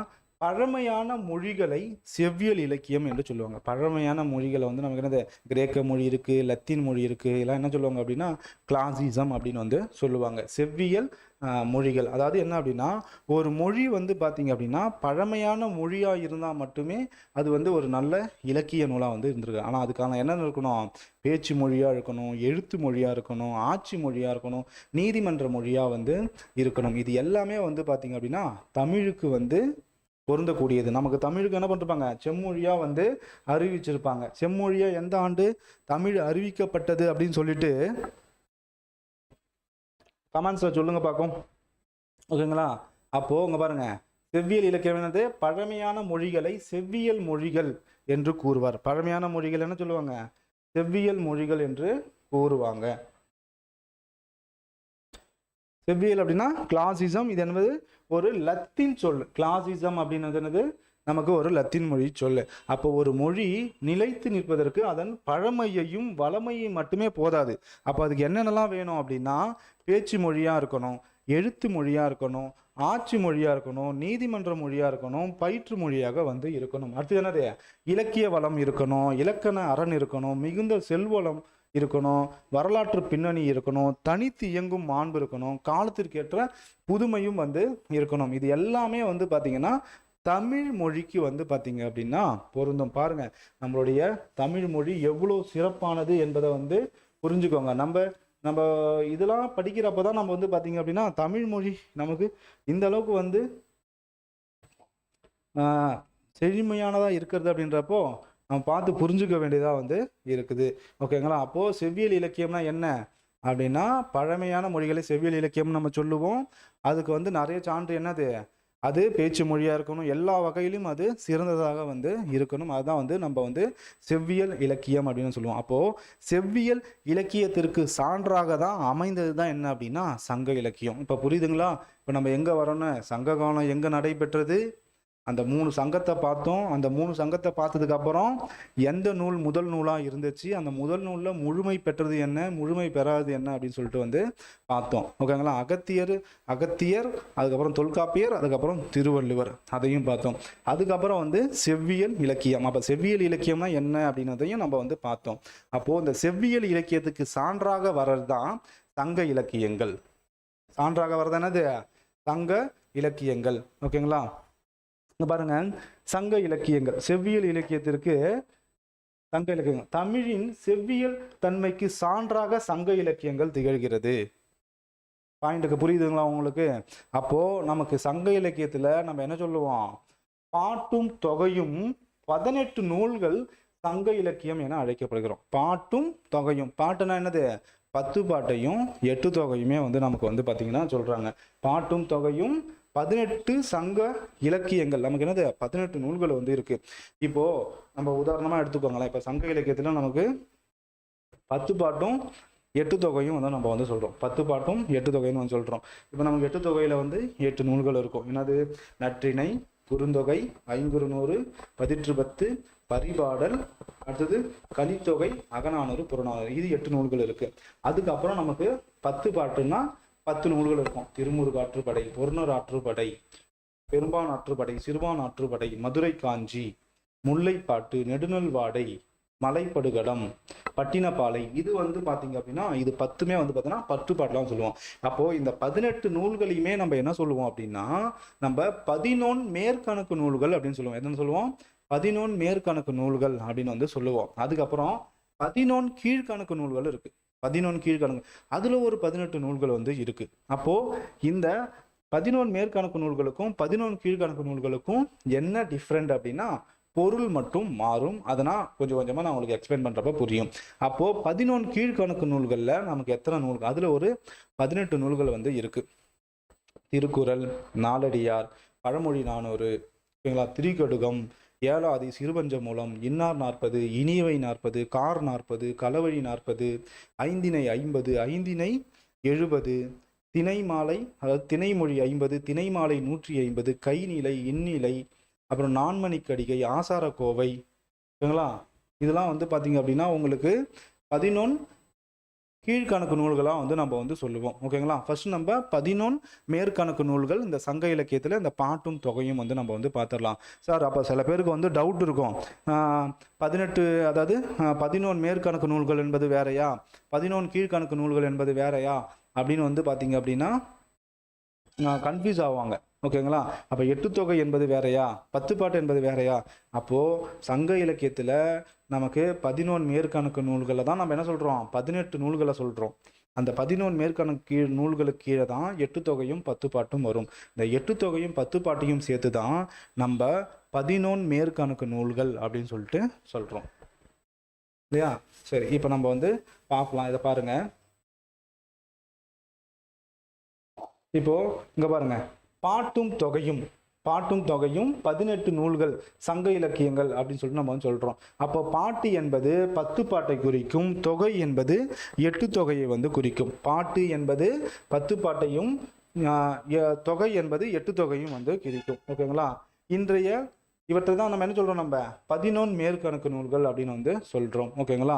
பழமையான மொழிகளை செவ்வியல் இலக்கியம் என்று சொல்லுவாங்க. பழமையான மொழிகளை வந்து நமக்கு என்னது? கிரேக்க மொழி இருக்கு, லத்தீன் மொழி இருக்கு, இதெல்லாம் என்ன சொல்லுவாங்க அப்படின்னா கிளாசிசம் அப்படின்னு வந்து சொல்லுவாங்க. செவ்வியல் மொழிகள் அதாவது என்ன அப்படின்னா ஒரு மொழி வந்து பார்த்தீங்க அப்படின்னா பழமையான மொழியாக இருந்தால் மட்டுமே அது வந்து ஒரு நல்ல இலக்கிய நூலாக வந்து இருந்திருக்கு. ஆனால் அதுக்கான என்னென்ன இருக்கணும்? பேச்சு மொழியாக இருக்கணும், எழுத்து மொழியாக இருக்கணும், ஆட்சி மொழியாக இருக்கணும், நீதிமன்ற மொழியாக வந்து இருக்கணும். இது எல்லாமே வந்து பார்த்தீங்க அப்படின்னா தமிழுக்கு வந்து பொருந்தக்கூடியது. நமக்கு தமிழுக்கு என்ன பண்ணிருப்பாங்க, செம்மொழியா வந்து அறிவிச்சிருப்பாங்க. செம்மொழியா எந்த ஆண்டு தமிழ் அறிவிக்கப்பட்டது அப்படின்னு சொல்லிட்டு கமெண்ட்ஸ்ல சொல்லுங்க பார்க்கும். ஓகேங்களா? அப்போ இங்க பாருங்க, செவ்வியல் இலக்கியம் என்னது, பழமையான மொழிகளை செவ்வியல் மொழிகள் என்று கூறுவார். பழமையான மொழிகள் என்ன சொல்லுவாங்க, செவ்வியல் மொழிகள் என்று கூறுவாங்க. செவ்வியல் அப்படின்னா கிளாசிசம். இது என்பது ஒரு லத்தீன் சொல். கிளாசிசம் அப்படின்றது என்னது, நமக்கு ஒரு லத்தீன் மொழி சொல்லு. அப்போ ஒரு மொழி நிலைத்து நிற்பதற்கு அதன் பழமையையும் வளமையும் மட்டுமே போதாது. அப்போ அதுக்கு என்னென்னலாம் வேணும் அப்படின்னா, பேச்சு மொழியா இருக்கணும், எழுத்து மொழியா இருக்கணும், ஆட்சி மொழியா இருக்கணும், நீதிமன்ற மொழியா இருக்கணும், பயிற்று மொழியாக வந்து இருக்கணும். அடுத்து என்னது, இலக்கிய வளம் இருக்கணும், இலக்கண அரண் இருக்கணும், மிகுந்த செல்வளம் இருக்கணும், வரலாற்று பின்னணி இருக்கணும், தனித்து இயங்கும் மாண்பு இருக்கணும், காலத்திற்கேற்ற புதுமையும் வந்து இருக்கணும். இது எல்லாமே வந்து பார்த்தீங்கன்னா தமிழ் மொழிக்கு வந்து பார்த்தீங்க அப்படின்னா பொருந்தும். பாருங்க, நம்மளுடைய தமிழ் மொழி எவ்வளோ சிறப்பானது என்பதை வந்து புரிஞ்சுக்கோங்க. நம்ம இதெல்லாம் படிக்கிறப்ப தான் நம்ம வந்து பார்த்தீங்க அப்படின்னா தமிழ் மொழி நமக்கு இந்த அளவுக்கு வந்து செழுமையானதாக இருக்கிறது அப்படின்றப்போ நம்ம பார்த்து புரிஞ்சுக்க வேண்டியதாக வந்து இருக்குது. ஓகேங்களா? அப்போது செவ்வியல் இலக்கியம்னா என்ன அப்படின்னா, பழமையான மொழிகளை செவ்வியல் இலக்கியம்னு நம்ம சொல்லுவோம். அதுக்கு வந்து நிறைய சான்று என்னது, அது பேச்சு மொழியாக இருக்கணும், எல்லா வகையிலும் அது சிறந்ததாக வந்து இருக்கணும். அதுதான் வந்து நம்ம வந்து செவ்வியல் இலக்கியம் அப்படின்னு சொல்லுவோம். அப்போது செவ்வியல் இலக்கியத்திற்கு சான்றாக தான் அமைந்தது தான் என்ன அப்படின்னா சங்க இலக்கியம். இப்போ புரியுதுங்களா? இப்போ நம்ம எங்கே வரோன்னு, சங்க காலம் எங்கே நடைபெற்றது, அந்த 3 சங்கத்தை பார்த்தோம். அந்த 3 சங்கத்தை பார்த்ததுக்கு அப்புறம் எந்த நூல் முதல் நூலாக இருந்துச்சு, அந்த முதல் நூலில் முழுமை பெற்றது என்ன, முழுமை பெறாது என்ன அப்படின்னு சொல்லிட்டு வந்து பார்த்தோம். ஓகேங்களா? அகத்தியர், அதுக்கப்புறம் தொல்காப்பியர், அதுக்கப்புறம் திருவள்ளுவர், அதையும் பார்த்தோம். அதுக்கப்புறம் வந்து செவ்வியல் இலக்கியம். அப்போ செவ்வியல் இலக்கியம்னா என்ன அப்படின்றதையும் நம்ம வந்து பார்த்தோம். அப்போது இந்த செவ்வியல் இலக்கியத்துக்கு சான்றாக வர்றது தான் சங்க இலக்கியங்கள். சான்றாக வர்றது என்னது, சங்க இலக்கியங்கள். ஓகேங்களா? பாருங்க, சங்க இலக்கியங்கள், செவ்வியல் இலக்கியத்திற்கு சங்க இலக்கியங்கள், தமிழின் செவ்வியல் தன்மைக்கு சான்றாக சங்க இலக்கியங்கள் திகழ்கிறது. பாயிண்ட்டுக்கு புரியுதுங்களா உங்களுக்கு? அப்போ நமக்கு சங்க இலக்கியத்துல நம்ம என்ன சொல்லுவோம், பாட்டும் தொகையும் 18 நூல்கள் சங்க இலக்கியம் என அழைக்கப்படுகிறோம். பாட்டும் தொகையும், பாட்டுனா என்னது, 10 பாட்டையும் 8 தொகையுமே வந்து நமக்கு வந்து பார்த்தீங்கன்னா சொல்றாங்க. பாட்டும் தொகையும் 18 சங்க இலக்கியங்கள், நமக்கு என்னது 18 நூல்கள் வந்து இருக்கு. இப்போ நம்ம உதாரணமா எடுத்துக்கோங்களேன். இப்போ சங்க இலக்கியத்துல நமக்கு 10 பாட்டும் 8 தொகையும் வந்து நம்ம வந்து சொல்றோம். 10 பாட்டும் 8 தொகைன்னு வந்து சொல்றோம். இப்போ நமக்கு 8 தொகையில வந்து 8 நூல்கள் இருக்கும். என்னது, நற்றிணை, குறுந்தொகை, ஐங்குறுநூறு, பதிற்று பத்து, பரிபாடல், அடுத்தது கலித்தொகை, அகநானூறு, புறநானூறு, இது 8 நூல்கள் இருக்கு. அதுக்கப்புறம் நமக்கு 10 பாட்டுன்னா 10 நூல்கள் இருக்கும். திருமுருகாற்றுப்படை, பொருணராற்றுப்படை, பெரும்பான் ஆற்றுப்படை, சிறுபான் ஆற்றுப்படை, மதுரை காஞ்சி, முல்லைப்பாட்டு, நெடுநல்வாடை, மலைப்படுகடம், பட்டினப்பாலை, இது வந்து பார்த்தீங்க அப்படின்னா இது 10மே வந்து பார்த்தீங்கன்னா 10 பாட்டெலாம் சொல்லுவோம். அப்போது இந்த 18 நூல்களையுமே நம்ம என்ன சொல்லுவோம் அப்படின்னா நம்ம 11 மேற்கணக்கு நூல்கள் அப்படின்னு சொல்லுவோம். என்னன்னு சொல்லுவோம், 11 மேற்கணக்கு நூல்கள் அப்படின்னு வந்து சொல்லுவோம். அதுக்கப்புறம் 11 கீழ்கணக்கு நூல்கள் இருக்கு. 11 கீழ்கணக்கு, அதுல ஒரு 18 நூல்கள் வந்து இருக்கு. அப்போ இந்த 11 மேற்கணக்கு நூல்களுக்கும் 11 கீழ்கணக்கு நூல்களுக்கும் என்ன டிஃப்ரெண்ட் அப்படின்னா பொருள் மட்டும் மாறும். அதனால் கொஞ்சம் கொஞ்சமாக நான் உங்களுக்கு எக்ஸ்பிளைன் பண்ணுறப்ப புரியும். அப்போது 11 கீழ்கணக்கு நூல்களில் நமக்கு எத்தனை நூல்கள், அதில் ஒரு 18 நூல்கள் வந்து இருக்குது. திருக்குறள், நாலடியார், பழமொழி 400, ஓகேங்களா, திரிகடுகம், ஏழாதி, சிறுபஞ்ச மூலம், இன்னார் 40, இனியவை 40, கார் 40, களவழி 40, ஐந்தினை 50, ஐந்தினை 70, திணைமாலை, அதாவது திணைமொழி 50, திணைமாலை 150, கைநிலை, இந்நிலை, அப்புறம் நான்மணிக்கடிகை, ஆசாரக்கோவை, ஓகேங்களா, இதெல்லாம் வந்து பார்த்தீங்க அப்படின்னா உங்களுக்கு 11 கீழ்கணக்கு நூல்களாக வந்து நம்ம வந்து சொல்லுவோம். ஓகேங்களா, ஃபர்ஸ்ட் நம்ம 11 மேற்கணக்கு நூல்கள் இந்த சங்க இலக்கியத்தில் இந்த பாட்டும் தொகையும் வந்து நம்ம வந்து பார்த்துடலாம். சார், அப்போ சில பேருக்கு வந்து டவுட் இருக்கும், 18 அதாவது 11 மேற்கணக்கு நூல்கள் என்பது வேறையா, 11 கீழ்கணக்கு நூல்கள் என்பது வேறையா அப்படின்னு வந்து பார்த்தீங்க அப்படின்னா கன்ஃபியூஸ் ஆவாங்க. ஓகேங்களா, அப்போ 8 தொகை என்பது வேறையா, 10 பாட்டு என்பது வேறையா? அப்போது சங்க இலக்கியத்தில் நமக்கு 11 மேற்கணக்கு நூல்களை தான் நம்ம என்ன சொல்கிறோம், 18 நூல்களை சொல்கிறோம். அந்த 11 மேற்கணக்கு கீழ் நூல்களுக்கு கீழே தான் 8 தொகையும் 10 பாட்டும் வரும். இந்த 8 தொகையும் 10 பாட்டையும் சேர்த்து தான் நம்ம 11 மேற்கணக்கு நூல்கள் அப்படின்னு சொல்லிட்டு சொல்றோம் இல்லையா? சரி, இப்போ நம்ம வந்து பார்க்கலாம். இதை பாருங்க. இப்போ இங்க பாருங்க, பாட்டும் தொகையும் 18 நூல்கள் சங்க இலக்கியங்கள் அப்படின்னு சொல்லிட்டு நம்ம வந்து சொல்றோம். அப்போ பாட்டு என்பது 10 பாட்டை குறிக்கும், தொகை என்பது 8 தொகையை வந்து குறிக்கும். பாட்டு என்பது 10 பாட்டையும் தொகை என்பது 8 தொகையும் வந்து குறிக்கும். ஓகேங்களா? இன்றைய இவற்றை தான் நம்ம என்ன சொல்றோம், நம்ம 11 மேற்கணக்கு நூல்கள் அப்படின்னு வந்து சொல்றோம். ஓகேங்களா?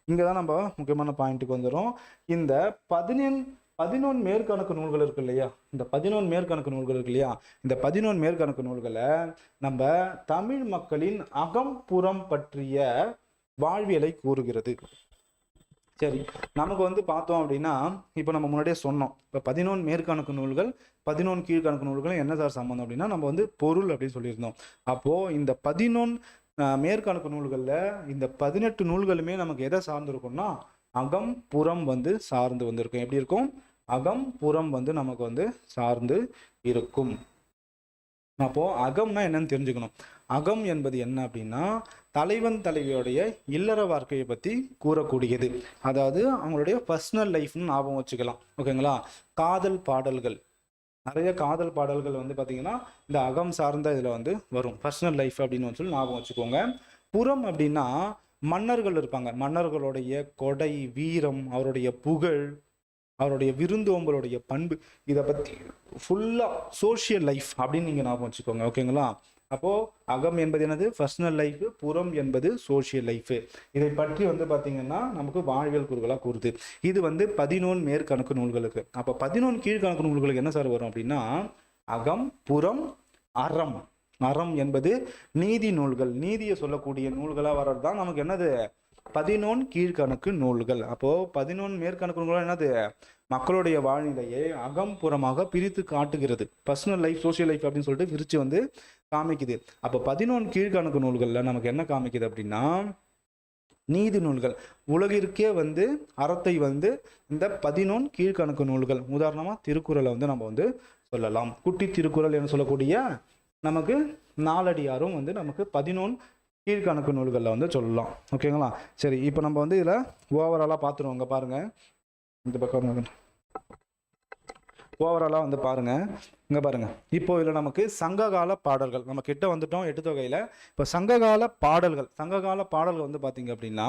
இங்க தான் நம்ம முக்கியமான பாயிண்ட்டுக்கு வந்துடும். இந்த 11 மேற்கணக்கு நூல்கள் இருக்கு இல்லையா, இந்த 11 மேற்கணக்கு நூல்கள் இருக்கு இல்லையா, இந்த 11 மேற்கணக்கு நூல்களை நம்ம தமிழ் மக்களின் அகம்புறம் பற்றிய வாழ்வியலை கூறுகிறது. சரி, நமக்கு வந்து பார்த்தோம் அப்படின்னா, இப்போ நம்ம முன்னாடியே சொன்னோம், இப்போ 11 மேற்கணக்கு நூல்கள் 11 கீழ்கணக்கு நூல்கள் என்ன சார் சம்பந்தம் அப்படின்னா, நம்ம வந்து பொருள் அப்படின்னு சொல்லியிருந்தோம். அப்போ இந்த 11 மேற்கணக்கு நூல்களில் இந்த 18 நூல்களுமே நமக்கு எதை சார்ந்திருக்கும்னா, அகம் புறம் வந்து சார்ந்து வந்திருக்கும். எப்படி இருக்கும்? அகம் புறம் வந்து நமக்கு வந்து சார்ந்து இருக்கும். அப்போ அகம்னா என்னன்னு தெரிஞ்சுக்கணும். அகம் என்பது என்ன அப்படின்னா, தலைவன் தலைவியோடைய இல்லற வாழ்க்கையை பத்தி கூறக்கூடியது. அதாவது அவங்களுடைய பர்சனல் லைஃப்னு ஞாபகம் வச்சுக்கலாம். ஓகேங்களா? காதல் பாடல்கள், நிறைய காதல் பாடல்கள் வந்து பார்த்தீங்கன்னா இந்த அகம் சார்ந்த இதில் வந்து வரும். பர்சனல் லைஃப் அப்படின்னு சொல்லி ஞாபகம் வச்சுக்கோங்க. புறம் அப்படின்னா மன்னர்கள் இருப்பாங்க, மன்னர்களுடைய கொடை, வீரம், அவருடைய புகழ், அவருடைய விருந்தோம்பலுடைய பண்பு, இதை பற்றி ஃபுல்லாக சோஷியல் லைஃப் அப்படின்னு நீங்கள் ஞாபகம் வச்சுக்கோங்க. ஓகேங்களா? அப்போது அகம் என்பது என்னது? Personal life. புறம் என்பது சோஷியல் லைஃபு. இதை பற்றி வந்து பார்த்தீங்கன்னா நமக்கு வாழ்வியல் கூறுகளாக கூறுது. இது வந்து 11 மேற்கணக்கு நூல்களுக்கு. அப்போ 11 கீழ்கணக்கு நூல்களுக்கு என்ன சார் வரும் அப்படின்னா, அகம், புறம், அறம். அறம் என்பது நீதி நூல்கள், நீதியை சொல்லக்கூடிய நூல்களாக வர்றது தான் நமக்கு என்னது? 11 கீழ்கணக்கு நூல்கள். அப்போ 11 மேற்கணக்கு நூல்கள் என்னது? மக்களுடைய வாழ்நிலையை அகம்புறமாக பிரித்து காட்டுகிறது. பர்சனல் லைஃப், சோசியல் லைஃப் அப்படின்னு சொல்லிட்டு பிரித்து வந்து காமிக்குது. அப்போ 11 கீழ்கணக்கு நூல்களில் நமக்கு என்ன காமிக்குது அப்படின்னா, நீதி நூல்கள். உலகிற்கே வந்து அறத்தை வந்து இந்த 11 கீழ்கணக்கு நூல்கள். உதாரணமாக திருக்குறளை வந்து நம்ம வந்து சொல்லலாம். குட்டி திருக்குறள் என்று சொல்லக்கூடிய நமக்கு நாலடியாரும் வந்து நமக்கு 11 கீழ்கணக்கு நூல்களில் வந்து சொல்லலாம். ஓகேங்களா? சரி, இப்போ நம்ம வந்து இதில் ஓவராலாக பார்த்துருவோங்க. பாருங்கள், இந்த பக்கம் ஓவராலாக வந்து பாருங்கள். இங்கே பாருங்கள், இப்போ இதில் நமக்கு சங்ககால பாடல்கள் நம்ம கிட்ட வந்துட்டோம் 8 தொகையில். இப்போ சங்ககால பாடல்கள் வந்து பார்த்தீங்க அப்படின்னா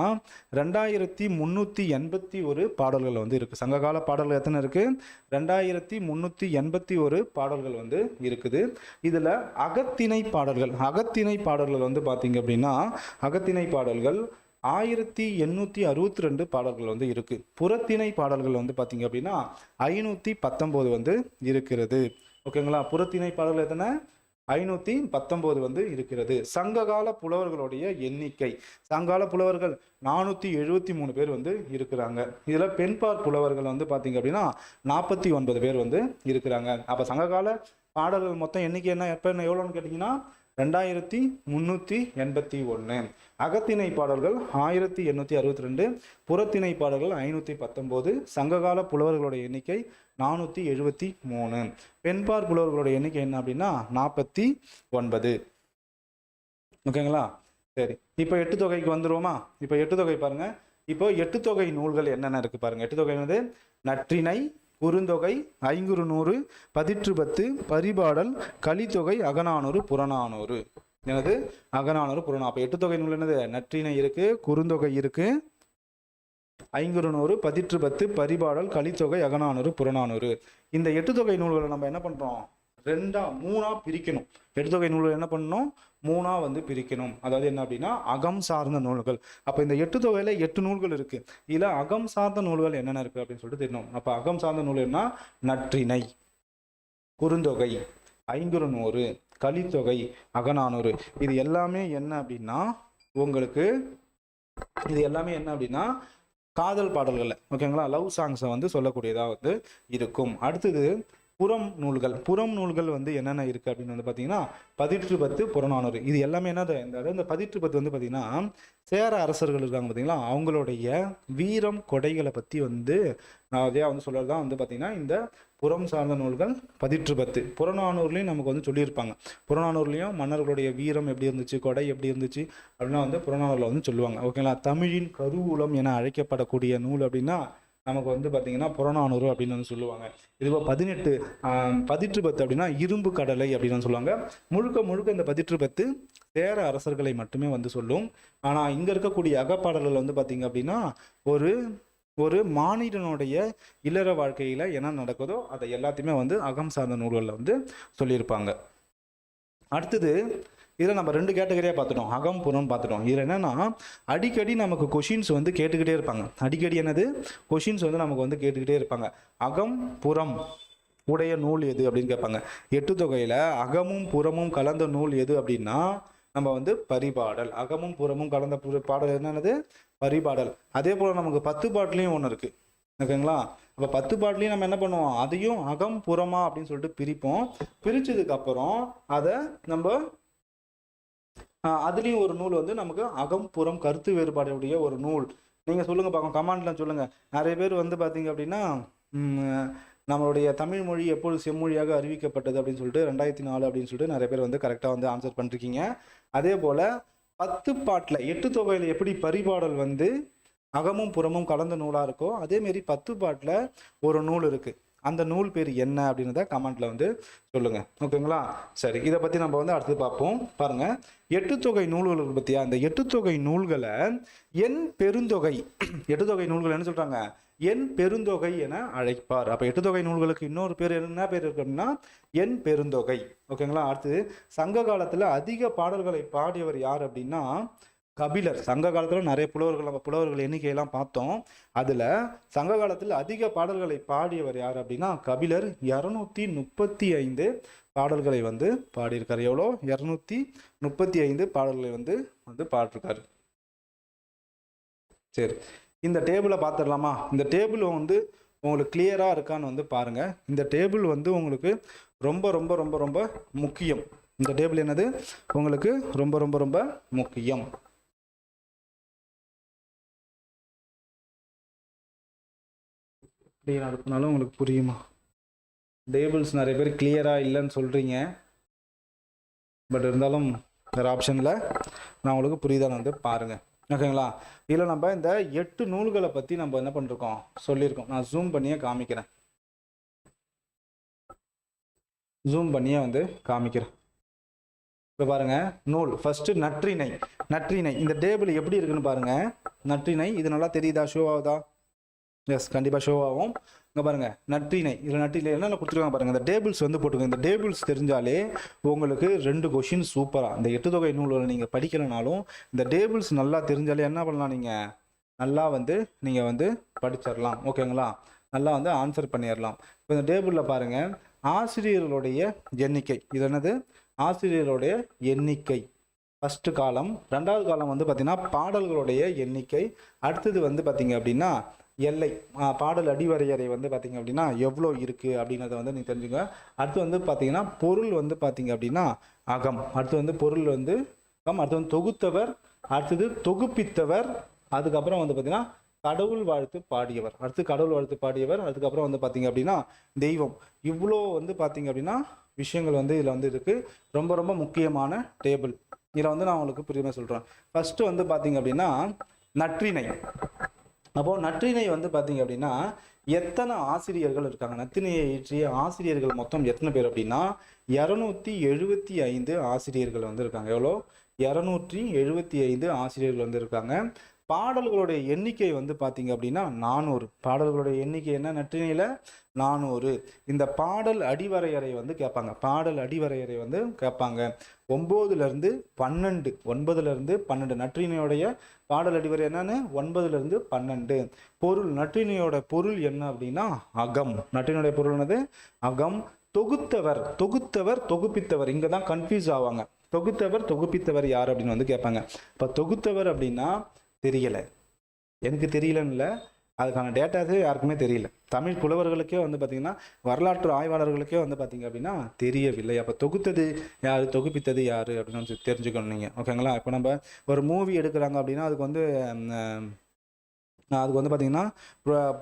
2381 பாடல்கள் வந்து இருக்குது. சங்ககால பாடல்கள் எத்தனை இருக்குது? 2381 பாடல்கள் வந்து இருக்குது. இதில் அகத்திணை பாடல்கள் வந்து பார்த்தீங்க அப்படின்னா, அகத்திணை பாடல்கள் 1862 பாடல்கள் வந்து இருக்கு. புறத்திணை பாடல்கள் வந்து பார்த்தீங்க அப்படின்னா 519 வந்து இருக்கிறது. ஓகேங்களா? புறத்திணை பாடல்கள் எத்தனை? 519 வந்து இருக்கிறது. சங்ககால புலவர்களுடைய எண்ணிக்கை, சங்ககால புலவர்கள் 473 பேர் வந்து இருக்கிறாங்க. இதில் பெண்பார் புலவர்கள் வந்து பார்த்தீங்க அப்படின்னா 49 பேர் வந்து இருக்கிறாங்க. அப்போ சங்ககால பாடல்கள் மொத்தம் எண்ணிக்கை என்ன எவ்வளோன்னு கேட்டிங்கன்னா 2381. அகத்திணை பாடல்கள் 1862, புறத்திணை பாடல்கள் 519. சங்ககால புலவர்களுடைய எண்ணிக்கை 473. பெண்பார் புலவர்களுடைய எண்ணிக்கை என்ன அப்படின்னா 49. ஓகேங்களா? சரி, இப்போ 8 தொகைக்கு வந்துருவோமா? இப்போ 8 தொகை பாருங்க. இப்போ 8 தொகை நூல்கள் என்னென்ன இருக்கு பாருங்க. 8 தொகை வந்து நற்றிணை, குறுந்தொகை, ஐங்குறுநூறு, பதிற்றுப்பத்து, பரிபாடல், கலித்தொகை, அகநானூறு, புறநானூறு. என்னது? அகநானூறு, புறநானூறு. அப்போ 8 தொகை நூல் என்னது? நற்றிணை இருக்கு, குறுந்தொகை இருக்கு, ஐங்குறுநூறு, பதிற்றுப்பத்து, பரிபாடல், கலித்தொகை, அகநானூறு, புறநானூறு. இந்த 8 தொகை நூல்களை நம்ம என்ன பண்றோம்? 3ஆ பிரிக்கணும். 8 தொகை நூல்கள் என்ன பண்ணணும்? 3ஆ வந்து பிரிக்கணும். அதாவது என்ன அப்படின்னா அகம் சார்ந்த நூல்கள். அப்போ இந்த 8 தொகையில 8 நூல்கள் இருக்கு. இதுல அகம் சார்ந்த நூல்கள் என்னென்ன இருக்கு அப்படின்னு சொல்லிட்டு தெரியணும். அப்போ அகம் சார்ந்த நூல் என்ன? நற்றிணை, குறுந்தொகை, ஐங்குறுநூறு, கலித்தொகை, அகநானூறு. இது எல்லாமே என்ன அப்படின்னா உங்களுக்கு காதல் பாடல்கள். ஓகேங்களா? லவ் சாங்ஸை வந்து சொல்லக்கூடியதாக வந்து இருக்கும். அடுத்தது புறம் நூல்கள் வந்து என்னென்ன இருக்குது அப்படின்னு வந்து பார்த்தீங்கன்னா பதிற்று பத்து புறநானூறு. இது எல்லாமே என்னது இந்த பதிற்று பத்து வந்து பார்த்தீங்கன்னா சேர அரசர்கள் இருக்காங்க பார்த்தீங்களா, அவங்களுடைய வீரம் கொடைகளை பற்றி வந்து நான் அதே வந்து சொல்கிறது தான் வந்து பார்த்தீங்கன்னா இந்த புறம் சார்ந்த நூல்கள் பதிற்று பத்து. புறநானூறுலையும் நமக்கு வந்து சொல்லியிருப்பாங்க. புறநானூறுலையும் மன்னர்களுடைய வீரம் எப்படி இருந்துச்சு, கொடை எப்படி இருந்துச்சு அப்படின்னா வந்து புறநானூரில் வந்து சொல்லுவாங்க. ஓகேங்களா. தமிழின் கருவூலம் என அழைக்கப்படக்கூடிய நூல் அப்படின்னா நமக்கு வந்து பார்த்தீங்கன்னா புறநானூறு அப்படின்னு வந்து சொல்லுவாங்க. இதுபோல் பதிற்று பத்து அப்படின்னா இரும்பு கடலை அப்படின்னு சொல்லுவாங்க. முழுக்க இந்த பதிற்று பத்து சேர அரசர்களை மட்டுமே வந்து சொல்லும். ஆனால் இங்கே இருக்கக்கூடிய அகப்பாடல்கள் வந்து பார்த்தீங்க அப்படின்னா ஒரு மானிடனுடைய இல்லற வாழ்க்கையில் என்ன நடக்குதோ அதை எல்லாத்தையுமே வந்து அகம் சார்ந்த நூல்களில் வந்து சொல்லியிருப்பாங்க. அடுத்தது இதில் நம்ம 2 கேட்டகரியாக பார்த்துட்டோம், அகம் புறம் பார்த்துட்டோம். இதில் என்னென்னா அடிக்கடி நமக்கு கொஷின்ஸ் வந்து கேட்டுக்கிட்டே இருப்பாங்க. அடிக்கடி என்னது கொஷின்ஸ் வந்து நமக்கு வந்து கேட்டுக்கிட்டே இருப்பாங்க. அகம் புறம் உடைய நூல் எது அப்படின்னு கேட்பாங்க. 8 தொகையில் அகமும் புறமும் கலந்த நூல் எது அப்படின்னா நம்ம வந்து பரிபாடல். அகமும் புறமும் கலந்த பாடல் என்னது பரிபாடல். அதே போல் நமக்கு 10 பாட்டுலேயும் ஒன்று இருக்குது. ஓகேங்களா. அப்போ 10 பாட்டுலேயும் நம்ம என்ன பண்ணுவோம், அதையும் அகம் புறமா அப்படின்னு சொல்லிட்டு பிரிப்போம். பிரித்ததுக்கப்புறம் அதை நம்ம அதுலேயும் ஒரு நூல் வந்து நமக்கு அகம் புறம் கருத்து வேறுபாடுடைய ஒரு நூல். நீங்கள் சொல்லுங்கள் பார்க்கலாம், கமெண்ட்லாம் சொல்லுங்கள். நிறைய பேர் வந்து பார்த்தீங்க அப்படின்னா நம்மளுடைய தமிழ் மொழி எப்பொழுது செம்மொழியாக அறிவிக்கப்பட்டது அப்படின்னு சொல்லிட்டு 2004 அப்படின்னு சொல்லிட்டு நிறைய பேர் வந்து கரெக்டாக வந்து ஆன்சர் பண்ணிருக்கீங்க. அதே போல் 10 பாட்டில் 8 தொகையில் எப்படி பரிபாடல் வந்து அகமும் புறமும் கலந்த நூலாக இருக்கோ அதேமாரி 10 பாட்டில் ஒரு நூல் இருக்குது. அந்த நூல் பேர் என்ன அப்படின்றத கமெண்ட்ல வந்து சொல்லுங்க. ஓகேங்களா. சரி, இதை பற்றி நம்ம வந்து அடுத்து பார்ப்போம். பாருங்க, 8 தொகை நூல்கள் பற்றியா, அந்த 8 தொகை நூல்களை என் பெருந்தொகை 8 தொகை நூல்கள் என்ன சொல்றாங்க, என் பெருந்தொகை என அழைப்பார். அப்போ 8 தொகை நூல்களுக்கு இன்னொரு பேர் என்ன பேர் இருக்கு அப்படின்னா என் பெருந்தொகை. ஓகேங்களா. அடுத்து சங்க காலத்தில் அதிக பாடல்களை பாடியவர் யார் அப்படின்னா கபிலர். சங்க காலத்தில் நிறைய புலவர்கள் எண்ணிக்கையெல்லாம் பார்த்தோம். அதில் சங்க காலத்தில் அதிக பாடல்களை பாடியவர் யார் அப்படின்னா கபிலர். 235 பாடல்களை வந்து பாடியிருக்காரு. எவ்வளோ? 235 பாடல்களை வந்து பாடிருக்காரு. சரி, இந்த டேபிளை பார்த்துடலாமா? இந்த டேபிள் வந்து உங்களுக்கு கிளியராக இருக்கான்னு வந்து பாருங்க. இந்த டேபிள் வந்து உங்களுக்கு ரொம்ப ரொம்ப ரொம்ப ரொம்ப முக்கியம். இந்த டேபிள் என்னது உங்களுக்கு ரொம்ப ரொம்ப ரொம்ப முக்கியம். இப்படி நடத்தினாலும் உங்களுக்கு புரியுமா? டேபிள்ஸ் நிறைய பேர் கிளியராக இல்லைன்னு சொல்கிறீங்க. பட் இருந்தாலும் வேறு ஆப்ஷனில் நான் உங்களுக்கு புரியுதான்னு வந்து பாருங்கள். ஓகேங்களா. இதில் நம்ம இந்த 8 நூல்களை பற்றி நம்ம என்ன பண்ணிருக்கோம் சொல்லியிருக்கோம். நான் ஜூம் பண்ணியே காமிக்கிறேன். இப்போ பாருங்க, நூல் ஃபர்ஸ்ட் நற்றிணை. இந்த டேபிள் எப்படி இருக்குன்னு பாருங்க. நற்றிணை இது நல்லா தெரியுதா? ஷோ ஆகுதா? எஸ், கண்டிப்பாக ஷோ ஆகும். இங்கே பாருங்க, நற்றிணை. இதில் நற்றிணை என்னென்ன கொடுத்துருக்காங்க பாருங்க. இந்த டேபிள்ஸ் வந்து போட்டுக்கோங்க. இந்த டேபிள்ஸ் தெரிஞ்சாலே உங்களுக்கு 2 கொஷின் சூப்பராக. இந்த 8 தொகை நூல்களை நீங்கள் படிக்கலைனாலும் இந்த டேபிள்ஸ் நல்லா தெரிஞ்சாலே என்ன பண்ணலாம், நீங்கள் நல்லா வந்து நீங்கள் வந்து படிச்சிடலாம். ஓகேங்களா. நல்லா வந்து ஆன்சர் பண்ணிடலாம். இப்போ இந்த டேபிளில் பாருங்கள், ஆசிரியர்களுடைய எண்ணிக்கை. இது என்னது? ஆசிரியர்களுடைய எண்ணிக்கை. ஃபஸ்ட்டு காலம். 2வது காலம் வந்து பார்த்திங்கன்னா பாடல்களுடைய எண்ணிக்கை. அடுத்தது வந்து பார்த்திங்க அப்படின்னா எல்லை, பாடல் அடிவரையறை வந்து பார்த்திங்க அப்படின்னா எவ்வளோ இருக்குது அப்படின்றத வந்து நீங்கள் தெரிஞ்சுங்க. அடுத்து வந்து பார்த்திங்கன்னா பொருள் வந்து பார்த்திங்க அப்படின்னா அகம். அடுத்து வந்து பொருள் வந்து அகம். அடுத்து வந்து தொகுத்தவர், அடுத்தது தொகுப்பித்தவர், அதுக்கப்புறம் வந்து பார்த்திங்கன்னா கடவுள் வாழ்த்து பாடியவர், அதுக்கப்புறம் வந்து பார்த்திங்க அப்படின்னா தெய்வம். இவ்வளோ வந்து பார்த்திங்க அப்படின்னா விஷயங்கள் வந்து இதில் வந்து இருக்குது. ரொம்ப ரொம்ப முக்கியமான டேபிள். இதில் வந்து நான் உங்களுக்கு புரியுமா சொல்கிறேன். ஃபஸ்ட்டு வந்து பார்த்திங்க அப்படின்னா நற்றிணை. அப்போது நற்றிணை வந்து பார்த்தீங்க அப்படின்னா எத்தனை ஆசிரியர்கள் இருக்காங்க? நற்றிணையை இயற்றிய ஆசிரியர்கள் மொத்தம் எத்தனை பேர் அப்படின்னா 275 ஆசிரியர்கள் வந்து இருக்காங்க. எவ்வளோ? 275 ஆசிரியர்கள் வந்து இருக்காங்க. பாடல்களுடைய எண்ணிக்கை வந்து பார்த்தீங்க அப்படின்னா 400. பாடல்களுடைய எண்ணிக்கை என்ன நற்றிணையில்? 400. இந்த பாடல் அடிவரையறை வந்து கேட்பாங்க. 9லேருந்து 12 நற்றிணையோடைய பாடல் அடிவரை என்னன்னு 9லேருந்து 12. பொருள், நற்றிணையோட பொருள் என்ன அப்படின்னா அகம். நற்றிணையோட பொருள் என்னது? அகம். தொகுத்தவர், தொகுப்பித்தவர். இங்கே தான் கன்ஃபியூஸ் ஆவாங்க. தொகுப்பித்தவர் யார் அப்படின்னு வந்து கேட்பாங்க. இப்போ தொகுத்தவர் அப்படின்னா தெரியலை, எனக்கு தெரியலன்னு இல்லை, அதுக்கான டேட்டாஸே யாருக்குமே தெரியல. தமிழ் புலவர்களுக்கே வந்து பார்த்திங்கன்னா, வரலாற்று ஆய்வாளர்களுக்கே வந்து பார்த்திங்க அப்படின்னா தெரியவில்லை. அப்போ தொகுத்தது யார், தொகுப்பித்தது யார் அப்படின்னு தெரிஞ்சுக்கணும் நீங்கள். ஓகேங்களா? இப்போ நம்ம ஒரு மூவி எடுக்கிறாங்க அப்படின்னா அதுக்கு வந்து பார்த்திங்கன்னா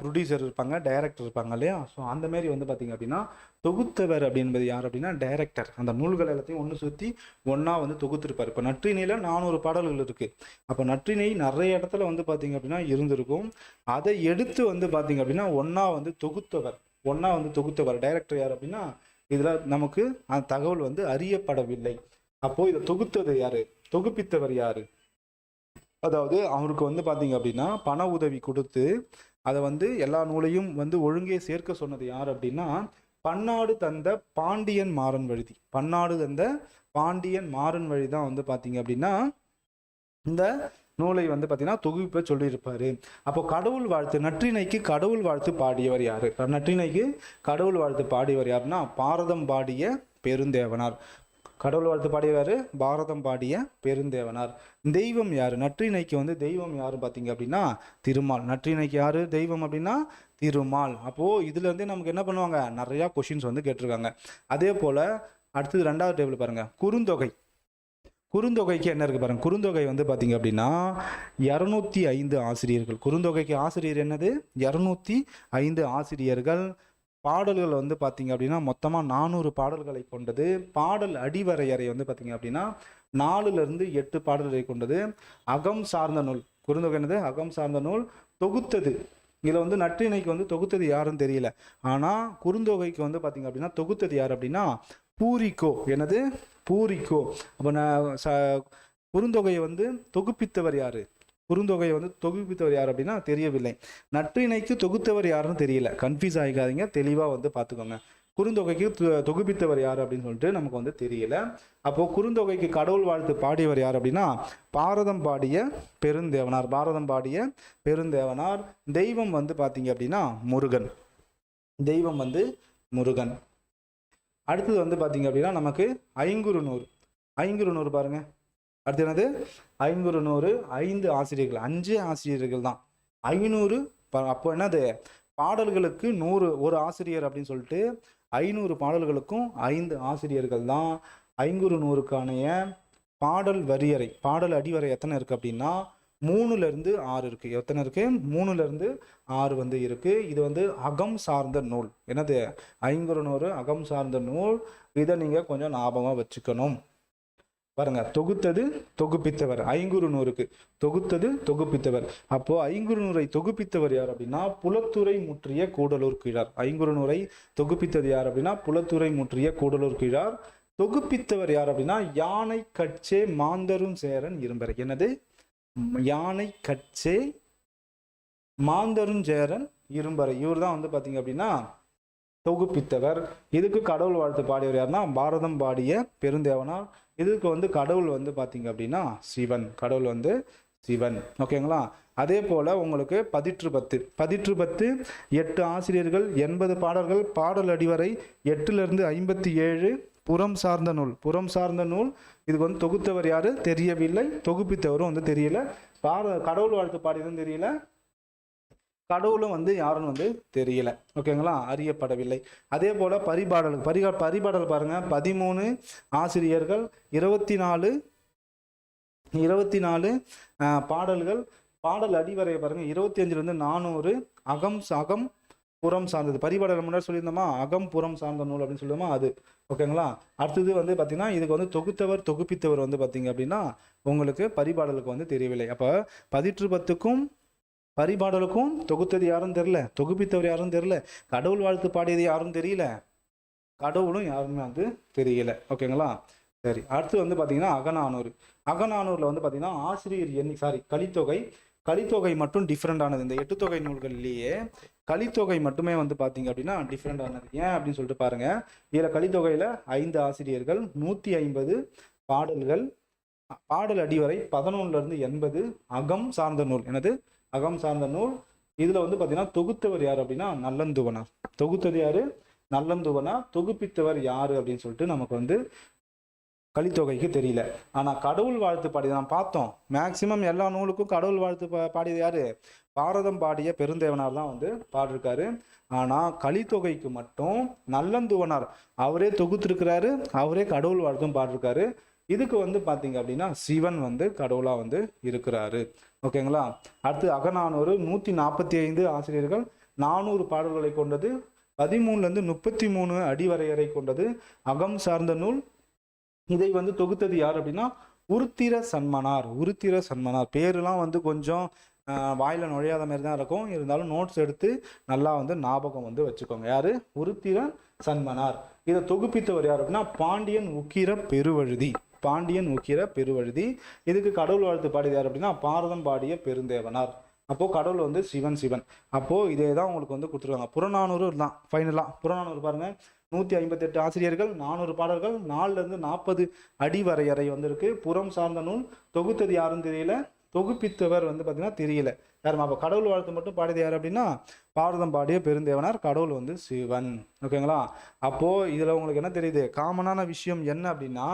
ப்ரொடியூசர் இருப்பாங்க, டைரக்டர் இருப்பாங்க இல்லையா? ஸோ அந்தமாரி வந்து பார்த்திங்க அப்படின்னா தொகுத்தவர் அப்படின்பது யார் அப்படின்னா டைரக்டர். அந்த நூல்கள் எல்லாத்தையும் ஒன்று சுற்றி ஒன்றா வந்து தொகுத்திருப்பார். இப்போ நற்றிணையில் 400 பாடல்கள் இருக்குது. அப்போ நற்றிணை நிறைய இடத்துல வந்து பார்த்திங்க அப்படின்னா இருந்திருக்கும். அதை எடுத்து வந்து பார்த்திங்க அப்படின்னா ஒன்றா வந்து தொகுத்தவர் டைரக்டர் யார் அப்படின்னா இதில் நமக்கு அந்த தகவல் வந்து அறியப்படவில்லை. அப்போது இதை தொகுத்தது யார், தொகுப்பித்தவர் யார்? அதாவது அவருக்கு வந்து பார்த்தீங்க அப்படின்னா பண உதவி கொடுத்து அதை வந்து எல்லா நூலையும் வந்து ஒழுங்கே சேர்க்க சொன்னது யார் அப்படின்னா பன்னாடு தந்த பாண்டியன் மாறன் வழி. பன்னாடு தந்த பாண்டியன் மாறன் வழி தான் வந்து பார்த்தீங்க அப்படின்னா இந்த நூலை வந்து பார்த்தீங்கன்னா தொகுப்பை சொல்லியிருப்பாரு. அப்போ கடவுள் வாழ்த்து, நற்றிணைக்கு கடவுள் வாழ்த்து பாடியவர் யாரு? நற்றிணைக்கு கடவுள் வாழ்த்து பாடியவர் யாருன்னா பாரதம் பாடிய பெருந்தேவனார். கடவுள் வாழ்த்து பாடியவர் பாரதம் பாடிய பெருந்தேவனார். தெய்வம் யாரு? நற்றிணைக்கு வந்து தெய்வம் யாரு பார்த்தீங்க அப்படின்னா திருமால். நற்றிணைக்கு யாரு தெய்வம் அப்படின்னா திருமால். அப்போ இதுல இருந்தே நமக்கு என்ன பண்ணுவாங்க, நிறைய கொஸ்டின்ஸ் வந்து கேட்டிருக்காங்க. அதே போல அடுத்தது 2வது டேபிள் பாருங்க, குறுந்தொகை. குறுந்தொகைக்கு என்ன இருக்கு பாருங்க. குறுந்தொகை வந்து பார்த்தீங்க அப்படின்னா 205 ஆசிரியர்கள். குறுந்தொகைக்கு ஆசிரியர் என்னது? 205 ஆசிரியர்கள். பாடல்கள் வந்து பார்த்தீங்க அப்படின்னா மொத்தமாக 400 பாடல்களை கொண்டது. பாடல் அடிவரையறை வந்து பார்த்தீங்க அப்படின்னா 4லிருந்து 8 பாடல்களை கொண்டது. அகம் சார்ந்த நூல். குறுந்தொகை என்னது? அகம் சார்ந்த நூல். தொகுத்தது இதில் வந்து நற்றிணைக்கு வந்து தொகுத்தது யாருன்னு தெரியல. ஆனால் குறுந்தொகைக்கு வந்து பார்த்தீங்க அப்படின்னா தொகுத்தது யார் அப்படின்னா பூரிக்கோ. என்னது? பூரிக்கோ. அப்போ குறுந்தொகையை வந்து தொகுப்பித்தவர் யாரு? குறுந்தொகையை வந்து தொகுப்பித்தவர் யார் அப்படின்னா தெரியவில்லை. நற்றிணைக்கு தொகுத்தவர் யாருன்னு தெரியல. கன்ஃபியூஸ் ஆகிக்காதீங்க, தெளிவாக வந்து பார்த்துக்கோங்க. குறுந்தொகைக்கு தொகுப்பித்தவர் யார் அப்படின்னு சொல்லிட்டு நமக்கு வந்து தெரியல. அப்போது குறுந்தொகைக்கு கடவுள் வாழ்த்து பாடியவர் யார் அப்படின்னா பாரதம் பாடிய பெருந்தேவனார். பாரதம் பாடிய பெருந்தேவனார். தெய்வம் வந்து பார்த்தீங்க அப்படின்னா முருகன். தெய்வம் வந்து முருகன். அடுத்தது வந்து பார்த்தீங்க அப்படின்னா நமக்கு ஐங்குறுநூறு. ஐங்குறுநூறு பாருங்க. அடுத்து என்னது? ஐங்குறுநூறு. 5 ஆசிரியர்கள், 5 ஆசிரியர்கள் தான். 500 அப்போ என்னது? பாடல்களுக்கு 100 ஒரு ஆசிரியர் அப்படின்னு சொல்லிட்டு 500 பாடல்களுக்கும் 5 ஆசிரியர்கள் தான். ஐங்குறுநூறுக்கான பாடல் வரியறை, பாடல் அடிவரை எத்தனை இருக்கு அப்படின்னா 3லிருந்து 6 இருக்கு. எத்தனை இருக்கு? 3லிருந்து 6 வந்து இருக்கு. இது வந்து அகம் சார்ந்த நூல். என்னது? ஐங்குறுநூறு அகம் சார்ந்த நூல். இதை நீங்க கொஞ்சம் ஞாபகம் வச்சுக்கணும். பாருங்க, தொகுத்தது தொகுப்பித்தவர். ஐங்குறுநூறுக்கு தொகுத்தது தொகுப்பித்தவர். அப்போ ஐங்குறுநூறை தொகுப்பித்தவர் யார் அப்படின்னா புலத்துறை முற்றிய கூடலூர் கிழார். ஐங்குறுநூறை தொகுப்பித்தது யார் அப்படின்னா புலத்துறை முற்றிய கூடலூர் கிழார். தொகுப்பித்தவர் யார் அப்படின்னா யானை கட்சே மாந்தரும் சேரன் இரும்பரை. என்னது? யானை கட்சே மாந்தரும் சேரன் இரும்பரை. இவர் தான் வந்து பார்த்தீங்க அப்படின்னா தொகுப்பித்தவர். இதுக்கு கடவுள் வாழ்த்து பாடியவர் யாருன்னா பாரதம் பாடிய பெருந்தேவனார். இதுக்கு வந்து கடவுள் வந்து பார்த்தீங்க அப்படின்னா சிவன். கடவுள் வந்து சிவன். ஓகேங்களா? அதே போல உங்களுக்கு 10 8 ஆசிரியர்கள், 80 பாடல்கள், பாடல் அடிவரை 8லிருந்து 57. புறம் சார்ந்த நூல். புறம் சார்ந்த நூல். இதுக்கு வந்து தொகுத்தவர் யாரு தெரியவில்லை. தொகுப்பித்தவரும் வந்து தெரியல. கடவுள் வாழ்த்து பாடியதும் தெரியல. கடவுளும் வந்து யாருன்னு வந்து தெரியல. ஓகேங்களா? அறியப்படவில்லை. அதே போல பரிபாடல் பாருங்க. 13 ஆசிரியர்கள், 24 பாடல்கள். பாடல் அடிவரையை பாருங்க 25லிருந்து 400. அகம் புறம் சார்ந்தது. பரிபாடல் முன்னாடி சொல்லியிருந்தோமா, அகம் புறம் சார்ந்த நூல் அப்படின்னு சொல்லுவோமா, அது. ஓகேங்களா? அடுத்தது வந்து பார்த்தீங்கன்னா இதுக்கு வந்து தொகுப்பித்தவர் வந்து பார்த்தீங்க அப்படின்னா உங்களுக்கு பரிபாடலுக்கு வந்து தெரியவில்லை. அப்போ 10க்கும் பரிபாடலுக்கும் தொகுத்தது யாரும் தெரியல, தொகுப்பித்தவர் யாரும் தெரியல, கடவுள் வாழ்த்து பாடியது யாரும் தெரியல, கடவுளும் யாருமே வந்து தெரியல. ஓகேங்களா? சரி, அடுத்து வந்து பார்த்தீங்கன்னா அகநானூறில் வந்து பார்த்தீங்கன்னா ஆசிரியர் கலித்தொகை மட்டும் டிஃப்ரெண்ட் ஆனது. இந்த 8 தொகை நூல்கள்லேயே கலித்தொகை மட்டுமே வந்து பார்த்தீங்க அப்படின்னா டிஃப்ரெண்ட் ஆனது. ஏன் அப்படின்னு சொல்லிட்டு பாருங்க. இதில் கலித்தொகையில் 5 ஆசிரியர்கள், 150 பாடல்கள், பாடல் அடிவரை 11லிருந்து 80. அகம் சார்ந்த நூல். என்னது? அகம் சார்ந்த நூல். இதுல வந்து பாத்தீங்கன்னா தொகுத்தவர் யாரு அப்படின்னா நல்லந்துவனார். தொகுத்தது யாரு? நல்லந்துவனார். தொகுப்பித்தவர் யாரு அப்படின்னு சொல்லிட்டு நமக்கு வந்து கலித்தொகைக்கு தெரியல. ஆனால் கடவுள் வாழ்த்து பாடி நான் பார்த்தோம். மேக்சிமம் எல்லா நூலுக்கும் கடவுள் வாழ்த்து பாடியது யாரு? பாரதம் பாடிய பெருந்தேவனார் தான் வந்து பாடிருக்காரு. ஆனால் கலித்தொகைக்கு மட்டும் நல்லந்துவனார் அவரே தொகுத்திருக்கிறாரு, அவரே கடவுள் வாழ்த்தும் பாடிருக்காரு. இதுக்கு வந்து பார்த்தீங்க அப்படின்னா சிவன் வந்து கடவுளாக வந்து இருக்கிறாரு. ஓகேங்களா? அடுத்து அகநானூறு 145 ஆசிரியர்கள், 400 பாடல்களை கொண்டது, 13லேருந்து 33 அடிவரையறை கொண்டது, அகம் சார்ந்த நூல். இதை வந்து தொகுத்தது யார் அப்படின்னா உருத்திர சன்மனார். உருத்திர சன்மனார் பேருலாம் வந்து கொஞ்சம் வாயில நுழையாத மாதிரி தான் இருக்கும், இருந்தாலும் நோட்ஸ் எடுத்து நல்லா வந்து ஞாபகம் வந்து வச்சுக்கோங்க. யாரு? உருத்திர சன்மனார். இதை தொகுப்பித்தவர் யார் அப்படின்னா பாண்டியன் உக்கிர பெருவழுதி. பாண்டியன் உக்கிர பெருவழுதி. இதுக்கு கடவுள் வாழ்த்து பாடியது யார் அப்படின்னா பாரதம் பாடிய பெருந்தேவனார். அப்போ கடவுள் வந்து சிவன். அப்போ இதே தான் உங்களுக்கு வந்து கொடுத்துருவாங்க. புறநானூறு தான் ஃபைனலாக. புறநானூறு பாருங்க, 158 ஆசிரியர்கள், 400 பாடல்கள், 4லேருந்து 40 அடி வரையறை வந்திருக்கு. புறம் சார்ந்த நூல். தொகுத்தது யாருன்னு தெரியல, தொகுப்பித்தவர் வந்து பார்த்தீங்கன்னா தெரியல. யாருமா? அப்போ கடவுள் வாழ்த்து மட்டும் பாடியது யார் அப்படின்னா பாரதம் பாடிய பெருந்தேவனார். கடவுள் வந்து சிவன். ஓகேங்களா? அப்போ இதுல உங்களுக்கு என்ன தெரியுது? காமனான விஷயம் என்ன அப்படின்னா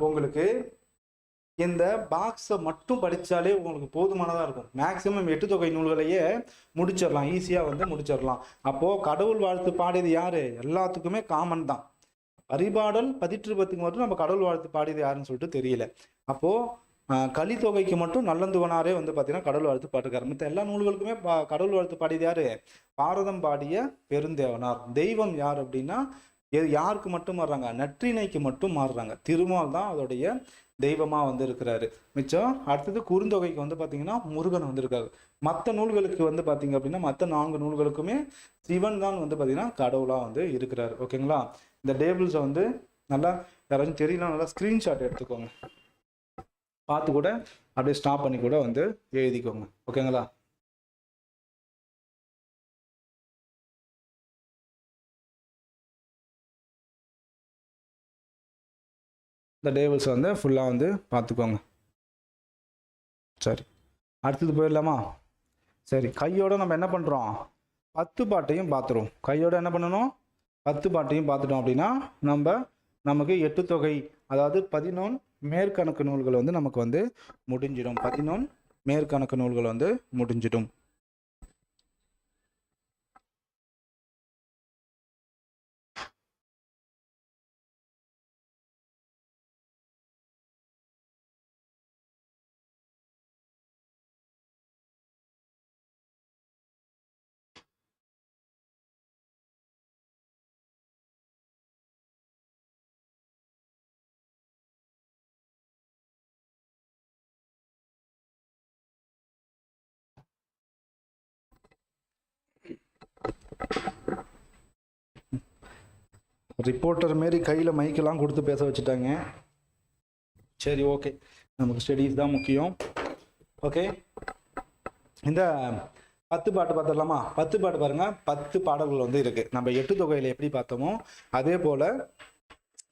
உங்களுக்கு இந்த பாக்ஸை மட்டும் படித்தாலே உங்களுக்கு போதுமானதாக இருக்கும். மேக்சிமம் 8 தொகை நூல்களையே முடிச்சிடலாம், ஈஸியாக வந்து முடிச்சிடலாம். அப்போது கடவுள் வாழ்த்து பாடியது யார்? எல்லாத்துக்குமே காமன் தான். பரிபாடல் பதிற்றுப்பத்துக்கு மட்டும் நம்ம கடவுள் வாழ்த்து பாடியது யாருன்னு சொல்லிட்டு தெரியல. அப்போது கலித்தொகைக்கு மட்டும் நல்லந்துவனாரே வந்து பார்த்தீங்கன்னா கடவுள் வாழ்த்து பாட்டுக்காரு. மற்ற எல்லா நூல்களுக்குமே கடவுள் வாழ்த்து பாடியது யார்? பாரதம் பாடிய பெருந்தேவனார். தெய்வம் யார் அப்படின்னா யாருக்கு மட்டும் மாறுறாங்க? நற்றிணைக்கு மட்டும் மாறுறாங்க. திருமால் தான் அதோடைய தெய்வமா வந்து இருக்கிறாரு. மிச்சம் அடுத்தது குறுந்தொகைக்கு வந்து பார்த்தீங்கன்னா முருகன் வந்திருக்காரு. மற்ற நூல்களுக்கு வந்து பார்த்தீங்க அப்படின்னா மற்ற 4 நூல்களுக்குமே சிவன் தான் வந்து பார்த்தீங்கன்னா கடவுளா வந்து இருக்கிறாரு. ஓகேங்களா? இந்த டேபிள்ஸை வந்து நல்லா யாராச்சும் தெரியல நல்லா ஸ்க்ரீன்ஷாட் எடுத்துக்கோங்க, பார்த்து கூட அப்படியே ஸ்டாப் பண்ணி கூட வந்து எழுதிக்கோங்க. ஓகேங்களா? இந்த டேபிள்ஸ் வந்து ஃபுல்லாக வந்து பார்த்துக்கோங்க. சரி, அடுத்தது போயிடலாமா? சரி, கையோட நம்ம என்ன பண்ணுறோம்? 10 பாட்டையும் பார்த்துருவோம். கையோட என்ன பண்ணணும்? 10 பாட்டையும் பார்த்துட்டோம் அப்படின்னா நமக்கு 8 தொகை, அதாவது 11 மேற்கணக்கு நூல்கள் வந்து நமக்கு வந்து முடிஞ்சிடும். 11 மேற்கணக்கு நூல்கள் வந்து முடிஞ்சிடும். ரிப்போர்ட்டர் மாரி கையில் மைக்கெல்லாம் கொடுத்து பேச வச்சுட்டாங்க. சரி, ஓகே, நமக்கு ஸ்டடீஸ் தான் முக்கியம். ஓகே, இந்த 10 பாட்டு பார்த்துடலாமா? 10 பாட்டு பாருங்க, 10 பாடல்கள் வந்து இருக்கு. நம்ம 8 தொகையில் எப்படி பார்த்தோமோ அதே போல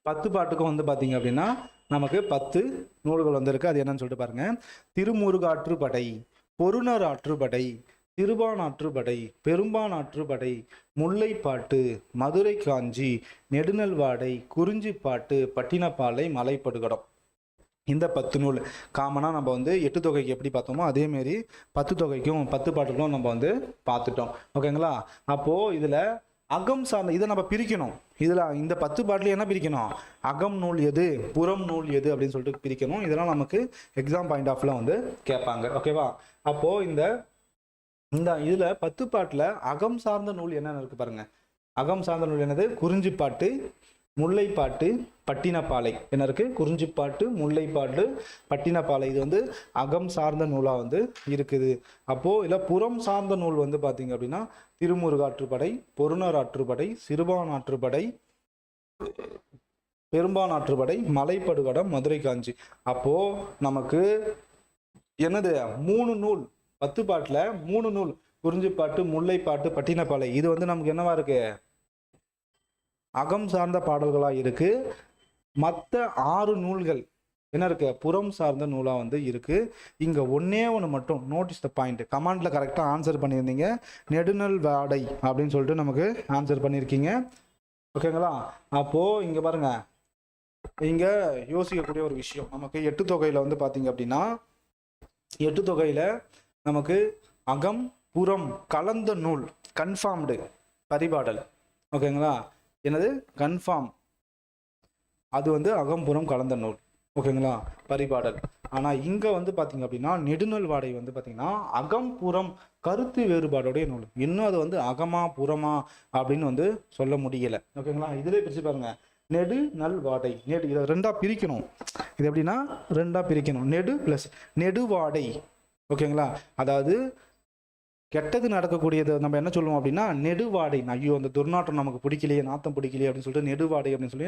10 பாட்டுக்கும் வந்து பார்த்தீங்க அப்படின்னா நமக்கு 10 நூல்கள் வந்து இருக்கு. அது என்னன்னு சொல்லிட்டு பாருங்க. திருமுருகாற்றுப்படை, பொருணர் ஆற்றுப்படை, திருவானாற்றுப்படை, பெரும்பானாற்றுப்படை, முல்லைப்பாட்டு, மதுரை காஞ்சி, நெடுநல்வாடை, குறிஞ்சிப்பாட்டு, பட்டினப்பாலை, மலைப்படுகடம். இந்த 10 நூல் காமனாக நம்ம வந்து 8 தொகைக்கு எப்படி பார்த்தோமோ அதேமாரி 10 தொகைக்கும் 10 பாட்டுக்கும் நம்ம வந்து பார்த்துட்டோம். ஓகேங்களா? அப்போது இதில் அகம் சார்ந்த இதை நம்ம பிரிக்கணும். இதில் இந்த 10 பாட்டிலையும் என்ன பிரிக்கணும்? அகம் நூல் எது, புறம் நூல் எது அப்படின்னு சொல்லிட்டு பிரிக்கணும். இதெல்லாம் நமக்கு எக்ஸாம் பாயிண்ட் ஆஃப்ல வந்து கேட்பாங்க. ஓகேவா? அப்போது இந்த இதில் 10 பாட்டில் அகம் சார்ந்த நூல் என்னென்ன இருக்கு பாருங்க. அகம் சார்ந்த நூல் என்னது? குறிஞ்சிப்பாட்டு, முல்லைப்பாட்டு, பட்டினப்பாலை. என்ன இருக்கு? குறிஞ்சிப்பாட்டு, முல்லைப்பாட்டு, பட்டினப்பாலை. இது வந்து அகம் சார்ந்த நூலாக வந்து இருக்குது. அப்போது இல்லை புறம் சார்ந்த நூல் வந்து பார்த்தீங்க அப்படின்னா திருமுருகாற்றுப்படை, பொருணர் ஆற்றுப்படை, சிறுபான் ஆற்றுப்படை, பெரும்பான் ஆற்றுப்படை, மலைப்படுகடம், மதுரை காஞ்சி. அப்போது நமக்கு என்னது? 3 நூல் 10 பாட்டில் 3 நூல், குறிஞ்சிப்பாட்டு, முல்லைப்பாட்டு, பட்டினப்பாலை. இது வந்து நமக்கு என்னவா இருக்கு? அகம் சார்ந்த பாடல்களாக இருக்கு. மற்ற 6 நூல்கள் என்ன இருக்கு? புறம் சார்ந்த நூலாக வந்து இருக்கு. இங்க ஒன்னே ஒன்று மட்டும் நோட்டீஸ் த பாயிண்ட். கமாண்ட்ல கரெக்டாக ஆன்சர் பண்ணியிருந்தீங்க. நெடுநல் வாடை அப்படின்னு சொல்லிட்டு நமக்கு ஆன்சர் பண்ணியிருக்கீங்க. ஓகேங்களா? அப்போ இங்க பாருங்க, இங்க யோசிக்கக்கூடிய ஒரு விஷயம், நமக்கு எட்டு தொகையில வந்து பாத்தீங்க அப்படின்னா, எட்டு தொகையில நமக்கு அகம் புறம் கலந்த நூல் கன்ஃபார்ம்டு பரிபாடல். ஓகேங்களா? என்னது கன்ஃபார்ம், அது வந்து அகம்புறம் கலந்த நூல். ஓகேங்களா? பரிபாடல். ஆனா இங்க வந்து பாத்தீங்க அப்படின்னா நெடுநல் வாடை வந்து பாத்தீங்கன்னா அகம்புறம் கருத்து வேறுபாடுடைய நூல். இன்னும் அது வந்து அகமா புறமா அப்படின்னு வந்து சொல்ல முடியல. ஓகேங்களா? இதுல பிரிச்சு பாருங்க, நெடு நல் வாடை. நெடு, இதை ரெண்டா பிரிக்கணும். இது எப்படின்னா ரெண்டா பிரிக்கணும், நெடு பிளஸ் நெடுவாடை. ஓகேங்களா? அதாவது கெட்டது நடக்கக்கூடியது நம்ம என்ன சொல்லுவோம் அப்படின்னா நெடுவாடை. ஐயோ அந்த துர்நாற்றம் நமக்கு பிடிக்கலையே, நாத்தம் பிடிக்கலையே அப்படின்னு சொல்லிட்டு நெடுவாடை அப்படின்னு சொல்லி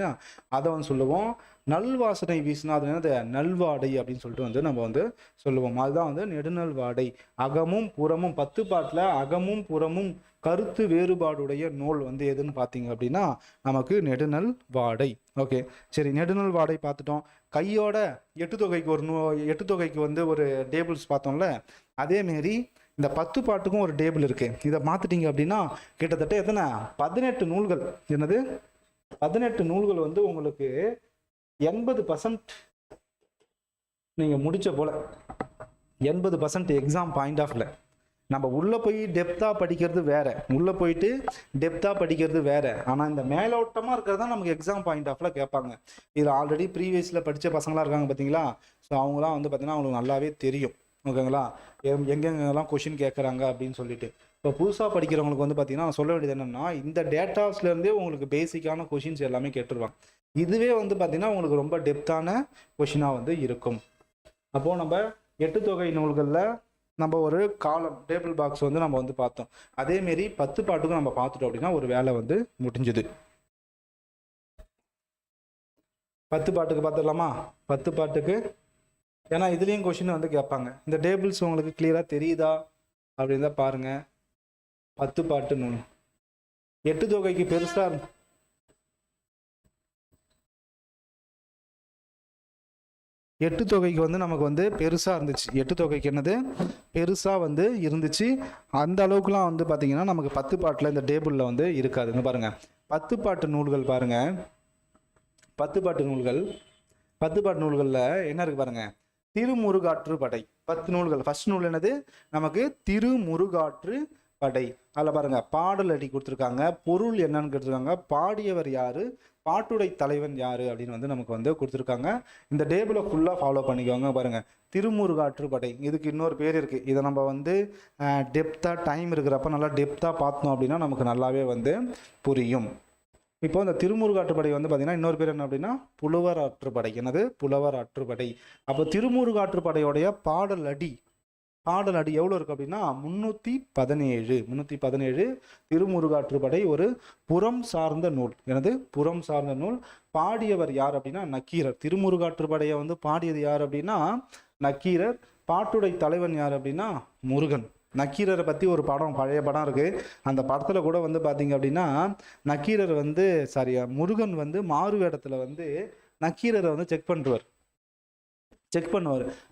அதை வந்து சொல்லுவோம். நல்வாசனை வீசினா அது என்னது நல்வாடை அப்படின்னு சொல்லிட்டு வந்து நம்ம வந்து சொல்லுவோம். அதுதான் வந்து நெடுநல் வாடை. அகமும் புறமும் 10 பாட்டில் அகமும் புறமும் கருத்து வேறுபாடுடைய நூல் வந்து எதுன்னு பார்த்தீங்க அப்படின்னா நமக்கு நெடுநல் வாடை. ஓகே, சரி, நெடுநல் வாடை பார்த்துட்டோம். கையோட எட்டு தொகைக்கு ஒரு எட்டு தொகைக்கு வந்து ஒரு டேபிள்ஸ் பார்த்தோம்ல, அதேமாரி இந்த 10 பாட்டுக்கும் ஒரு டேபிள் இருக்கு. இதை மாத்திட்டீங்க அப்படின்னா கிட்டத்தட்ட எத்தனை 18 நூல்கள். என்னது 18 நூல்கள் வந்து உங்களுக்கு 80% நீங்க முடிச்ச போல. 80% எக்ஸாம் பாயிண்ட் ஆஃப்ல நம்ம உள்ள போய் டெப்தா படிக்கிறது வேற, உள்ள போயிட்டு டெப்தா படிக்கிறது வேற. ஆனா இந்த மேலோட்டமா இருக்கிறதா நமக்கு எக்ஸாம் பாயிண்ட் ஆஃப்ல கேட்பாங்க. இதுல ஆல்ரெடி ப்ரீவியஸ்ல படிச்ச பசங்களா இருக்காங்க பாத்தீங்களா? ஸோ அவங்களாம் வந்து பாத்தீங்கன்னா அவங்களுக்கு நல்லாவே தெரியும். ஓகேங்களா? எங்கெங்கெல்லாம் கொஷின் கேட்குறாங்க அப்படின்னு சொல்லிட்டு. இப்போ புதுசாக படிக்கிறவங்களுக்கு வந்து பார்த்தீங்கன்னா நான் சொல்ல வேண்டியது என்னென்னா, இந்த டேட்டாஸ்லேருந்தே உங்களுக்கு பேசிக்கான கொஷின்ஸ் எல்லாமே கேட்டுருவாங்க. இதுவே வந்து பார்த்தீங்கன்னா உங்களுக்கு ரொம்ப டெப்த்தான கொஷினாக வந்து இருக்கும். அப்போது நம்ம எட்டு தொகை நூல்களில் நம்ம ஒரு காலம் டேபிள் பாக்ஸ் வந்து நம்ம வந்து பார்த்தோம். அதேமாரி 10 பாட்டுக்கும் நம்ம பார்த்துட்டோம் அப்படின்னா ஒரு வேலை வந்து முடிஞ்சுது. 10 பாட்டுக்கு பார்த்துடலாமா? 10 பாட்டுக்கு, ஏன்னா இதுலேயும் கொஷின் வந்து கேட்பாங்க. இந்த டேபிள்ஸ் உங்களுக்கு கிளியராக தெரியுதா அப்படின்னு தான் பாருங்க. 10 பாட்டு நூல் எட்டு தொகைக்கு பெருசா எட்டு தொகைக்கு வந்து நமக்கு வந்து பெருசா இருந்துச்சு. எட்டு தொகைக்கு என்னது பெருசா வந்து இருந்துச்சு. அந்த அளவுக்குலாம் வந்து பார்த்தீங்கன்னா நமக்கு 10 பாட்டில் இந்த டேபிளில் வந்து இருக்காதுங்க. பாருங்க 10 பாட்டு நூல்கள் பாருங்க. 10 பாட்டு நூல்கள், 10 பாட்டு நூல்களில் என்ன இருக்கு பாருங்க. திருமுருகாற்று படை 10 நூல்கள். ஃபர்ஸ்ட் நூல் என்னது நமக்கு திருமுருகாற்று படை. அதில் பாருங்க பாடல் அடி கொடுத்துருக்காங்க, பொருள் என்னன்னு கொடுத்துருக்காங்க, பாடியவர் யாரு, பாட்டுடை தலைவன் யாரு அப்படின்னு வந்து நமக்கு வந்து கொடுத்துருக்காங்க. இந்த டேபிளை ஃபுல்லாக ஃபாலோ பண்ணிக்கோங்க. பாருங்க திருமுருகாற்று படை, இதுக்கு இன்னொரு பேர் இருக்கு. இதை நம்ம வந்து டெப்த்தாக டைம் இருக்கிறப்ப நல்லா டெப்த்தாக பார்த்தோம் அப்படின்னா நமக்கு நல்லாவே வந்து புரியும். இப்போ இந்த திருமுருகாற்றுப்படை வந்து பார்த்தீங்கன்னா இன்னொரு பேர் என்ன அப்படின்னா புலவர் ஆற்றுப்படை. என்னது புலவர் ஆற்றுப்படை. அப்போ திருமுருகாற்றுப்படையோடைய பாடல் அடி எவ்வளோ இருக்கு அப்படின்னா 317. திருமுருகாற்றுப்படை ஒரு புறம் சார்ந்த நூல். எனது புறம் சார்ந்த நூல். பாடியவர் யார் அப்படின்னா நக்கீரர். திருமுருகாற்றுப்படையை வந்து பாடியது யார் அப்படின்னா நக்கீரர். பாட்டுடை தலைவன் யார் அப்படின்னா முருகன். நக்கீரரை பற்றி ஒரு படம், பழைய படம் இருக்கு. அந்த படத்தில் கூட வந்து பார்த்தீங்க அப்படின்னா நக்கீரர் வந்து முருகன் வந்து மாறு வேடத்தில் வந்து நக்கீரரை வந்து செக் பண்ணுவார்.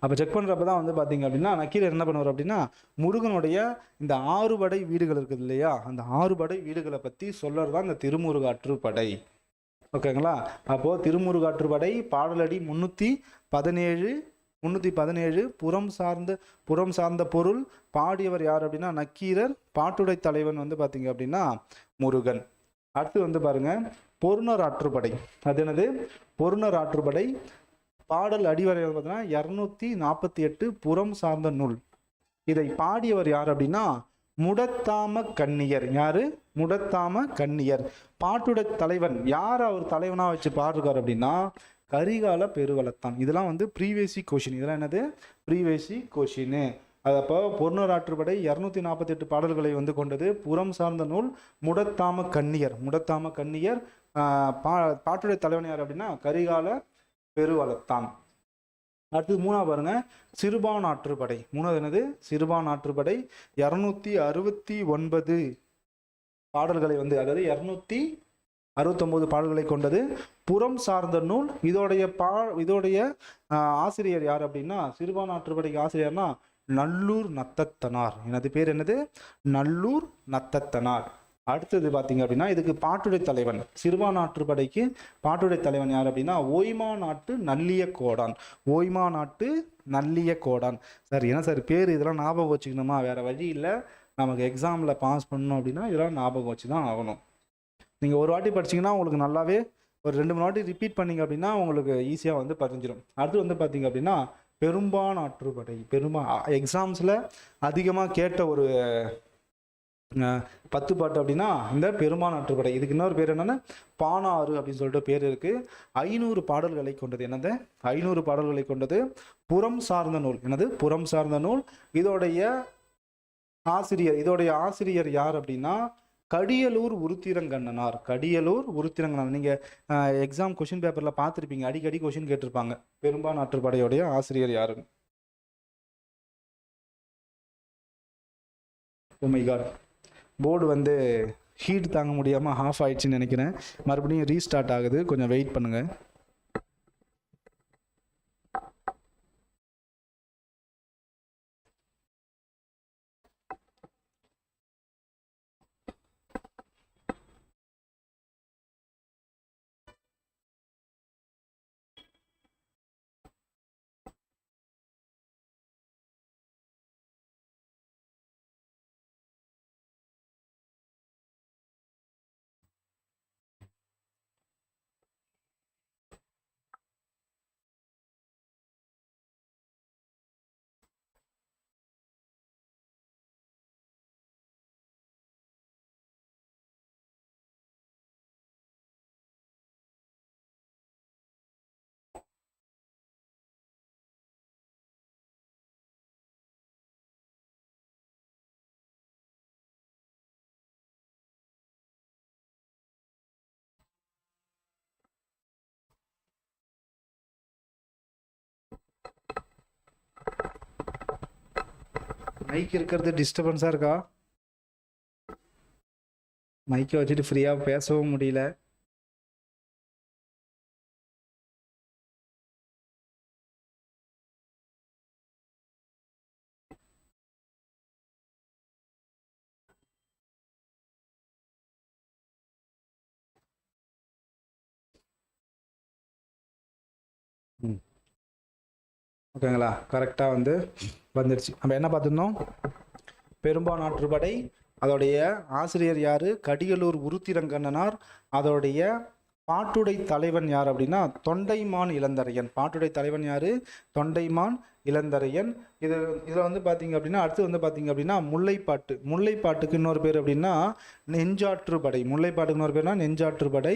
அப்போ செக் பண்ணுறப்ப தான் வந்து பார்த்தீங்க அப்படின்னா நக்கீரர் என்ன பண்ணுவார் அப்படின்னா முருகனுடைய இந்த 6 படை வீடுகள் இருக்குது இல்லையா, அந்த 6 படை வீடுகளை பற்றி சொல்லறது தான் இந்த திருமுருகாற்றுப்படை. ஓகேங்களா? அப்போது திருமுருகாற்றுப்படை பாடலடி 317. புறம் சார்ந்த பொருள். பாடியவர் யார் அப்படின்னா நக்கீரர். பாட்டுடை தலைவன் வந்து பார்த்தீங்க அப்படின்னா முருகன். அடுத்து வந்து பாருங்க பொருணர் ஆற்றுப்படை. அது என்னது பொருணர் ஆற்றுப்படை. பாடல் அடிவரை பார்த்தீங்கன்னா 248. புறம் சார்ந்த நூல். இதை பாடியவர் யார் அப்படின்னா முடத்தாம கண்ணியர். யாரு? முடத்தாம கண்ணியர். பாட்டுடை தலைவன் யார் அவர் தலைவனா வச்சு பாடுறாரு அப்படின்னா கரிகால பெருவளத்தான். இதெல்லாம் வந்து ப்ரீவியஸ் கொஷின். இதெல்லாம் என்னது ப்ரீவியஸ் கொஷின். அது அப்போ பொருணர் ஆற்றுப்படை 248 பாடல்களை வந்து கொண்டது. புறம் சார்ந்த நூல். முடத்தாம கண்ணியர். பாட்டுடை தலைவன் யார் அப்படின்னா கரிகால பெருவளத்தான். அடுத்து 3 பாருங்க சிறுபான் ஆற்றுப்படை. 3 என்னது சிறுபான் ஆற்றுப்படை. 269 பாடல்களை வந்து, அதாவது 269 பாடல்களை கொண்டது. புறம் சார்ந்த நூல். இதோடைய ஆசிரியர் யார் அப்படின்னா சிறுபான் ஆற்றுப்படைக்கு ஆசிரியர்னா நல்லூர் நத்தத்தனார். எனது பேர் என்னது நல்லூர் நத்தத்தனார். அடுத்தது பார்த்தீங்க அப்படின்னா இதுக்கு பாட்டுடை தலைவன், சிறுபான்ஆற்றுப்படைக்கு பாட்டுடை தலைவன் யார் அப்படின்னா ஓய்மா நாட்டு நல்லிய கோடான். ஓய்மா நாட்டு நல்லிய கோடான். சார் என்ன சார் பேர், இதெல்லாம் ஞாபகம் வச்சுக்கணுமா? வேற வழி இல்லை, நமக்கு எக்ஸாமில் பாஸ் பண்ணணும் அப்படின்னா இதெல்லாம் ஞாபகம் வச்சு தான் ஆகணும். நீங்கள் ஒரு வாட்டி படிச்சிங்கன்னா உங்களுக்கு நல்லாவே ஒரு 2-3 வாட்டி ரிப்பீட் பண்ணிங்க அப்படின்னா உங்களுக்கு ஈஸியாக வந்து பதிஞ்சிடும். அடுத்து வந்து பார்த்தீங்க அப்படின்னா பெரும்பான்ஆற்றுப்படை. எக்ஸாம்ஸில் அதிகமாக கேட்ட ஒரு 10 பாட்டு அப்படின்னா இந்த பெரும்பான்ஆற்றுப்படை. இதுக்கு இன்னொரு பேர் என்னென்னா பானாறு அப்படின்னு சொல்லிட்டு பேர் இருக்குது. 500 பாடல்களை கொண்டது. என்னது? 500 பாடல்களை கொண்டது. புறம் சார்ந்த நூல். என்னது? புறம் சார்ந்த நூல். இதோடைய ஆசிரியர் யார் அப்படின்னா கடியலூர் உருத்திரங்கண்ணனார். கடியலூர் உருத்திரங்கண்ணனார். நீங்கள் எக்ஸாம் கொஷின் பேப்பரில் பார்த்துருப்பீங்க, அடிக்கடி கொஷின் கேட்டிருப்பாங்க. பெரும்பான்ஆற்றுப்படையோடைய ஆசிரியர் யாரு? ஓ மை காட், போர்டு வந்து ஹீட் தாங்க முடியாமல் ஆஃப் ஆயிடுச்சுன்னு நினைக்கிறேன். மறுபடியும் ரீஸ்டார்ட் ஆகுது, கொஞ்சம் வெயிட் பண்ணுங்கள். மைக் இருக்கிறது டிஸ்டர்பன்ஸாக இருக்கா? மைக்கை வச்சுட்டு ஃப்ரீயாக பேசவும் முடியல. ஓகேங்களா? கரெக்டாக வந்து வந்துடுச்சு. நம்ம என்ன பார்த்துருந்தோம்? பெரும்பான்ஆற்றுப்படை, அதோடைய ஆசிரியர் யார்? கடியலூர் உருத்திரங்கண்ணனார். அதோடைய பாட்டுடை தலைவன் யார் அப்படின்னா தொண்டைமான் இளந்தரையன். பாட்டுடை தலைவன் யார்? தொண்டைமான் இளந்தரையன். இதில் வந்து பார்த்தீங்க அப்படின்னா அடுத்து வந்து பார்த்தீங்க அப்படின்னா முல்லைப்பாட்டு. முல்லைப்பாட்டுக்கு இன்னொரு பேர் அப்படின்னா நெஞ்சாற்றுப்படை. முல்லைப்பாட்டுக்கு இன்னொரு பேர்னா நெஞ்சாற்றுப்படை.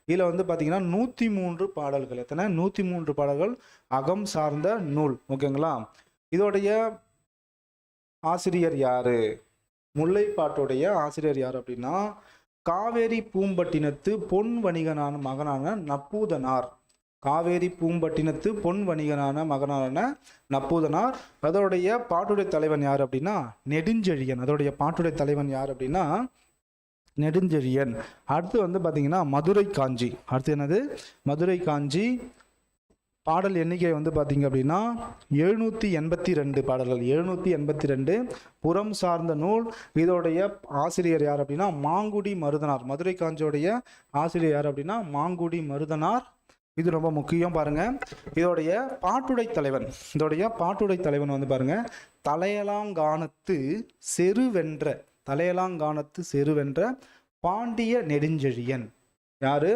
இதில் வந்து பார்த்தீங்கன்னா 103 பாடல்கள். எத்தனை? 103 பாடல்கள். அகம் சார்ந்த நூல். ஓகேங்களா? இதோடைய ஆசிரியர் யாரு? முல்லைப்பாட்டுடைய ஆசிரியர் யார் அப்படின்னா காவேரி பூம்பட்டினத்து பொன் வணிகனான மகனான நப்பூதனார். காவேரி பூம்பட்டினத்து பொன் வணிகனான மகனான நப்பூதனார். அதோடைய பாட்டுடை தலைவன் யார் அப்படின்னா நெடுஞ்செழியன். அதோடைய பாட்டுடை தலைவன் யார் அப்படின்னா நெடுஞ்செழியன். அடுத்து வந்து பார்த்தீங்கன்னா மதுரை காஞ்சி. அடுத்து என்னது? மதுரை காஞ்சி. பாடல் எண்ணிக்கை வந்து பார்த்தீங்க அப்படின்னா 782 பாடல்கள். 782. புறம் சார்ந்த நூல். இதோடைய ஆசிரியர் யார் அப்படின்னா மாங்குடி மருதனார். மதுரை காஞ்சியோடைய ஆசிரியர் யார் அப்படின்னா மாங்குடி மருதனார். இது ரொம்ப முக்கியம் பாருங்க. இதோடைய பாட்டுடை தலைவன். இதோடைய பாட்டுடை தலைவன் வந்து பாருங்க தலையலாங்கானத்து செருவென்ற. தலையலாங்கானத்து செருவென்ற பாண்டிய நெடுஞ்செழியன். யாரு?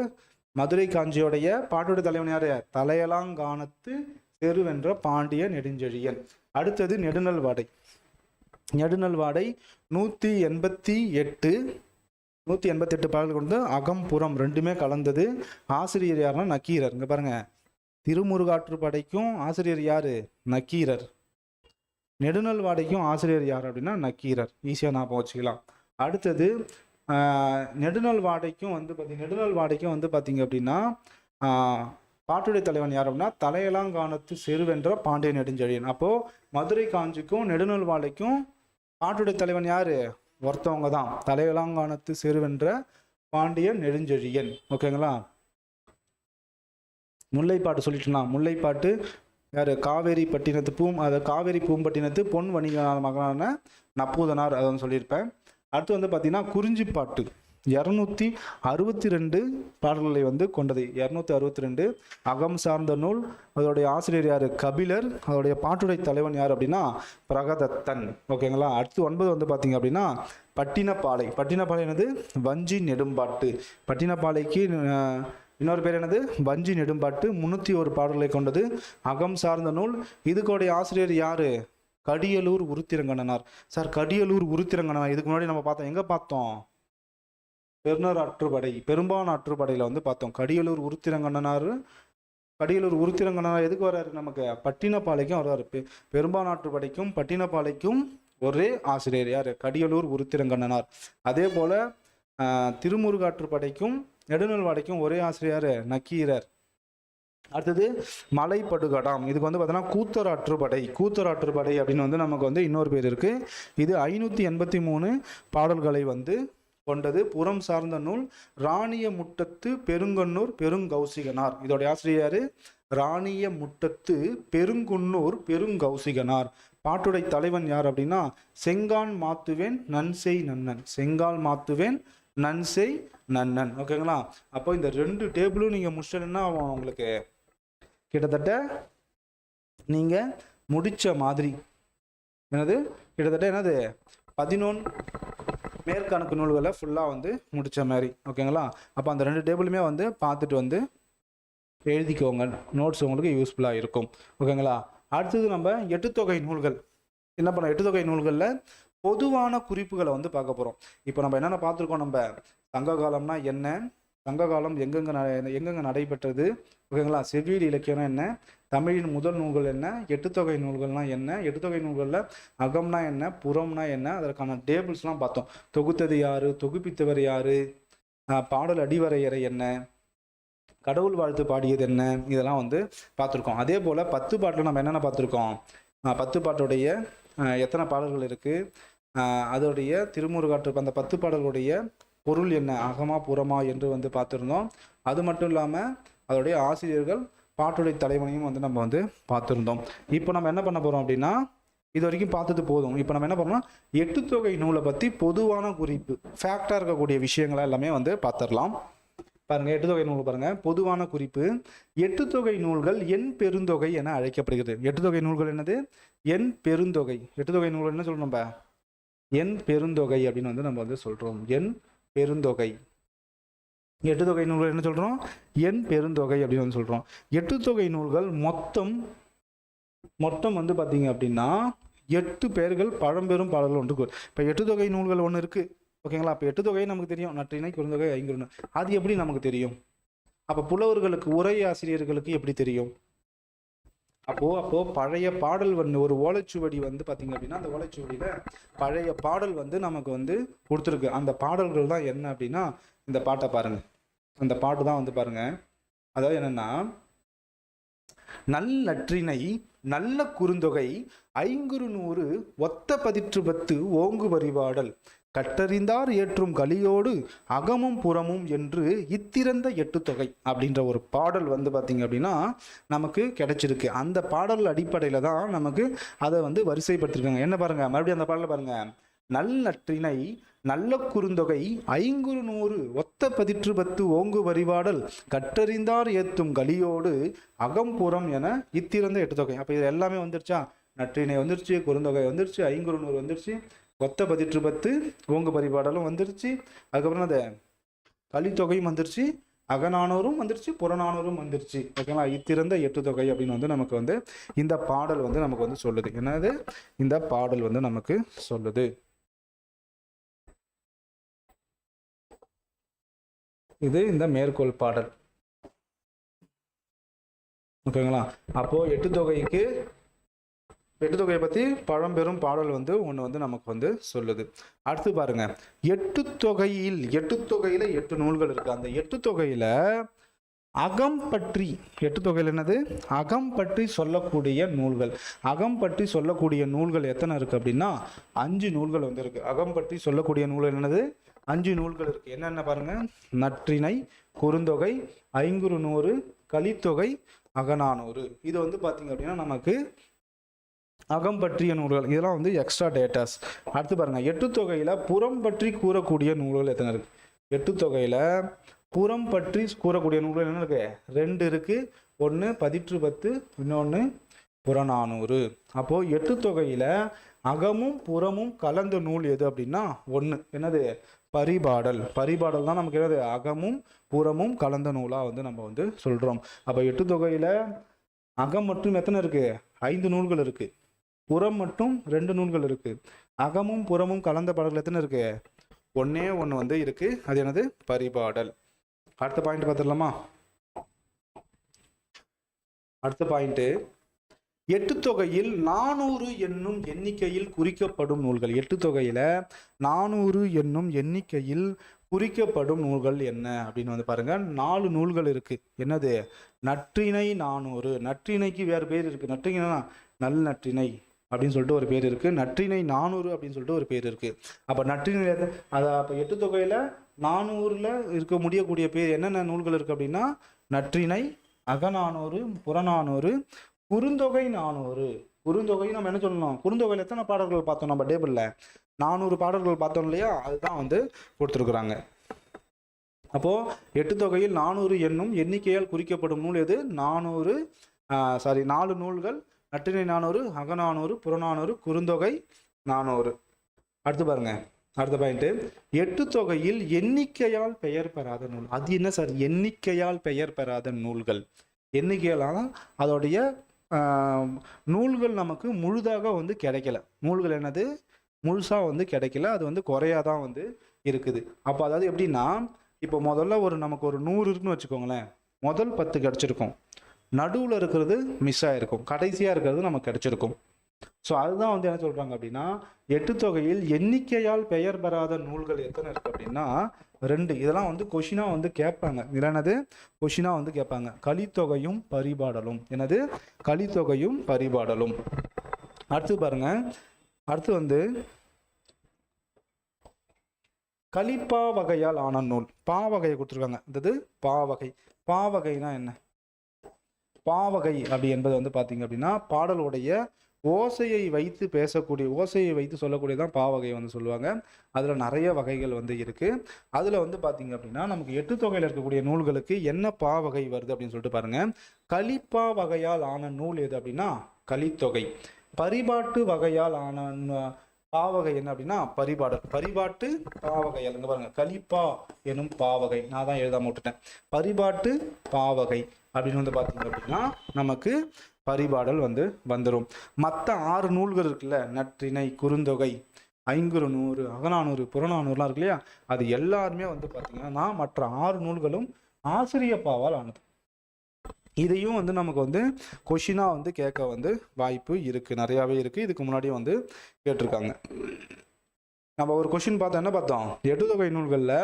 மதுரை காஞ்சியோடைய பாட்டுடை தலைவன் யாரு? தலையலாங்கானத்து செருவென்ற பாண்டிய நெடுஞ்செழியன். அடுத்தது நெடுநல்வாடை. நெடுநல்வாடை 188 பாடல்கள் கொண்டு அகம்புறம் ரெண்டுமே கலந்தது. ஆசிரியர் யாருன்னா நக்கீரர். இங்க பாருங்க, திருமுருகாற்றுப்படைக்கும் ஆசிரியர் யாரு? நக்கீரர். நெடுநல்வாடைக்கும் ஆசிரியர் யார் அப்படின்னா நக்கீரர். ஈஸியாக ஞாபகம் வச்சுக்கலாம். அடுத்தது நெடுநல்வாடைக்கும் வந்து பார்த்தீங்க அப்படின்னா பாட்டுடை தலைவன் யார் அப்படின்னா தலையலாங்கானத்து செருவென்ற பாண்டிய நெடுஞ்செழியன். அப்போது மதுரை காஞ்சிக்கும் நெடுநல்வாடைக்கும் பாட்டுடை தலைவன் யார்? ஒருத்தவங்க தான். தலையலாங்கானத்து செருவென்ற பாண்டிய நெடுஞ்செழியன். ஓகேங்களா? முல்லைப்பாட்டு சொல்லிட்டுலாம். முல்லைப்பாட்டு யார்? காவேரி பூம்பட்டினத்து பொன் வணிகனான மகனான நப்பூதனார். அதை சொல்லியிருப்பேன். அடுத்து வந்து பார்த்தீங்கன்னா குறிஞ்சிப்பாட்டு 262 பாடல்களை வந்து கொண்டது. 262 அகம் சார்ந்த நூல். அதோடைய ஆசிரியர் யார்? கபிலர். அதோடைய பாட்டுடை தலைவன் யார் அப்படின்னா பிரகதத்தன். ஓகேங்களா. அடுத்து 9 வந்து பார்த்தீங்க அப்படின்னா பட்டினப்பாலை. பட்டினப்பாலை என்னது? வஞ்சி நெடும்பாட்டு. பட்டினப்பாலைக்கு இன்னொரு பேர் என்னது? வஞ்சி நெடும்பாட்டு. 301 பாடல்களை கொண்டது. அகம் சார்ந்த நூல். இதுக்கோடைய ஆசிரியர் யாரு? கடியலூர் உருத்திரங்கண்ணனார். சார், கடியலூர் உருத்திரங்கண்ணனார் இதுக்கு முன்னாடி நம்ம பார்த்தோம். எங்க பார்த்தோம்? பெருநர் ஆற்றுப்படை, பெரும்பான் ஆற்றுப்படையில வந்து பார்த்தோம். கடியலூர் உருத்திரங்கண்ணனார். கடியலூர் உருத்திரங்கண்ணனார் எதுக்கு வர்றாரு? நமக்கு பட்டினப்பாலைக்கும் வர்றாரு. பெரும்பான் ஆற்றுப்படைக்கும் பட்டினப்பாலைக்கும் ஒரே ஆசிரியர் யார்? கடியலூர் உருத்திரங்கண்ணனார். அதே போல திருமுருகாற்றுப்படைக்கும் நெடுநல்வாடைக்கும் ஒரே ஆசிரியர் நக்கீரர். அடுத்தது மலைப்படுகடாம். இதுக்கு வந்து பார்த்தோன்னா கூத்தராற்றுப்படை. கூத்தராற்றுப்படை அப்படின்னு வந்து நமக்கு வந்து இன்னொரு பேர் இருக்கு. இது 583 பாடல்களை வந்து கொண்டது. புறம் சார்ந்த நூல். ராணிய முட்டத்து பெருங்கண்ணூர் பெருங்கௌசிகனார். இதோடைய ஆசிரியர் ராணிய முட்டத்து பெருங்குன்னூர் பெருங்கௌசிகனார். பாட்டுடை தலைவன் யார் அப்படின்னா செங்கான் மாத்துவேன் நன்செய் நன்னன். செங்கால் மாத்துவேன் நன்செய் நன்னன். ஓகேங்களா. அப்போ இந்த 2 டேபிளும் நீங்க முடிச்சதுன்னா உங்களுக்கு கிட்டத்தட்ட நீங்க முடிச்ச மாதிரி. என்னது? கிட்டத்தட்ட என்னது? 11 மேற்கணக்கு நூல்களை ஃபுல்லாக வந்து முடித்த மாதிரி. ஓகேங்களா. அப்போ அந்த 2 டேபிளுமே வந்து பார்த்துட்டு வந்து எழுதிக்கோங்க. நோட்ஸ் உங்களுக்கு யூஸ்ஃபுல்லாக இருக்கும். ஓகேங்களா. அடுத்தது நம்ம எட்டுத்தொகை நூல்கள் என்ன பண்ணோம்? எட்டுத்தொகை நூல்களில் பொதுவான குறிப்புகளை வந்து பார்க்க போகிறோம். இப்போ நம்ம என்னென்ன பார்த்துருக்கோம்? நம்ம சங்க காலம்னா என்ன, சங்க காலம் எங்கெங்கே நடைபெற்றது, ஓகேங்களா, செவ்வியல் இலக்கியம்னா என்ன, தமிழின் முதல் நூல்கள் என்ன, எட்டுத்தொகை நூல்கள்லாம் என்ன, எட்டுத்தொகை நூல்களில் அகம்னா என்ன, புறம்னா என்ன, அதற்கான டேபிள்ஸ்லாம் பார்த்தோம். தொகுத்தது யாரு, தொகுப்பித்தவர் யாரு, பாடல் அடிவரையறை என்ன, கடவுள் வாழ்த்து பாடியது என்ன, இதெல்லாம் வந்து பார்த்துருக்கோம். அதே போல் 10 பாட்டில் நம்ம என்னென்ன பார்த்துருக்கோம்? 10 பாட்டுடைய எத்தனை பாடல்கள் இருக்குது, அதோடைய திருமுருகாற்று அந்த 10 பாடல்களுடைய பொருள் என்ன, அகமா புறமா என்று வந்து பார்த்துருந்தோம். அது மட்டும் இல்லாமல் அதோடைய ஆசிரியர்கள் பாட்டுடை தலைவனையும் வந்து நம்ம வந்து பார்த்துருந்தோம். இப்போ நம்ம என்ன பண்ண போகிறோம் அப்படின்னா, இது வரைக்கும் பார்த்தது போதும். இப்போ நம்ம என்ன பண்ணோம்னா எட்டுத்தொகை நூலை பற்றி பொதுவான குறிப்பு, ஃபேக்டாக இருக்கக்கூடிய விஷயங்களை எல்லாமே வந்து பார்த்துடலாம். பாருங்க, எட்டுத்தொகை நூல் பாருங்க. பொதுவான குறிப்பு: எட்டுத்தொகை நூல்கள் எண் பெருந்தொகை என அழைக்கப்படுகிறது. எட்டுத்தொகை நூல்கள் என்னது? எண் பெருந்தொகை. எட்டுத்தொகை நூல்கள் என்ன சொல்றோம்? நம்ம எண் பெருந்தொகை அப்படின்னு வந்து நம்ம வந்து சொல்றோம். எண் பெருந்தொகை. எட்டுத்தொகை நூல்கள் என்ன சொல்றோம்? எண் பெருந்தொகை அப்படின்னு வந்து சொல்றோம். எட்டுத்தொகை நூல்கள் மொத்தம் வந்து பார்த்தீங்க அப்படின்னா 8 பேர்கள் பழம்பெரும் பாடல்கள் ஒன்று. இப்போ எட்டுத்தொகை நூல்கள் ஒன்று இருக்கு. ஓகேங்களா. அப்போ எட்டுத்தொகை நமக்கு தெரியும். நற்றிணை, குறுந்தொகை, ஐங்குறுநூறு. அது எப்படி நமக்கு தெரியும்? அப்போ புலவர்களுக்கு, உரை ஆசிரியர்களுக்கு எப்படி தெரியும்? அப்போ பழைய பாடல் வந்து ஒரு ஓலைச்சுவடி வந்து பார்த்தீங்க அப்படின்னா, அந்த ஓலைச்சுவடியில பழைய பாடல் வந்து நமக்கு வந்து கொடுத்துருக்கு. அந்த பாடல்கள் தான் என்ன அப்படின்னா, இந்த பாட்டை பாருங்க. அந்த பாட்டு தான் வந்து பாருங்க. அதாவது என்னன்னா, நற்றிணை நல்ல குறுந்தொகை 500 ஒத்த 10 ஓங்கு வரிபாடல் கற்றறிந்தார் ஏற்றும் கலியோடு அகமும் புறமும் என்று இத்திறந்த எட்டுத்தொகை அப்படின்ற ஒரு பாடல் வந்து பார்த்தீங்க அப்படின்னா நமக்கு கிடைச்சிருக்கு. அந்த பாடல் அடிப்படையில் தான் நமக்கு அதை வந்து வரிசைப்படுத்திருக்காங்க. என்ன பாருங்க, மறுபடியும் அந்த பாடலை பாருங்க. நற்றிணை நல்ல குறுந்தொகை 500 ஒத்த 10 ஓங்கு வரிபாடல் கற்றறிந்தார் ஏத்தும் கலியோடு அகம்புறம் என இத்திறந்த எட்டுத்தொகை. அப்போ இது எல்லாமே வந்துருச்சா? நற்றிணை வந்துருச்சு, குறுந்தொகை வந்துருச்சு, 500 வந்துருச்சு, ஒத்த 10 ஓங்கு பரிபாடலும் வந்துருச்சு, அதுக்கப்புறம் அந்த கலித்தொகையும் வந்துருச்சு, அகநானூறும் வந்துருச்சு, புறநானூறும் வந்துருச்சு. ஓகேங்களா. இத்திறந்த எட்டுத்தொகை அப்படின்னு வந்து நமக்கு வந்து இந்த பாடல் வந்து நமக்கு வந்து சொல்லுது. என்னது? இந்த பாடல் வந்து நமக்கு சொல்லுது. இது இந்த மேற்கோள் பாடல். ஓகேங்களா. அப்போ எட்டுத்தொகையை பற்றி பழம்பெரும் பாடல் வந்து ஒன்று வந்து நமக்கு வந்து சொல்லுது. அடுத்து பாருங்க, எட்டுத்தொகையில் 8 நூல்கள் இருக்கு. அந்த எட்டுத்தொகையில அகம் பற்றி, எட்டுத்தொகையில் என்னது? அகம் பற்றி சொல்லக்கூடிய நூல்கள். அகம் பற்றி சொல்லக்கூடிய நூல்கள் எத்தனை இருக்கு அப்படின்னா 5 நூல்கள் வந்து இருக்கு. அகம் பற்றி சொல்லக்கூடிய நூல்கள் என்னது? 5 நூல்கள் இருக்கு. என்னென்ன பாருங்க: நற்றிணை, குறுந்தொகை, 500, கலித்தொகை, அகநானூறு. இது வந்து பார்த்தீங்க அப்படின்னா நமக்கு அகம் பற்றிய நூல்கள், இதெல்லாம் வந்து எக்ஸ்ட்ரா டேட்டாஸ். அடுத்து பாருங்க, எட்டு தொகையில புறம் பற்றி கூறக்கூடிய நூல்கள் எத்தனை இருக்கு? எட்டு தொகையில புறம் பற்றி கூறக்கூடிய நூல்கள் என்ன இருக்கு? 2 இருக்கு. ஒன்று பதிற்று பத்து, இன்னொன்று புறநானூறு. அப்போ எட்டு தொகையில அகமும் புறமும் கலந்த நூல் எது அப்படின்னா ஒன்று, என்னது? பரிபாடல். பரிபாடல் தான் நமக்கு என்னது? அகமும் புறமும் கலந்த நூலாக வந்து நம்ம வந்து சொல்றோம். அப்போ எட்டு தொகையில அகம் மட்டும் எத்தனை இருக்கு? 5 நூல்கள் இருக்கு. புறம் மட்டும் 2 நூல்கள் இருக்கு. அகமும் புறமும் கலந்த பாடல்கள் எத்தனை இருக்கு? ஒன்னே ஒன்று வந்து இருக்கு. அது என்னது? பரிபாடல். அடுத்த பாயிண்ட் பார்த்துடலாமா? அடுத்த பாயிண்ட், எட்டு தொகையில் 400 என்னும் எண்ணிக்கையில் குறிக்கப்படும் நூல்கள். எட்டு தொகையில 400 என்னும் எண்ணிக்கையில் குறிக்கப்படும் நூல்கள் என்ன அப்படின்னு வந்து பாருங்க. 4 நூல்கள் இருக்கு. என்னது? நற்றிணை 400. நற்றிணைக்கு வேறு பேர் இருக்கு. நற்றிணைனா நல் நற்றிணை அப்படின்னு சொல்லிட்டு ஒரு பேர் இருக்கு. நற்றிணை 400 அப்படின்னு சொல்லிட்டு ஒரு பேர் இருக்கு. அப்ப நற்றிணை அப்ப எட்டு தொகையில 400ல இருக்க முடியக்கூடிய பேர் என்னென்ன நூல்கள் இருக்கு அப்படின்னா நற்றிணை, அகநானூறு, புறநானூறு, குறுந்தொகை 400. குறுந்தொகை நம்ம என்ன சொல்லணும்? குறுந்தொகையில் எத்தனை பாடல்கள் பார்த்தோம் நம்ம டேபிளில்? 400 பாடல்கள் பார்த்தோம் இல்லையா? அதுதான் வந்து கொடுத்துருக்குறாங்க. அப்போ எட்டு தொகையில் 400 என்னும் எண்ணிக்கையால் குறிக்கப்படும் நூல் எது? 4 நூல்கள். நற்றிணை 400, அகநானூறு, புறநானூறு, குறுந்தொகை 400. அடுத்து பாருங்க, அடுத்த பாயிண்ட், எட்டு தொகையில் எண்ணிக்கையால் பெயர் பெறாத நூல். அது என்ன சார்? எண்ணிக்கையால் பெயர் பெறாத நூல்கள். எண்ணிக்கையால் அதோடைய நூல்கள் நமக்கு முழுதாக வந்து கிடைக்கல. நூல்கள் என்னது? முழுசா வந்து கிடைக்கல. அது வந்து குறையாதான் வந்து இருக்குது. அப்போ அதாவது எப்படின்னா, இப்போ முதல்ல நமக்கு ஒரு 100 இருக்குன்னு வச்சுக்கோங்களேன். முதல் 10 கிடைச்சிருக்கும், நடுவில் இருக்கிறது மிஸ் ஆயிருக்கும், கடைசியாக இருக்கிறது நமக்கு கிடைச்சிருக்கும். ஸோ அதுதான் வந்து என்ன சொல்றாங்க அப்படின்னா, எட்டு தொகையில் எண்ணிக்கையால் பெயர் பெறாத நூல்கள் எத்தனை இருக்கு அப்படின்னா 2. இதெல்லாம் வந்து கொஷினா வந்து கேட்பாங்க. என்னது கொஷினா வந்து கேட்பாங்க? கலித்தொகையும் பரிபாடலும். என்னது? கலித்தொகையும் பரிபாடலும். அடுத்து பாருங்க, அடுத்து வந்து கலிப்பா வகையால் ஆன நூல். பா வகையை கொடுத்துருக்காங்க. அதாவது பாவகை. பாவகைனா என்ன? பாவகை அப்படி என்பது வந்து பார்த்தீங்க அப்படின்னா பாடலுடைய ஓசையை வைத்து பேசக்கூடிய, ஓசையை வைத்து சொல்லக்கூடியதான் பாவகை வந்து சொல்லுவாங்க. அதில் நிறைய வகைகள் வந்து இருக்கு. அதில் வந்து பார்த்தீங்க அப்படின்னா நமக்கு எட்டு தொகையில் இருக்கக்கூடிய நூல்களுக்கு என்ன பாவகை வருது அப்படின்னு சொல்லிட்டு பாருங்க. கலிப்பா வகையால் ஆன நூல் எது அப்படின்னா கலித்தொகை. பரிபாட்டு வகையால் ஆன பாவகை என்ன அப்படின்னா பரிபாடல். பரிபாட்டு பாவகை அங்க பாருங்க, கலிப்பா எனும் பாவகை. நான் தான் எழுதாம விட்டுட்டேன். பரிபாட்டு பாவகை அப்படின்னு வந்து பார்த்தீங்க அப்படின்னா நமக்கு பரிபாடல் வந்து வந்துடும். மற்ற 6 நூல்கள் இருக்குல்ல, நற்றிணை, குறுந்தொகை, ஐங்குறுநூறு, அகநானூறு, புறநானூறுலாம் இருக்கு இல்லையா, அது எல்லாருமே வந்து பார்த்தீங்கன்னா மற்ற 6 நூல்களும் ஆசிரியப்பாவால் ஆனது. இதையும் வந்து நமக்கு வந்து கொஷினா வந்து கேட்க வந்து வாய்ப்பு இருக்கு, நிறையாவே இருக்கு. இதுக்கு முன்னாடியே வந்து கேட்டிருக்காங்க. நம்ம ஒரு கொஷின் பார்த்தோம். என்ன பார்த்தோம்? எட்டு தொகை நூல்களில்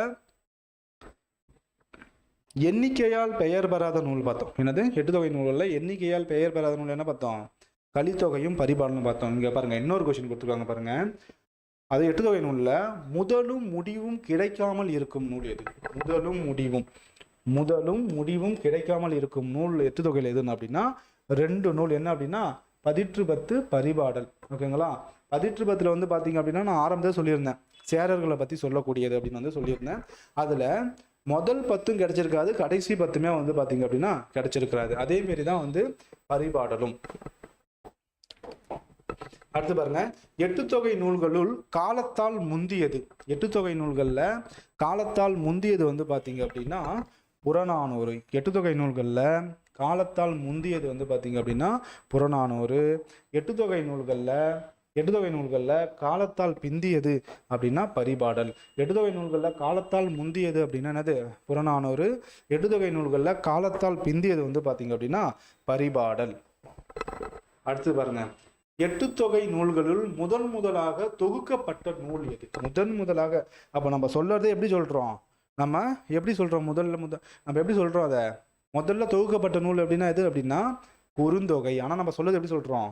எண்ணிக்கையால் பெயர் பெறாத நூல் பார்த்தோம். என்னது? எட்டு தொகை நூல்களில் எண்ணிக்கையால் பெயர் பெறாத நூல் என்ன பார்த்தோம்? கலித்தொகையும் பரிபாடலும் பார்த்தோம். இங்க பாருங்க, இன்னொரு கொஸ்டின் கொடுத்துருக்காங்க பாருங்க. அது எட்டு தொகை நூல்ல முதலும் முடிவும் கிடைக்காமல் இருக்கும் நூல் எது? முதலும் முடிவும் கிடைக்காமல் இருக்கும் நூல் எட்டு தொகையில் எதுன்னு அப்படின்னா 2 நூல். என்ன அப்படின்னா பதிற்று பத்து, பரிபாடல். ஓகேங்களா? பதிற்று பத்துல வந்து பாத்தீங்க அப்படின்னா நான் ஆரம்பத்தில் சொல்லியிருந்தேன், சேரர்களை பத்தி சொல்லக்கூடியது அப்படின்னு வந்து சொல்லியிருந்தேன். அதுல முதல் 10 கிடைச்சிருக்காது, கடைசி 10மே வந்து பாத்தீங்க அப்படின்னா கிடைச்சிருக்காது. அதே மாரி தான் வந்து பரிபாடலும். அடுத்து பாருங்க, எட்டு தொகை நூல்களுள் காலத்தால் முந்தியது. எட்டு தொகை நூல்கள்ல காலத்தால் முந்தியது வந்து பாத்தீங்க அப்படின்னா புறநானூறு. எட்டு தொகை நூல்கள்ல காலத்தால் முந்தியது வந்து பாத்தீங்க அப்படின்னா புறநானூறு. எட்டு தொகை நூல்கள்ல காலத்தால் பிந்தியது அப்படின்னா பரிபாடல். எட்டு தொகை நூல்கள்ல காலத்தால் முந்தியது அப்படின்னா என்னது? புறநானூறு. எட்டு தொகை நூல்கள்ல காலத்தால் பிந்தியது வந்து பாத்தீங்க அப்படின்னா பரிபாடல். அடுத்து பாருங்க, எட்டு தொகை நூல்களுள் முதலாக தொகுக்கப்பட்ட நூல் எது? முதலாக அப்ப நம்ம சொல்றதே எப்படி சொல்றோம்? நம்ம எப்படி சொல்றோம்? நம்ம எப்படி சொல்றோம்? அதை முதல்ல தொகுக்கப்பட்ட நூல் அப்படின்னா எது அப்படின்னா குறுந்தொகை. ஆனா நம்ம சொல்றது எப்படி சொல்றோம்?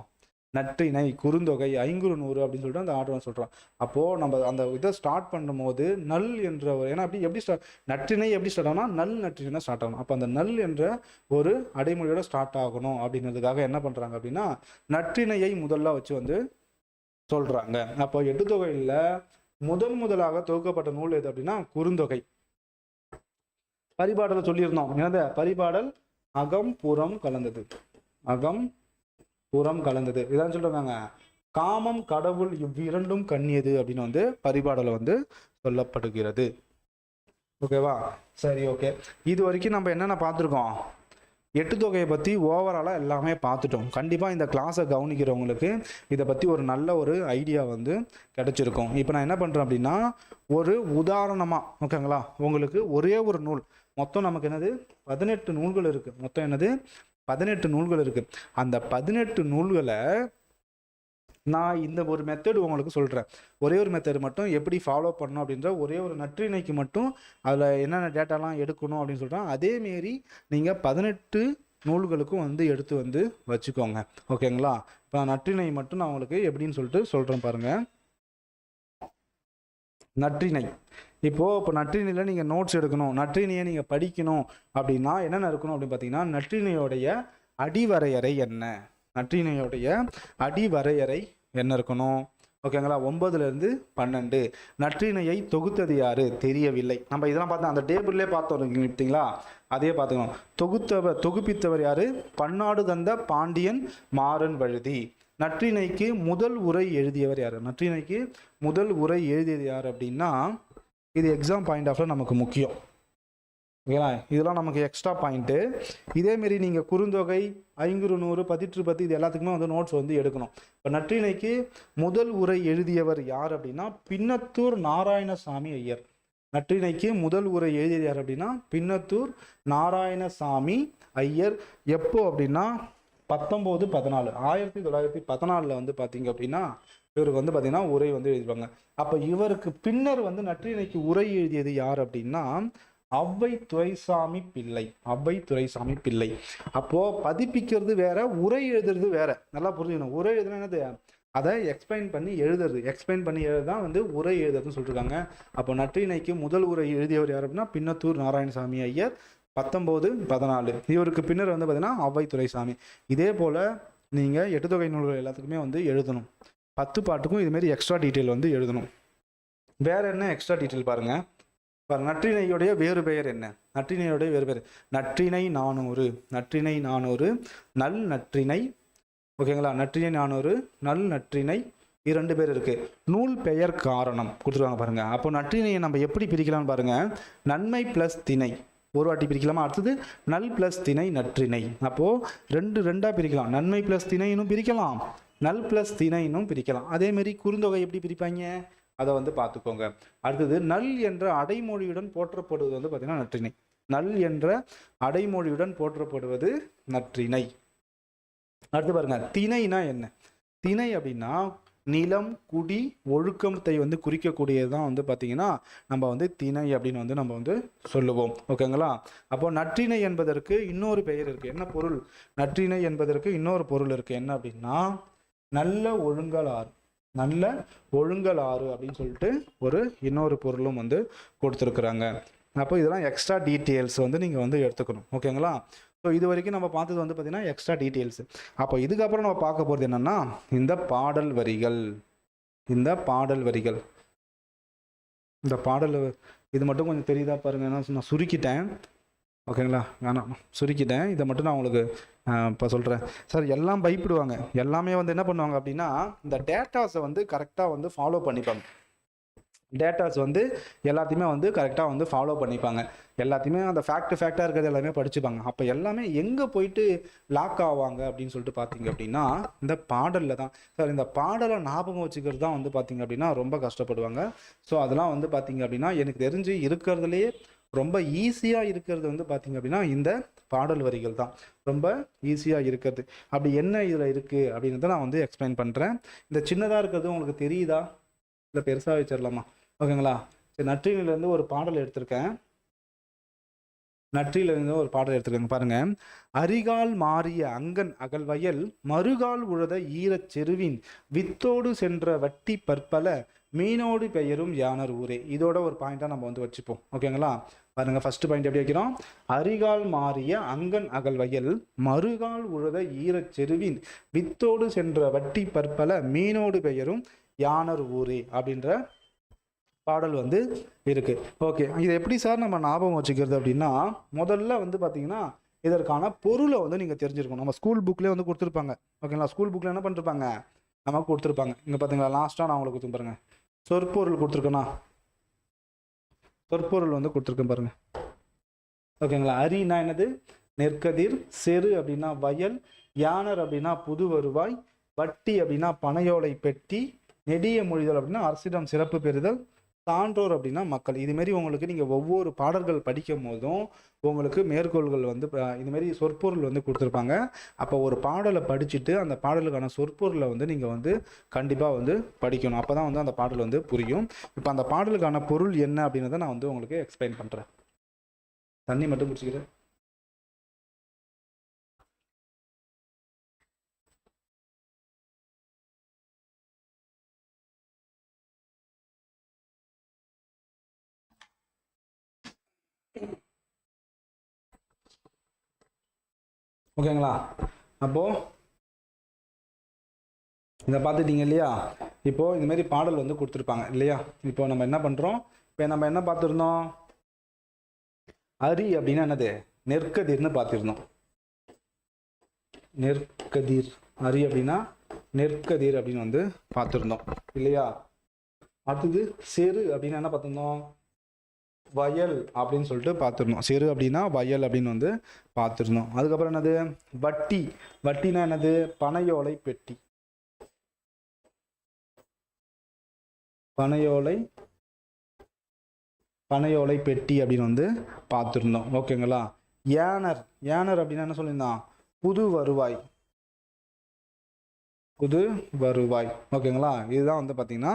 நற்றிணை, குறுந்தொகை, ஐங்குறு நூறு அப்படின்னு சொல்லிட்டு அந்த ஆர்டர் சொல்கிறோம். அப்போது நம்ம அந்த இதை ஸ்டார்ட் பண்ணும்போது நல் என்ற ஒரு, ஏன்னா எப்படி ஸ்டார்ட், நற்றிணை எப்படி ஸ்டார்ட் ஆகும்னா நல் நற்றினை ஸ்டார்ட் ஆகணும். அப்போ அந்த நல் என்ற ஒரு அடைமொழியோட ஸ்டார்ட் ஆகணும் அப்படின்றதுக்காக என்ன பண்ணுறாங்க அப்படின்னா நற்றிணையை முதல்ல வச்சு வந்து சொல்கிறாங்க. அப்போ எட்டுத்தொகையில் முதலாக தொகுக்கப்பட்ட நூல் எது அப்படின்னா குறுந்தொகை. பரிபாடலை சொல்லியிருந்தோம். என்னது பரிபாடல்? அகம் புறம் கலந்தது. அகம் புறம் கலந்தது. இதான் சொல்றாங்க, காமம் கடவுள் இவ்விரண்டும் கண்ணியது அப்படின்னு வந்து பரிபாடலை வந்து சொல்லப்படுகிறது. ஓகேவா? சரி, ஓகே. இது வரைக்கும் நம்ம என்னென்ன பார்த்துருக்கோம்? எட்டுத்தொகையை பற்றி ஓவராலாக எல்லாமே பார்த்துட்டோம். கண்டிப்பாக இந்த கிளாஸை கவனிக்கிறவங்களுக்கு இதை பற்றி ஒரு நல்ல ஒரு ஐடியா வந்து கிடைச்சிருக்கும். இப்போ நான் என்ன பண்ணுறேன் அப்படின்னா ஒரு உதாரணமாக, ஓகேங்களா, உங்களுக்கு ஒரே ஒரு நூல், மொத்தம் நமக்கு என்னது 18 நூல்கள் இருக்குது. மொத்தம் என்னது 18 நூல்கள் இருக்குது. அந்த 18 நூல்களை நான் இந்த ஒரு மெத்தட் உங்களுக்கு சொல்கிறேன். ஒரே ஒரு மெத்தட் மட்டும் எப்படி ஃபாலோ பண்ணணும் அப்படின்ற ஒரே ஒரு நற்றிணைக்கு மட்டும் அதில் என்னென்ன டேட்டாலாம் எடுக்கணும் அப்படின்னு சொல்கிறேன். அதேமாரி நீங்கள் 18 நூல்களுக்கும் வந்து எடுத்து வந்து வச்சுக்கோங்க. ஓகேங்களா? இப்போ நற்றிணை மட்டும் நான் உங்களுக்கு எப்படின்னு சொல்லிட்டு சொல்கிறேன் பாருங்கள். நற்றிணை இப்போ நற்றிணையில் நீங்கள் நோட்ஸ் எடுக்கணும், நற்றிணையை நீங்கள் படிக்கணும் அப்படின்னா என்னென்ன இருக்கணும் அப்படின்னு பார்த்தீங்கன்னா நற்றிணையோடைய அடிவரையறை என்ன, நற்றிணையோடைய அடிவரையறை என்ன இருக்கணும்? ஓகேங்களா? 9லேருந்து 12. நற்றிணையை தொகுத்தது யாரு? தெரியவில்லை. நம்ம இதெல்லாம் பார்த்தோம், அந்த டேபிள்லேயே பார்த்தோம் பார்த்தீங்களா? அதே பார்த்துக்கணும். தொகுப்பித்தவர் யாரு? பன்னாடு தந்த பாண்டியன் மாறன் வழுதி. நற்றிணைக்கு முதல் உரை எழுதியவர் யார்? நற்றிணைக்கு முதல் உரை எழுதியது யார் அப்படின்னா இது எக்ஸாம் பாயிண்ட் ஆஃப்ல நமக்கு முக்கியம். ஓகேங்களா? இதெல்லாம் நமக்கு எக்ஸ்ட்ரா பாயிண்ட்டு. இதேமாரி நீங்கள் குறுந்தொகை, ஐங்குறு நூறு, பதிற்று பத்து இது எல்லாத்துக்குமே வந்து நோட்ஸ் வந்து எடுக்கணும். இப்போ நற்றிணைக்கு முதல் உரை எழுதியவர் யார் அப்படின்னா பின்னத்தூர் நாராயணசாமி ஐயர். நற்றிணைக்கு முதல் உரை எழுதியது யார் அப்படின்னா பின்னத்தூர் நாராயணசாமி ஐயர். எப்போ அப்படின்னா 1914 1914 வந்து பார்த்தீங்க அப்படின்னா இவருக்கு வந்து பார்த்தீங்கன்னா உரை வந்து எழுதிடுவாங்க. அப்போ இவருக்கு பின்னர் வந்து நற்றிணைக்கு உரை எழுதியது யார் அப்படின்னா ஔவை துரைசாமி பிள்ளை. ஔவை துரைசாமி பிள்ளை. அப்போ பதிப்பிக்கிறது வேற, உரை எழுதுறது வேற. நல்லா புரிஞ்சுக்கணும். உரை எழுதுனா என்னது? அதை எக்ஸ்பிளைன் பண்ணி எழுதுதான் வந்து உரை எழுதுறதுன்னு சொல்லியிருக்காங்க. அப்போ நற்றிணைக்கு முதல் உரை எழுதியவர் யார் அப்படின்னா பின்னத்தூர் நாராயணசாமி ஐயர் 1914. இவருக்கு பின்னர் வந்து பார்த்தீங்கன்னா ஔவை துரைசாமி. இதே போல் நீங்கள் எட்டுத்தொகை நூல்கள் எல்லாத்துக்குமே வந்து எழுதணும். 10 பாட்டுக்கும் இதுமாரி எக்ஸ்ட்ரா டீட்டெயில் வந்து எழுதணும். வேற என்ன எக்ஸ்ட்ரா டீட்டெயில் பாருங்கள். நற்றிணையுடைய வேறு பெயர் என்ன? நற்றிணையுடைய வேறு பெயர் நற்றிணை 400. நற்றிணை 400 நல் நற்றிணை. ஓகேங்களா? நற்றிணை 400 நல் நற்றிணை. 2 பேர் இருக்கு. நூல் பெயர் காரணம் கொடுத்துருவாங்க பாருங்க. அப்போ நற்றிணையை நம்ம எப்படி பிரிக்கலாம்னு பாருங்க. நன்மை பிளஸ் திணை ஒரு வாட்டி பிரிக்கலாமா? அடுத்தது நல் பிளஸ் திணை நற்றிணை. அப்போ ரெண்டா பிரிக்கலாம். நன்மை பிளஸ் திணைனும் பிரிக்கலாம், நல் பிளஸ் திணைனும் பிரிக்கலாம். அதே மாதிரி குறுந்தொகை எப்படி பிரிப்பாங்க அதை வந்து பார்த்துக்கோங்க. அடுத்தது நல் என்ற அடைமொழியுடன் போற்றப்படுவது வந்து பார்த்தீங்கன்னா நற்றிணை. நல் என்ற அடைமொழியுடன் போற்றப்படுவது நற்றிணை. அடுத்து பாருங்க, திணைனா என்ன? திணை அப்படின்னா நிலம், குடி, ஒழுக்கத்தை வந்து குறிக்கக்கூடியதுதான் வந்து பார்த்தீங்கன்னா நம்ம வந்து திணை அப்படின்னு வந்து நம்ம வந்து சொல்லுவோம். ஓகேங்களா? அப்போ நற்றிணை என்பதற்கு இன்னொரு பெயர் இருக்கு. என்ன பொருள்? நற்றிணை என்பதற்கு இன்னொரு பொருள் இருக்கு. என்ன அப்படின்னா நல்ல ஒழுங்கலாறு. நல்ல ஒழுங்கலாறு அப்படின்னு சொல்லிட்டு ஒரு இன்னொரு பொருளும் வந்து கொடுத்துருக்குறாங்க. அப்போ இதெல்லாம் எக்ஸ்ட்ரா டீட்டெயில்ஸ் வந்து நீங்கள் வந்து எடுத்துக்கணும். ஓகேங்களா? ஸோ இது வரைக்கும் நம்ம பார்த்தது வந்து பார்த்தீங்கன்னா எக்ஸ்ட்ரா டீட்டெயில்ஸ். அப்போ இதுக்கப்புறம் நம்ம பார்க்க போகிறது என்னென்னா இந்த பாடல் வரிகள். இந்த பாடல் இது மட்டும் கொஞ்சம் தெரியுதா பாருங்க. நான் சுருக்கிட்டேன். ஓகேங்களா? வேணாம், சுருக்கிட்டேன். இதை மட்டும் நான் உங்களுக்கு இப்போ சொல்கிறேன். சார் எல்லாம் பயப்படுவாங்க. எல்லாமே வந்து என்ன பண்ணுவாங்க அப்படின்னா இந்த டேட்டாஸை வந்து கரெக்டாக வந்து ஃபாலோ பண்ணிப்பாங்க. டேட்டாஸ் வந்து எல்லாத்தையுமே வந்து கரெக்டாக வந்து ஃபாலோ பண்ணிப்பாங்க. எல்லாத்தையுமே அந்த ஃபேக்டாக இருக்கிறது எல்லாமே படிச்சுப்பாங்க. அப்போ எல்லாமே எங்கே போயிட்டு லாக் ஆவாங்க அப்படின்னு சொல்லிட்டு பார்த்தீங்க அப்படின்னா இந்த பாடலில் தான். சார் இந்த பாடலை ஞாபகம் வச்சுக்கிறது தான் வந்து பார்த்தீங்க அப்படின்னா ரொம்ப கஷ்டப்படுவாங்க. ஸோ அதெல்லாம் வந்து பார்த்தீங்க அப்படின்னா எனக்கு தெரிஞ்சு இருக்கிறதுலையே ரொம்ப ஈஸியாக இருக்கிறது வந்து பார்த்தீங்க அப்படின்னா இந்த பாடல் வரிகள் தான் ரொம்ப ஈஸியாக இருக்கிறது. அப்படி என்ன இதில் இருக்குது அப்படின்றத நான் வந்து எக்ஸ்பிளைன் பண்ணுறேன். இந்த சின்னதாக இருக்கிறது உங்களுக்கு தெரியுதா இல்லை பெருசாக வச்சிடலாமா? ஓகேங்களா? சரி, நற்றிணையிலேருந்து ஒரு பாடல் எடுத்திருக்கேன். நற்றில இருந்து ஒரு பாடல் எடுத்துக்கோங்க பாருங்க. அரிகால் மாறிய அங்கன் அகல்வயல் மறுகால் உழுத ஈரச் செருவின் வித்தோடு சென்ற வட்டி பற்பல மீனோடு பெயரும் யானர் ஊரே. இதோட ஒரு பாயிண்டா நம்ம வந்து வச்சுப்போம். ஓகேங்களா? பாருங்க, ஃபர்ஸ்ட் பாயிண்ட் எப்படி வைக்கிறோம்? அரிகால் மாறிய அங்கன் அகல்வயல் மறுகால் உழுத ஈரச் செருவின் வித்தோடு சென்ற வட்டி பற்பல மீனோடு பெயரும் யானர் ஊரே அப்படின்ற பாடல் வந்து இருக்கு. ஓகே, இது எப்படி சார் நம்ம ஞாபகம் வச்சுக்கிறது அப்படின்னா, முதல்ல வந்து பார்த்தீங்கன்னா இதற்கான பொருளை வந்து நீங்கள் தெரிஞ்சிருக்கணும். நம்ம ஸ்கூல் புக்லேயே வந்து கொடுத்துருப்பாங்க. ஓகேங்களா? ஸ்கூல் புக்கில் என்ன பண்ணிருப்பாங்க, நமக்கு கொடுத்துருப்பாங்க. இங்கே பார்த்தீங்களா, லாஸ்ட்டாக நான் உங்களுக்கு கொடுத்து பாருங்க, சொற்பொருள் கொடுத்துருக்கேன்னா, சொற்பொருள் வந்து கொடுத்துருக்கேன் பாருங்க. ஓகேங்களா? அரினா என்னது? நெற்கதிர். செரு அப்படின்னா வயல். யானர் அப்படின்னா புது வருவாய். வட்டி அப்படின்னா பனையோலை பெட்டி. நெடிய மொழிதல் அப்படின்னா அரசிடம் சிறப்பு பெறுதல். சான்றோர் அப்படின்னா மக்கள். இதுமாரி உங்களுக்கு நீங்கள் ஒவ்வொரு பாடல்கள் படிக்கும் போதும் உங்களுக்கு மேற்கோள்கள் வந்து இதுமாரி சொற்பொருள் வந்து கொடுத்துருப்பாங்க. அப்போ ஒரு பாடலை படிச்சுட்டு அந்த பாடலுக்கான சொற்பொருளை வந்து நீங்கள் வந்து கண்டிப்பாக வந்து படிக்கணும். அப்போ தான் வந்து அந்த பாடல் வந்து புரியும். இப்போ அந்த பாடலுக்கான பொருள் என்ன அப்படின்றத நான் வந்து உங்களுக்கு எக்ஸ்பிளைன் பண்ணுறேன். தண்ணி மட்டும் குடிச்சிக்கிறேன். ஓகேங்களா? அப்போ இதை பார்த்துட்டீங்க இல்லையா? இப்போ இந்த மாதிரி பாடல் வந்து கொடுத்துருப்பாங்க இல்லையா? இப்போ நம்ம என்ன பண்ணுறோம்? இப்போ நம்ம என்ன பார்த்துருந்தோம்? அரி அப்படின்னா என்னது? நெற்கதிர்னு பார்த்துருந்தோம். நெற்கதிர். அரி அப்படின்னா நெற்கதிர் அப்படின்னு வந்து பார்த்துருந்தோம் இல்லையா? அடுத்தது செரு அப்படின்னா என்ன பார்த்துருந்தோம்? வயல் அப்படின்னு சொல்லிட்டு பார்த்துருந்தோம். செரு அப்படின்னா வயல் அப்படின்னு வந்து பார்த்துருந்தோம். அதுக்கப்புறம் என்னது? வட்டி. வட்டினா என்னது? பனையோலை பெட்டி. பனையோலை பெட்டி அப்படின்னு வந்து பார்த்துருந்தோம். ஓகேங்களா? யானர். யானர் அப்படின்னா என்ன சொல்லியிருந்தோம்? புது வருவாய். புது வருவாய். ஓகேங்களா? இதுதான் வந்து பார்த்தீங்கன்னா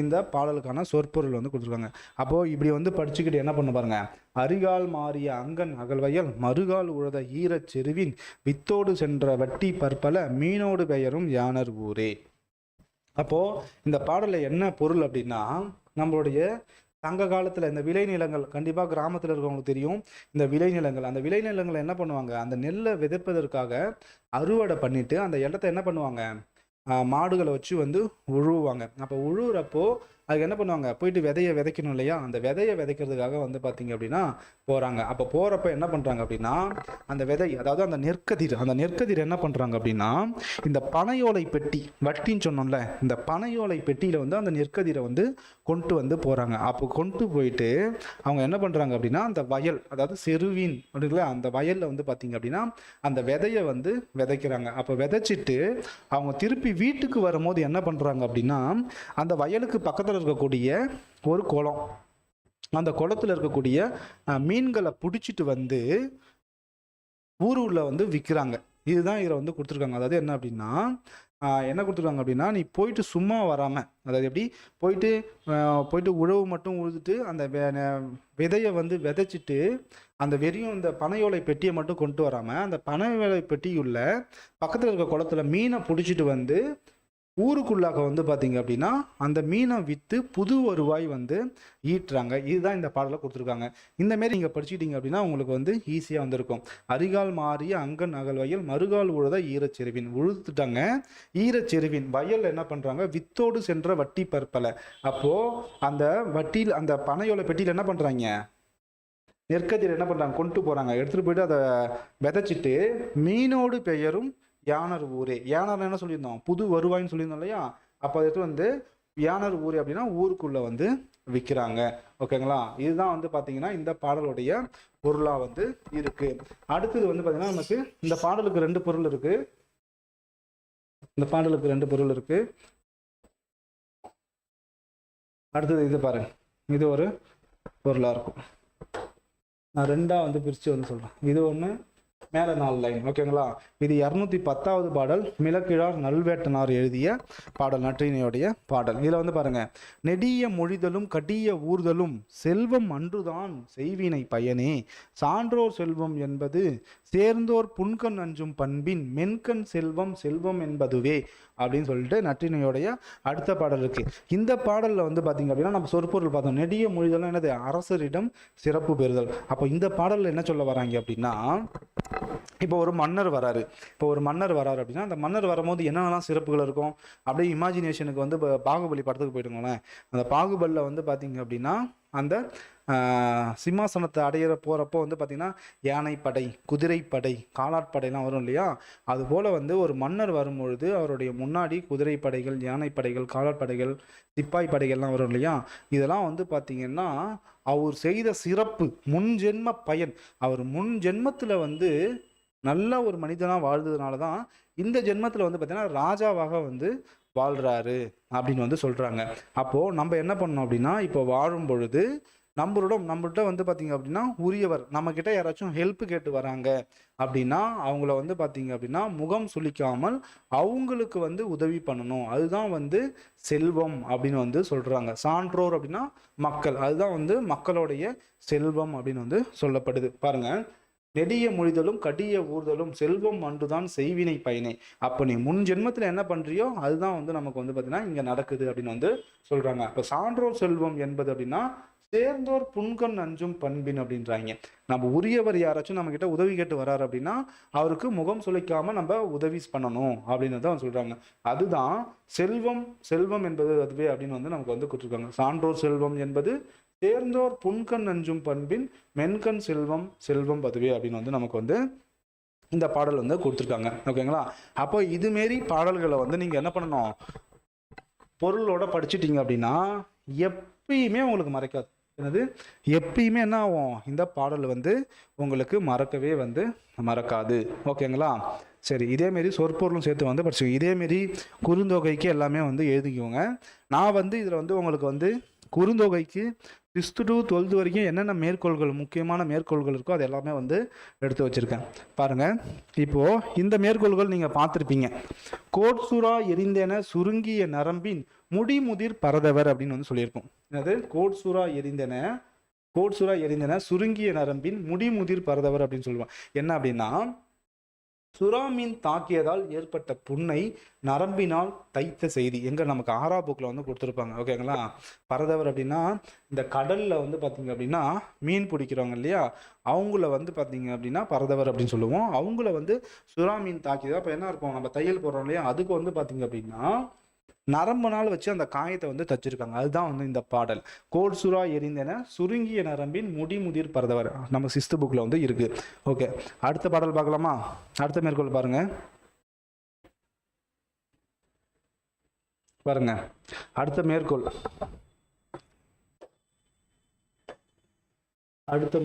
இந்த பாடலுக்கான சொற்பொருள் வந்து கொடுத்துருக்காங்க. அப்போது இப்படி வந்து படிச்சுக்கிட்டு என்ன பண்ண பாருங்க. அரிகால் மாறிய அங்கன் அகல்வயல் மறுகால் உழுத ஈரச் செருவின் வித்தோடு சென்ற வட்டி பற்பல மீனோடு பெயரும் யானர் ஊரே. அப்போது இந்த பாடலில் என்ன பொருள் அப்படின்னா, நம்மளுடைய சங்க காலத்தில் இந்த விளைநிலங்கள், கண்டிப்பாக கிராமத்தில் இருக்கவங்களுக்கு தெரியும் இந்த விளைநிலங்கள். அந்த விளைநிலங்களை என்ன பண்ணுவாங்க? அந்த நெல்லை விதைப்பதற்காக அறுவடை பண்ணிட்டு அந்த இடத்த என்ன பண்ணுவாங்க? மாடுகளை வச்சு வந்து உழுவாங்க. அப்போ உழுவுறப்போ அதுக்கு என்ன பண்ணுவாங்க? போயிட்டு விதையை விதைக்கணும் இல்லையா? அந்த விதையை விதைக்கிறதுக்காக வந்து பார்த்தீங்க அப்படின்னா போகிறாங்க. அப்போ போகிறப்ப என்ன பண்ணுறாங்க அப்படின்னா, அந்த விதை, அதாவது அந்த நெற்கதிர் என்ன பண்ணுறாங்க அப்படின்னா, இந்த பனையோலை பெட்டி, வட்டின்னு சொன்னோம்ல, இந்த பனையோலை பெட்டியில் வந்து அந்த நெற்கதிரை வந்து கொண்டு வந்து போகிறாங்க. அப்போ கொண்டு போயிட்டு அவங்க என்ன பண்ணுறாங்க அப்படின்னா, அந்த வயல், அதாவது செருவின் அப்படிங்களா, அந்த வயலில் வந்து பார்த்தீங்க அப்படின்னா அந்த விதையை வந்து விதைக்கிறாங்க. அப்போ விதைச்சிட்டு அவங்க திருப்பி வீட்டுக்கு வரும்போது என்ன பண்ணுறாங்க அப்படின்னா, அந்த வயலுக்கு பக்கத்தில் இருக்கக்கூடிய ஒரு குளம், அந்த குளத்துல இருக்கக்கூடிய மீன்களை பிடிச்சிட்டு வந்து ஊருள்ள வந்து விற்கிறாங்க. இதுதான் இதில் வந்து கொடுத்துருக்காங்க. அதாவது என்ன அப்படின்னா, என்ன கொடுத்துருக்காங்க அப்படின்னா, நீ போயிட்டு சும்மா வராமல், அதாவது எப்படி போயிட்டு உழவு மட்டும் உழுதுட்டு அந்த விதையை வந்து விதைச்சிட்டு அந்த வெறியும் இந்த பனையோலை பெட்டியை மட்டும் கொண்டு வராமல், அந்த பனையோலை பெட்டியுள்ள பக்கத்தில் இருக்க குளத்துல மீனை பிடிச்சிட்டு வந்து ஊருக்குள்ளாக வந்து பார்த்தீங்க அப்படின்னா அந்த மீனை விற்று புது வருவாய் வந்து ஈட்டுறாங்க. இதுதான் இந்த பாடலை கொடுத்துருக்காங்க. இந்த மாரி நீங்கள் படிச்சுக்கிட்டீங்க அப்படின்னா உங்களுக்கு வந்து ஈஸியாக வந்திருக்கும். அரிகால் மாறிய அங்கன் அகல்வயல் மறுகால் உழுத ஈரச்செருவின். உழுதுட்டாங்க. ஈரச்செருவின் வயல் என்ன பண்ணுறாங்க? வித்தோடு சென்ற வட்டி பற்பல. அப்போது அந்த வட்டியில், அந்த பனையோலை பெட்டியில் என்ன பண்ணுறாங்க? நெற்கதிர் என்ன பண்ணுறாங்க? கொண்டு போகிறாங்க. எடுத்துகிட்டு போயிட்டு அதை விதைச்சிட்டு மீனோடு பெயரும் யானர் ஊரே. யானர் என்ன சொல்லியிருந்தோம்? புது வருவாயின்னு சொல்லியிருந்தோம் இல்லையா? அப்போ அது வந்து யானர் ஊரே அப்படின்னா ஊருக்குள்ளே வந்து விற்கிறாங்க. ஓகேங்களா? இதுதான் வந்து பார்த்தீங்கன்னா இந்த பாடலுடைய பொருளாக வந்து இருக்கு. அடுத்தது வந்து பார்த்தீங்கன்னா நமக்கு இந்த பாடலுக்கு ரெண்டு பொருள் இருக்கு. அடுத்தது இது பாருங்க, இது ஒரு பொருளாக இருக்கும். நான் ரெண்டாக வந்து பிரித்து வந்து சொல்கிறேன். இது ஒன்று, மேலே 4 லைன். ஓகேங்களா? இது 210வது பாடல், மிளக்கிழார் நல்வேட்டனார் எழுதிய பாடல், நற்றிணையுடைய பாடல். இதில் வந்து பாருங்க, நெடிய மொழிதலும் கடிய ஊர்தலும் செல்வம் அன்றுதான் செய்வினை பயனே, சான்றோர் செல்வம் என்பது சேர்ந்தோர் புன்கண் அஞ்சும் பண்பின் மென்கண் செல்வம் செல்வம் என்பதுவே அப்படின்னு சொல்லிட்டு நற்றிணையுடைய அடுத்த பாடல் இருக்கு. இந்த பாடலில் வந்து பார்த்தீங்க அப்படின்னா நம்ம சொற்பொருள் பார்த்தோம். நெடிய மொழிதலும் என்னது? அரசரிடம் சிறப்பு பெறுதல். அப்போ இந்த பாடலில் என்ன சொல்ல வராங்க அப்படின்னா, இப்போ ஒரு மன்னர் வராரு அப்படின்னா அந்த மன்னர் வரும்போது என்னென்னலாம் சிறப்புகள் இருக்கும் அப்படியே இமேஜினேஷனுக்கு வந்து பாகுபலி படத்துக்கு போயிடுங்களேன். அந்த பாகுபலியில் வந்து பார்த்தீங்க அப்படின்னா அந்த சிம்மாசனத்தை அடையிற போகிறப்போ வந்து பார்த்திங்கன்னா யானைப்படை, குதிரைப்படை, காலாட்படைலாம் வரும் இல்லையா? அதுபோல் வந்து ஒரு மன்னர் வரும்பொழுது அவருடைய முன்னாடி குதிரைப்படைகள், யானைப்படைகள், காலாட்படைகள், சிப்பாய் படைகள்லாம் வரும் இல்லையா? இதெல்லாம் வந்து பார்த்திங்கன்னா அவர் செய்த சிறப்பு, முன் ஜென்ம பயன். அவர் முன் ஜென்மத்தில் வந்து நல்ல ஒரு மனிதனாக வாழ்ந்ததுனால தான் இந்த ஜென்மத்தில் வந்து பார்த்திங்கன்னா ராஜாவாக வந்து வாழ்கிறாரு அப்படின்னு வந்து சொல்கிறாங்க. அப்போது நம்ம என்ன பண்ணோம் அப்படின்னா, இப்போ வாழும் பொழுது நம்மள்கிட்ட வந்து பார்த்திங்க அப்படின்னா உரியவர் நம்மக்கிட்ட யாராச்சும் ஹெல்ப் கேட்டு வராங்க அப்படின்னா அவங்கள வந்து பார்த்திங்க அப்படின்னா முகம் சுளிக்காமல் அவங்களுக்கு வந்து உதவி பண்ணணும். அதுதான் வந்து செல்வம் அப்படின்னு வந்து சொல்கிறாங்க. சான்றோர் அப்படின்னா மக்கள், அதுதான் வந்து மக்களுடைய செல்வம் அப்படின்னு வந்து சொல்லப்படுது. பாருங்கள், நெடிய மொழிதலும் கடிய ஊர்தலும் செல்வம் அன்றுதான் செய்வினை பயனே. அப்போ நீ முன் ஜென்மத்தில் என்ன பண்ணுறியோ அதுதான் வந்து நமக்கு வந்து பார்த்தீங்கன்னா இங்கே நடக்குது அப்படின்னு வந்து சொல்கிறாங்க. அப்போ சான்றோர் செல்வம் என்பது அப்படின்னா சேர்ந்தோர் புன்கண் அஞ்சும் பண்பின் அப்படின்றாங்க. நம்ம உரியவர் யாராச்சும் நம்ம கிட்ட உதவி கேட்டு வராரு அப்படின்னா அவருக்கு முகம் சுளிக்காம நம்ம உதவி பண்ணணும் அப்படின்னு தான் சொல்றாங்க. அதுதான் செல்வம், செல்வம் என்பது அதுவே அப்படின்னு வந்து நமக்கு வந்து கொடுத்துருக்காங்க. சான்றோர் செல்வம் என்பது சேர்ந்தோர் புன்கண் அஞ்சும் பண்பின் மென்கண் செல்வம் செல்வம் அதுவே அப்படின்னு வந்து நமக்கு வந்து இந்த பாடல் வந்து கொடுத்துருக்காங்க. ஓகேங்களா? அப்போ இதுமாரி பாடல்களை வந்து நீங்க என்ன பண்ணணும், பொருளோட படிச்சுட்டீங்க அப்படின்னா எப்பயுமே உங்களுக்கு மறைக்காது. என்னது? எப்பயுமே என்ன ஆகும், இந்த பாடல் வந்து உங்களுக்கு மறக்கவே வந்து மறக்காது. ஓகேங்களா? சரி, இதேமாரி சொற்பொருளும் சேர்த்து வந்து படிச்சுக்கோங்க. இதேமாரி குறுந்தொகைக்கு எல்லாமே வந்து எழுதிக்கோங்க. நான் வந்து இதில் வந்து உங்களுக்கு வந்து குறுந்தொகைக்கு 6th to 12th வரைக்கும் என்னென்ன மேற்கோள்கள், முக்கியமான மேற்கோள்கள் இருக்கோ அது எல்லாமே வந்து எடுத்து வச்சுருக்கேன். பாருங்கள், இப்போது இந்த மேற்கோள்கள் நீங்கள் பார்த்துருப்பீங்க. கோட்சுரா எரிந்தென சுருங்கிய நரம்பின் முடிமுதிர் பரதவர் அப்படின்னு வந்து சொல்லியிருக்கோம். என்னது? கோட்சுரா எரிந்தென சுருங்கிய நரம்பின் முடிமுதிர் பரதவர் அப்படின்னு சொல்லுவாங்க. என்ன அப்படின்னா, சுறாமீன் தாக்கியதால் ஏற்பட்ட புண்ணை நரம்பினால் தைத்த செய்தி. எங்க நமக்கு 6ஆம் புக்கில் வந்து கொடுத்துருப்பாங்க. ஓகேங்களா? பரதவர் அப்படின்னா இந்த கடல்ல வந்து பார்த்தீங்க அப்படின்னா மீன் பிடிக்கிறவங்க இல்லையா, அவங்கள வந்து பார்த்தீங்க அப்படின்னா பரதவர் அப்படின்னு சொல்லுவோம். அவங்கள வந்து சுறாமீன் தாக்கியதா. அப்போ என்ன இருக்கும், நம்ம தையல் போடுறோம் இல்லையா, அதுக்கு வந்து பார்த்தீங்க அப்படின்னா நரம்புனால் வச்சு அந்த காயத்தை வந்து தச்சிருக்காங்க. அதுதான் வந்து இந்த பாடல். கோட்சுரா எரிந்தென சுருங்கிய நரம்பின் முடிமுதிர் பரதவர் நம்ம 6th புக்ல வந்து இருக்கு. ஓகே, அடுத்த பாடல் பார்க்கலாமா? அடுத்த மேற்கோள் பாருங்க. அடுத்த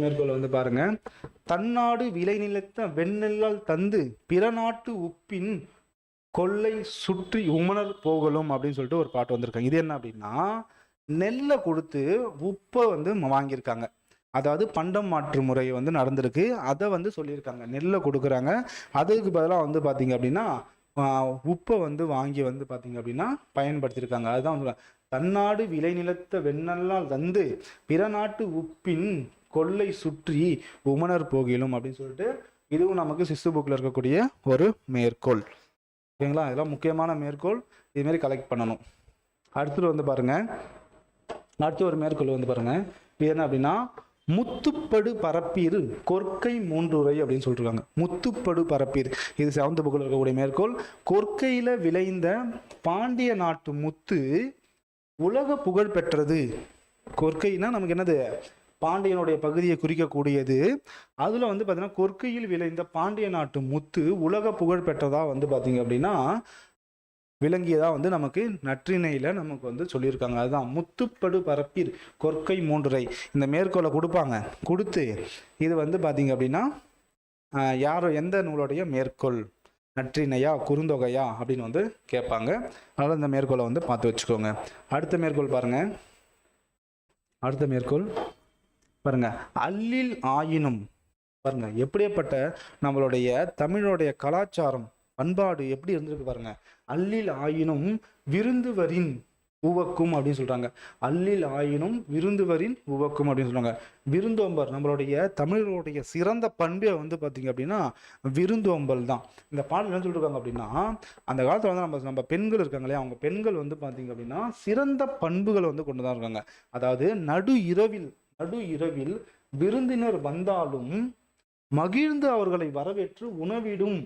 மேற்கோள் வந்து பாருங்க. தன்னாடு விளை நிலத்த வெண்ணெல்லால் தந்து பிற நாட்டு உப்பின் கொள்ளை சுற்றி உமணர் போகலும் அப்படின்னு சொல்லிட்டு ஒரு பாட்டு வந்திருக்காங்க. இது என்ன அப்படின்னா, நெல்லை கொடுத்து உப்பை வந்து வாங்கியிருக்காங்க. அதாவது பண்டம் மாற்று முறை வந்து நடந்திருக்கு. அதை வந்து சொல்லியிருக்காங்க. நெல்லை கொடுக்குறாங்க, அதுக்கு பதிலாக வந்து பார்த்தீங்க அப்படின்னா உப்பை வந்து வாங்கி வந்து பார்த்தீங்க அப்படின்னா பயன்படுத்தியிருக்காங்க. அதுதான் வந்து தன்னாடு விளை நிலத்த வெண்ணெல்லால் தந்து பிற நாட்டு உப்பின் கொள்ளை சுற்றி உமணர் போகிலும் அப்படின்னு சொல்லிட்டு இதுவும் நமக்கு 6th புக்கில் இருக்கக்கூடிய ஒரு மேற்கோள். ஓகேங்களா? இதெல்லாம் முக்கியமான மேற்கோள். இதுமாரி கலெக்ட் பண்ணணும். அடுத்தது வந்து பாருங்க, அடுத்த ஒரு மேற்கோள் வந்து பாருங்க. இது என்ன அப்படின்னா, முத்துப்படு பரப்பீர் கொற்கை மூன்றுரை அப்படின்னு சொல்லிருக்காங்க. முத்துப்படு பரப்பீர், இது 7th புக்கில் இருக்கக்கூடிய மேற்கோள். கொற்கையில விளைந்த பாண்டிய நாட்டு முத்து உலக புகழ் பெற்றது. கொற்கைனா நமக்கு என்னது, பாண்டியனுடைய பகுதியை குறிக்கக்கூடியது. அதில் வந்து பார்த்தீங்கன்னா கொற்கையில் விளைந்த பாண்டிய நாட்டு முத்து உலக புகழ் பெற்றதா வந்து பார்த்தீங்க அப்படின்னா விளங்கியதா வந்து நமக்கு நற்றிணையில் நமக்கு வந்து சொல்லியிருக்காங்க. அதுதான் முத்துப்படு பரப்பீர் கொற்கை மூன்றுரை. இந்த மேற்கோளை கொடுப்பாங்க. கொடுத்து இது வந்து பார்த்தீங்க அப்படின்னா யாரோ எந்த நூலுடைய மேற்கோள், நற்றிணையா குறுந்தொகையா அப்படின்னு வந்து கேட்பாங்க. அதனால் இந்த மேற்கோளை வந்து பார்த்து வச்சுக்கோங்க. அடுத்த மேற்கோள் பாருங்க. அடுத்த மேற்கோள் பாருங்க. அல்லில் ஆயினும் பாருங்க எப்படிப்பட்ட நம்மளுடைய தமிழுடைய கலாச்சாரம் பண்பாடு எப்படி இருந்திருக்கு பாருங்க. அல்லில் ஆயினும் விருந்துவரின் உவக்கும் அப்படின்னு சொல்றாங்க. அல்லில் ஆயினும் விருந்துவரின் உவக்கும் அப்படின்னு சொல்றாங்க. விருந்தோம்பர் நம்மளுடைய தமிழருடைய சிறந்த பண்பே வந்து பாத்தீங்க அப்படின்னா விருந்தோம்பல் தான். இந்த பாடல் என்ன சொல்லிருக்காங்க அப்படின்னா, அந்த காலத்துல வந்து நம்ம பெண்கள் இருக்காங்க இல்லையா, அவங்க பெண்கள் வந்து பாத்தீங்க அப்படின்னா சிறந்த பண்புகளை வந்து கொண்டுதான் இருக்காங்க. அதாவது நடு இரவில் விருந்தினர் வந்தாலும் மகிழ்ந்து அவர்களை வரவேற்று உணவிடும்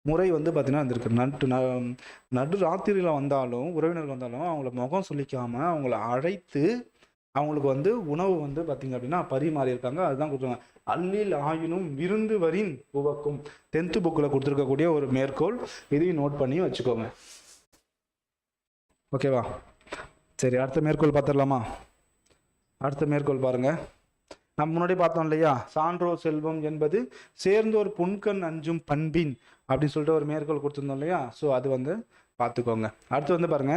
முறை வந்து பார்த்தீங்கன்னா இருந்திருக்கு. நடு ராத்திரியில் வந்தாலும் உறவினர்கள் வந்தாலும் அவங்கள முகம் சொல்லிக்காம அவங்கள அழைத்து அவங்களுக்கு வந்து உணவு வந்து பார்த்தீங்க அப்படின்னா பரிமாறி இருக்காங்க. அதுதான் கொடுத்துருக்காங்க. அல்லில் ஆயினும் விருந்துவரின் உவக்கும் 10th புக்கில் கொடுத்துருக்கக்கூடிய ஒரு மேற்கோள். இதையும் நோட் பண்ணி வச்சுக்கோங்க. ஓகேவா? சரி, அடுத்த மேற்கோள் பார்த்துடலாமா? அடுத்த மேற்கோள் பாருங்க. நம்ம முன்னாடி பார்த்தோம் இல்லையா, சான்றோர் செல்வம் என்பது சேர்ந்தோர் புன்கண் அஞ்சும் பண்பின் அப்படின்னு சொல்லிட்டு ஒரு மேற்கோள் கொடுத்துருந்தோம் இல்லையா. ஸோ அது வந்து பார்த்துக்கோங்க. அடுத்து வந்து பாருங்க,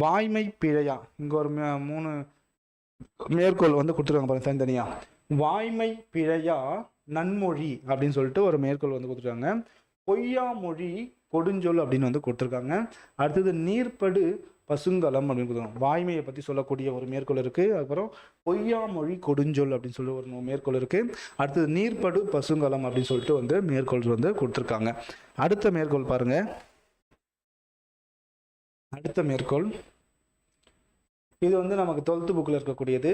வாய்மை பிழையா. இங்கே ஒரு 3 மேற்கோள் வந்து கொடுத்துருக்காங்க பாருங்க தனித்தனியா. வாய்மை பிழையா நன்மொழி அப்படின்னு சொல்லிட்டு ஒரு மேற்கோள் வந்து கொடுத்துருக்காங்க. பொய்யா மொழி கொடுஞ்சொல் அப்படின்னு வந்து கொடுத்துருக்காங்க. அடுத்தது நீர்ப்படு பசுங்கலம் அப்படின்னு கொடுத்துருக்காங்க. வாய்மையை பற்றி சொல்லக்கூடிய ஒரு மேற்கோள் இருக்கு. அதுக்கப்புறம் பொய்யா மொழி கொடுஞ்சொல் அப்படின்னு சொல்லி ஒரு மேற்கோள் இருக்கு. அடுத்தது நீர்ப்படு பசுங்கலம் அப்படின்னு சொல்லிட்டு வந்து மேற்கோள் வந்து கொடுத்துருக்காங்க. அடுத்த மேற்கோள் பாருங்க. அடுத்த மேற்கோள் இது வந்து நமக்கு 12th புக்கில் இருக்கக்கூடியது.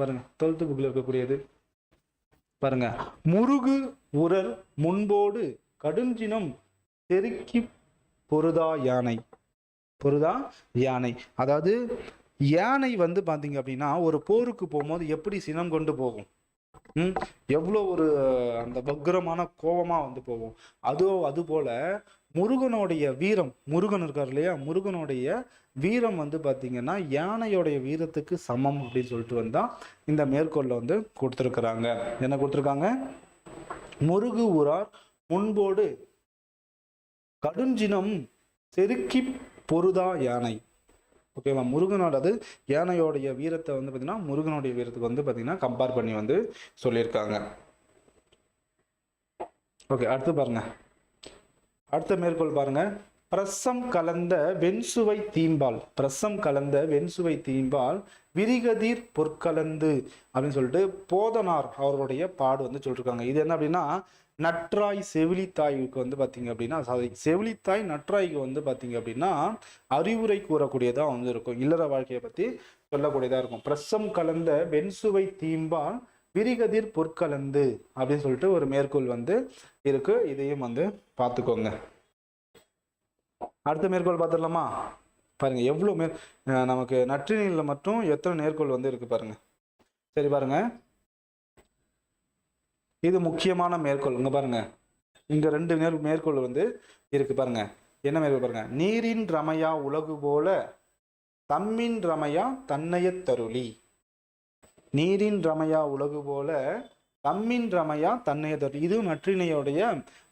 பாருங்க 12th புக்கில் இருக்கக்கூடியது பாருங்க. முருகு உரர் முன்போடு கடுஞ்சினம் தெருக்கி பொருதா யானை. அதாவது யானை வந்து பாத்தீங்க அப்படின்னா ஒரு போருக்கு போகும்போது எப்படி சினம் கொண்டு போகும், எவ்வளோ ஒரு அந்த வக்ரமான கோபமா வந்து போகும். அது போல முருகனுடைய வீரம், முருகன் இருக்கார் இல்லையா, முருகனுடைய வீரம் வந்து பாத்தீங்கன்னா யானையோடைய வீரத்துக்கு சமம் அப்படின்னு சொல்லிட்டு வந்தா இந்த மேற்கோள்ல வந்து கொடுத்துருக்குறாங்க. என்ன கொடுத்துருக்காங்க? முருகு உரார் முன்போடு கடுஞ்சினம் செருக்கி பொருதா யானை. ஓகேவா? முருகனோடது யானையோடைய வீரத்தை வந்து பார்த்தீங்கன்னா முருகனுடைய வீரத்துக்கு வந்து பார்த்தீங்கன்னா கம்பேர் பண்ணி வந்து சொல்லியிருக்காங்க. ஓகே, அடுத்து பாருங்க. அடுத்த மேற்கோள் பாருங்க. பிரசம் கலந்த வெண்சுவை தீம்பால் விரிகதிர் பொற்கலந்து அப்படின்னு சொல்லிட்டு போதனார் அவர்களுடைய பாடு வந்து சொல்லிருக்காங்க. இது என்ன அப்படின்னா, நற்றாய் செவிலித்தாய்க்கு வந்து பார்த்தீங்க அப்படின்னா செவிலித்தாய் நற்றாய்க்கு வந்து பார்த்தீங்க அப்படின்னா அறிவுரை கூறக்கூடியதாக வந்து இருக்கும். இல்லற வாழ்க்கையை பற்றி சொல்லக்கூடியதாக இருக்கும். பிரசம் கலந்த வெண்சுவை தீம்பால் விரிகதிர் பொற்கலந்து அப்படின்னு சொல்லிட்டு ஒரு மேற்கோள் வந்து இருக்கு. இதையும் வந்து பார்த்துக்கோங்க. அடுத்த மேற்கோள் பார்த்துடலாமா? பாருங்க எவ்வளோ நமக்கு நற்றினியில் மட்டும் எத்தனை மேற்கோள் வந்து இருக்கு பாருங்க. சரி பாருங்க, இது முக்கியமான மேற்கோள். இங்க பாருங்க, இங்க 2 மேற்கோள் வந்து இருக்கு பாருங்க. என்ன மேற்கோள் பாருங்க. நீரின் ரமையா உலகு போல தம்மின் ரமையா தன்னைய தருளி. நீரின் ரமையா உலகு போல தம்மின் ரமையா தன்னைய தருளி. இது நற்றினையோடைய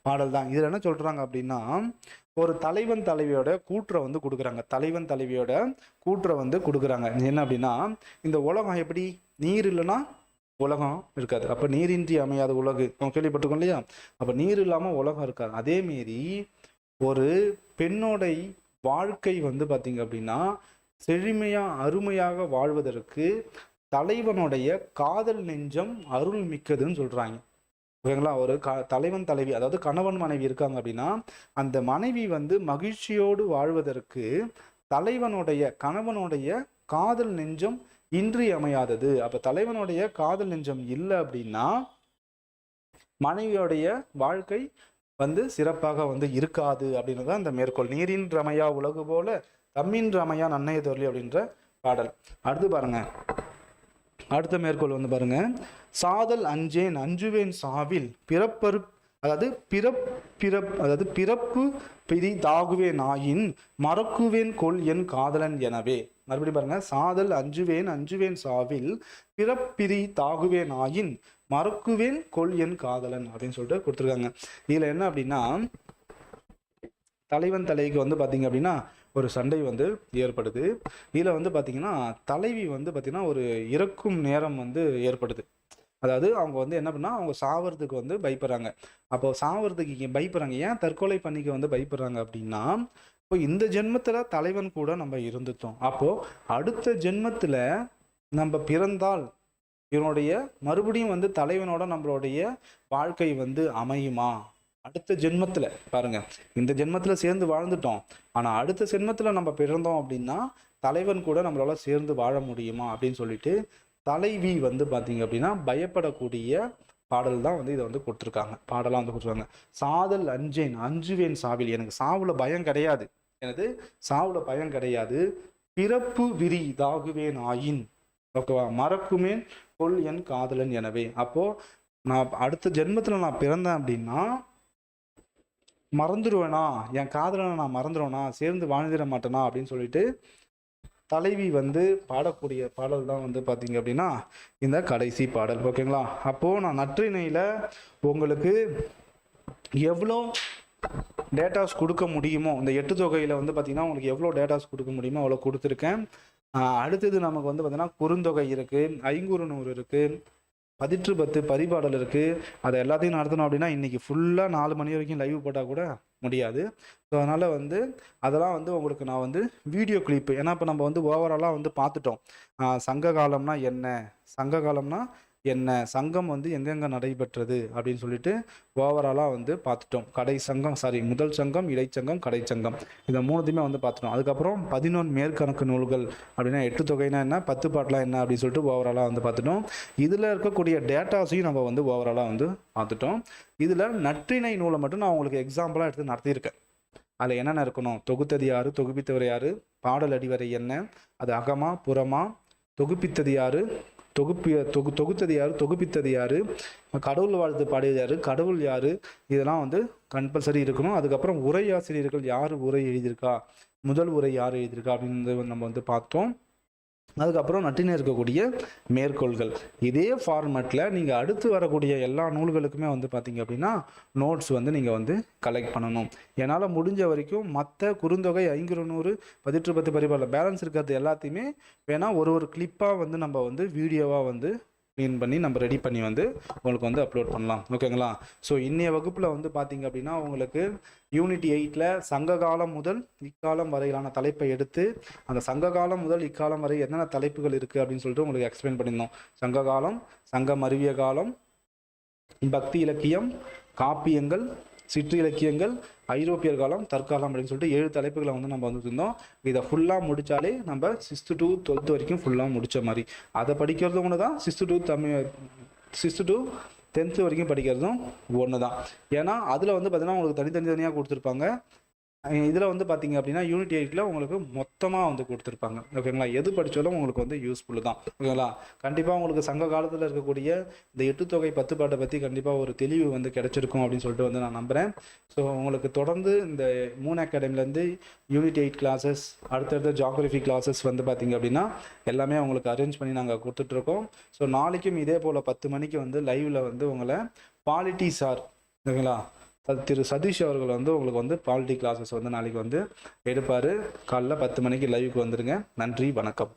பாடல் தான். இதுல என்ன சொல்றாங்க அப்படின்னா, ஒரு தலைவன் தலைவியோட கூற்றை வந்து கொடுக்குறாங்க. என்ன அப்படின்னா, இந்த உலகம் எப்படி, நீர் இல்லைன்னா உலகம் இருக்காது. அப்ப நீரின்றி அமையாத உலகு நம்ம கேள்விப்பட்டிருக்கோம் இல்லையா. அப்ப நீர் இல்லாம உலகம் இருக்காது. அதே மாரி ஒரு பெண்ணோட வாழ்க்கை வந்து பாத்தீங்க அப்படின்னா செழுமையா அருமையாக வாழ்வதற்கு தலைவனுடைய காதல் நெஞ்சம் அருள் மிக்கதுன்னு சொல்றாங்க. ஓகேங்களா? ஒரு தலைவன் தலைவி, அதாவது கணவன் மனைவி இருக்காங்க அப்படின்னா அந்த மனைவி வந்து மகிழ்ச்சியோடு வாழ்வதற்கு கணவனுடைய காதல் நெஞ்சம் இன்றியமையாதது. அப்ப தலைவனுடைய காதல் நெஞ்சம் இல்லை அப்படின்னா மனைவியோடைய வாழ்க்கை வந்து சிறப்பாக வந்து இருக்காது அப்படின்னு தான் இந்த மேற்கோள். நீரின் ரமையா உலகு போல தம்மின் ரமையா நன்னைய தோல்வி அப்படின்ற பாடல். அடுத்து பாருங்க, அடுத்த மேற்கோள் வந்து பாருங்க. சாதல் அஞ்சேன் அஞ்சுவேன் சாவில் பிறப்பு பிரி தாகுவேன் ஆயின் மறக்குவேன் கொள் என் காதலன் எனவே. மறுபடியும் பாருங்க. சாதல் அஞ்சுவேன் சாவில் பிறப்பிரி தாகுவேன் ஆயின் மறக்குவேன் கொள் என் காதலன் அப்படின்னு சொல்லிட்டு கொடுத்துருக்காங்க. இதுல என்ன அப்படின்னா, தலைவன் தலைவிக்கு வந்து பாத்தீங்க அப்படின்னா ஒரு சண்டை வந்து ஏற்படுது. இதுல வந்து பாத்தீங்கன்னா தலைவி வந்து பாத்தீங்கன்னா ஒரு இறக்கும் நேரம் வந்து ஏற்படுது. அதாவது அவங்க வந்து என்ன பண்ணா அவங்க சாவறதுக்கு வந்து பயப்படுறாங்க. அப்போ சாவறதுக்கு பயப்படுறாங்க. ஏன் தற்கொலை பண்ணிக்க வந்து பயப்படுறாங்க அப்படின்னா, இப்போ இந்த ஜென்மத்துல தலைவன் கூட நம்ம இருந்துட்டோம். அப்போ அடுத்த ஜென்மத்துல நம்ம பிறந்தால் இவனுடைய மறுபடியும் வந்து தலைவனோட நம்மளுடைய வாழ்க்கை வந்து அமையுமா? அடுத்த ஜென்மத்துல பாருங்க, இந்த ஜென்மத்துல சேர்ந்து வாழ்ந்துட்டோம். ஆனா அடுத்த ஜென்மத்துல நம்ம பிறந்தோம் அப்படின்னா தலைவன் கூட நம்மளால சேர்ந்து வாழ முடியுமா அப்படின்னு சொல்லிட்டு தலைவி வந்து பாத்தீங்க அப்படின்னா பயப்படக்கூடிய பாடல் தான் வந்து இதை வந்து கொடுத்துருக்காங்க. பாடலாம் வந்து கொடுத்துருக்காங்க. சாதல் அஞ்சேன் அஞ்சுவேன் சாவில். எனக்கு சாவுல பயம் கிடையாது. எனது சாவுல பயம் கிடையாது. பிறப்பு விரி தாகுவேன் ஆயின். ஓகேவா? மறக்குமே கொல் என் காதலன் எனவே. அப்போ நான் அடுத்த ஜென்மத்துல நான் பிறந்தேன் அப்படின்னா மறந்துடுவேனா, என் காதலனை நான் மறந்துடுவேனா, சேர்ந்து வாழ்ந்துட மாட்டேனா அப்படின்னு சொல்லிட்டு தலைவி வந்து பாடக்கூடிய பாடல் தான் வந்து பார்த்தீங்க அப்படின்னா இந்த கடைசி பாடல். ஓகேங்களா? அப்போ நான் நற்றிணையில உங்களுக்கு எவ்வளோ டேட்டாஸ் கொடுக்க முடியுமோ, இந்த 8 தொகையில வந்து பார்த்தீங்கன்னா உங்களுக்கு எவ்வளோ டேட்டாஸ் கொடுக்க முடியுமோ அவ்வளோ கொடுத்துருக்கேன். அடுத்தது நமக்கு வந்து பார்த்தீங்கன்னா குறுந்தொகை இருக்கு, ஐங்குறுநூறு இருக்கு, 10 பரிபாடல் இருக்கு. அதை எல்லாத்தையும் நடத்தணும் அப்படின்னா இன்னைக்கு ஃபுல்லா 4 மணி வரைக்கும் லைவ் போட்டால் கூட முடியாது. ஸோ அதனால வந்து அதெல்லாம் வந்து உங்களுக்கு நான் வந்து வீடியோ கிளிப்பு, ஏன்னா இப்போ நம்ம வந்து ஓவராலாக வந்து பார்த்துட்டோம். சங்க காலம்னா என்ன, சங்க காலம்னா என்ன, சங்கம் வந்து எங்கெங்க நடைபெற்றது அப்படின்னு சொல்லிட்டு ஓவராலாக வந்து பார்த்துட்டோம். முதல் சங்கம், இடைச்சங்கம், கடைச்சங்கம், இதை மூணுத்தையுமே வந்து பார்த்துட்டோம். அதுக்கப்புறம் 11 மேற்கணக்கு நூல்கள் அப்படின்னா 8 தொகைனா என்ன, 10 பாட்டெலாம் என்ன அப்படின்னு சொல்லிட்டு ஓவராலாக வந்து பார்த்துட்டோம். இதில் இருக்கக்கூடிய டேட்டாஸையும் நம்ம வந்து ஓவராலாக வந்து பார்த்துட்டோம். இதில் நற்றிணை நூலை மட்டும் நான் உங்களுக்கு எக்ஸாம்பிளாக எடுத்து நடத்தியிருக்கேன். அதில் என்னென்ன இருக்கணும், தொகுத்தது யாரு, தொகுப்பித்தவர் யாரு, பாடல் அடிவரை என்ன, அது அகமா புறமா, தொகுப்பித்தது யாரு, தொகுத்தது யாரு, தொகுப்பித்தது யாரு, கடவுள் வாழ்த்து பாடியது யாரு, கடவுள் யாரு, இதெல்லாம் வந்து கம்பல்சரி இருக்கணும். அதுக்கப்புறம் உரை ஆசிரியர்கள் யார் உரை எழுதியிருக்கா, முதல் உரை யார் எழுதியிருக்கா அப்படின்னு நம்ம வந்து பார்த்தோம். அதுக்கப்புறம் நற்றினை இருக்கக்கூடிய மேற்கோள்கள். இதே ஃபார்மேட்டில் நீங்கள் அடுத்து வரக்கூடிய எல்லா நூல்களுக்குமே வந்து பார்த்தீங்க அப்படின்னா நோட்ஸ் வந்து நீங்கள் வந்து கலெக்ட் பண்ணணும். என்னால் முடிஞ்ச வரைக்கும் மற்ற குறுந்தொகை, ஐங்குறுநூறு, 10 பரிபாடல் பேலன்ஸ் இருக்கிறது எல்லாத்தையுமே வேணால் ஒரு கிளிப்பாக வந்து நம்ம வந்து வீடியோவாக வந்து க்ளீன் பண்ணி நம்ம ரெடி பண்ணி வந்து உங்களுக்கு வந்து அப்லோட் பண்ணலாம். ஓகேங்களா? ஸோ இன்னைய வகுப்பில் வந்து பார்த்தீங்க அப்படின்னா உங்களுக்கு யூனிட் 8ல் சங்க காலம் முதல் இக்காலம் வரையிலான தலைப்பை எடுத்து அந்த சங்க காலம் முதல் இக்காலம் வரை என்னென்ன தலைப்புகள் இருக்குது அப்படின்னு சொல்லிட்டு உங்களுக்கு எக்ஸ்பிளைன் பண்ணியிருந்தோம். சங்க காலம், சங்கம் அறிவிய காலம், பக்தி இலக்கியம், காப்பியங்கள், சிற்று இலக்கியங்கள், ஐரோப்பியர் காலம், தற்காலம் அப்படின்னு சொல்லிட்டு 7 தலைப்புகளை வந்து நம்ம வந்து இருந்தோம். இதை ஃபுல்லாக முடித்தாலே நம்ம 6th to 12th வரைக்கும் ஃபுல்லாக முடித்த மாதிரி. அதை படிக்கிறது ஒன்று தான், 6th to 10th வரைக்கும் படிக்கிறதும் ஒன்று தான். ஏன்னா அதில் வந்து பார்த்தீங்கன்னா உங்களுக்கு தனியாக கொடுத்துருப்பாங்க. இதில் வந்து பார்த்தீங்க அப்படின்னா யூனிட் 8ல் உங்களுக்கு மொத்தமாக வந்து கொடுத்துருப்பாங்க. ஓகேங்களா? எது படித்தாலும் உங்களுக்கு வந்து யூஸ்ஃபுல்லு தான். ஓகேங்களா? கண்டிப்பாக உங்களுக்கு சங்க காலத்தில் இருக்கக்கூடிய இந்த 8 தொகை 10 பாட்டை பற்றி கண்டிப்பாக ஒரு தெளிவு வந்து கிடைச்சிருக்கும் அப்படின்னு சொல்லிட்டு வந்து நான் நம்புகிறேன். ஸோ உங்களுக்கு தொடர்ந்து இந்த மூன் அகாடமிலேருந்து யூனிட் 8 கிளாஸஸ், அடுத்தடுத்த ஜியாகிரஃபி கிளாஸஸ் வந்து பார்த்தீங்க அப்படின்னா எல்லாமே உங்களுக்கு அரேஞ்ச் பண்ணி நாங்கள் கொடுத்துட்ருக்கோம். ஸோ நாளைக்கும் இதே போல் 10 மணிக்கு வந்து லைவில் வந்து உங்களை பாலிட்டி சார், ஓகேங்களா, திரு சதீஷ் அவர்கள் வந்து உங்களுக்கு வந்து பாலிட்டி கிளாஸஸ் வந்து நாளைக்கு வந்து எடுப்பார். காலைல 10 மணிக்கு லைவுக்கு வந்துடுங்க. நன்றி, வணக்கம்.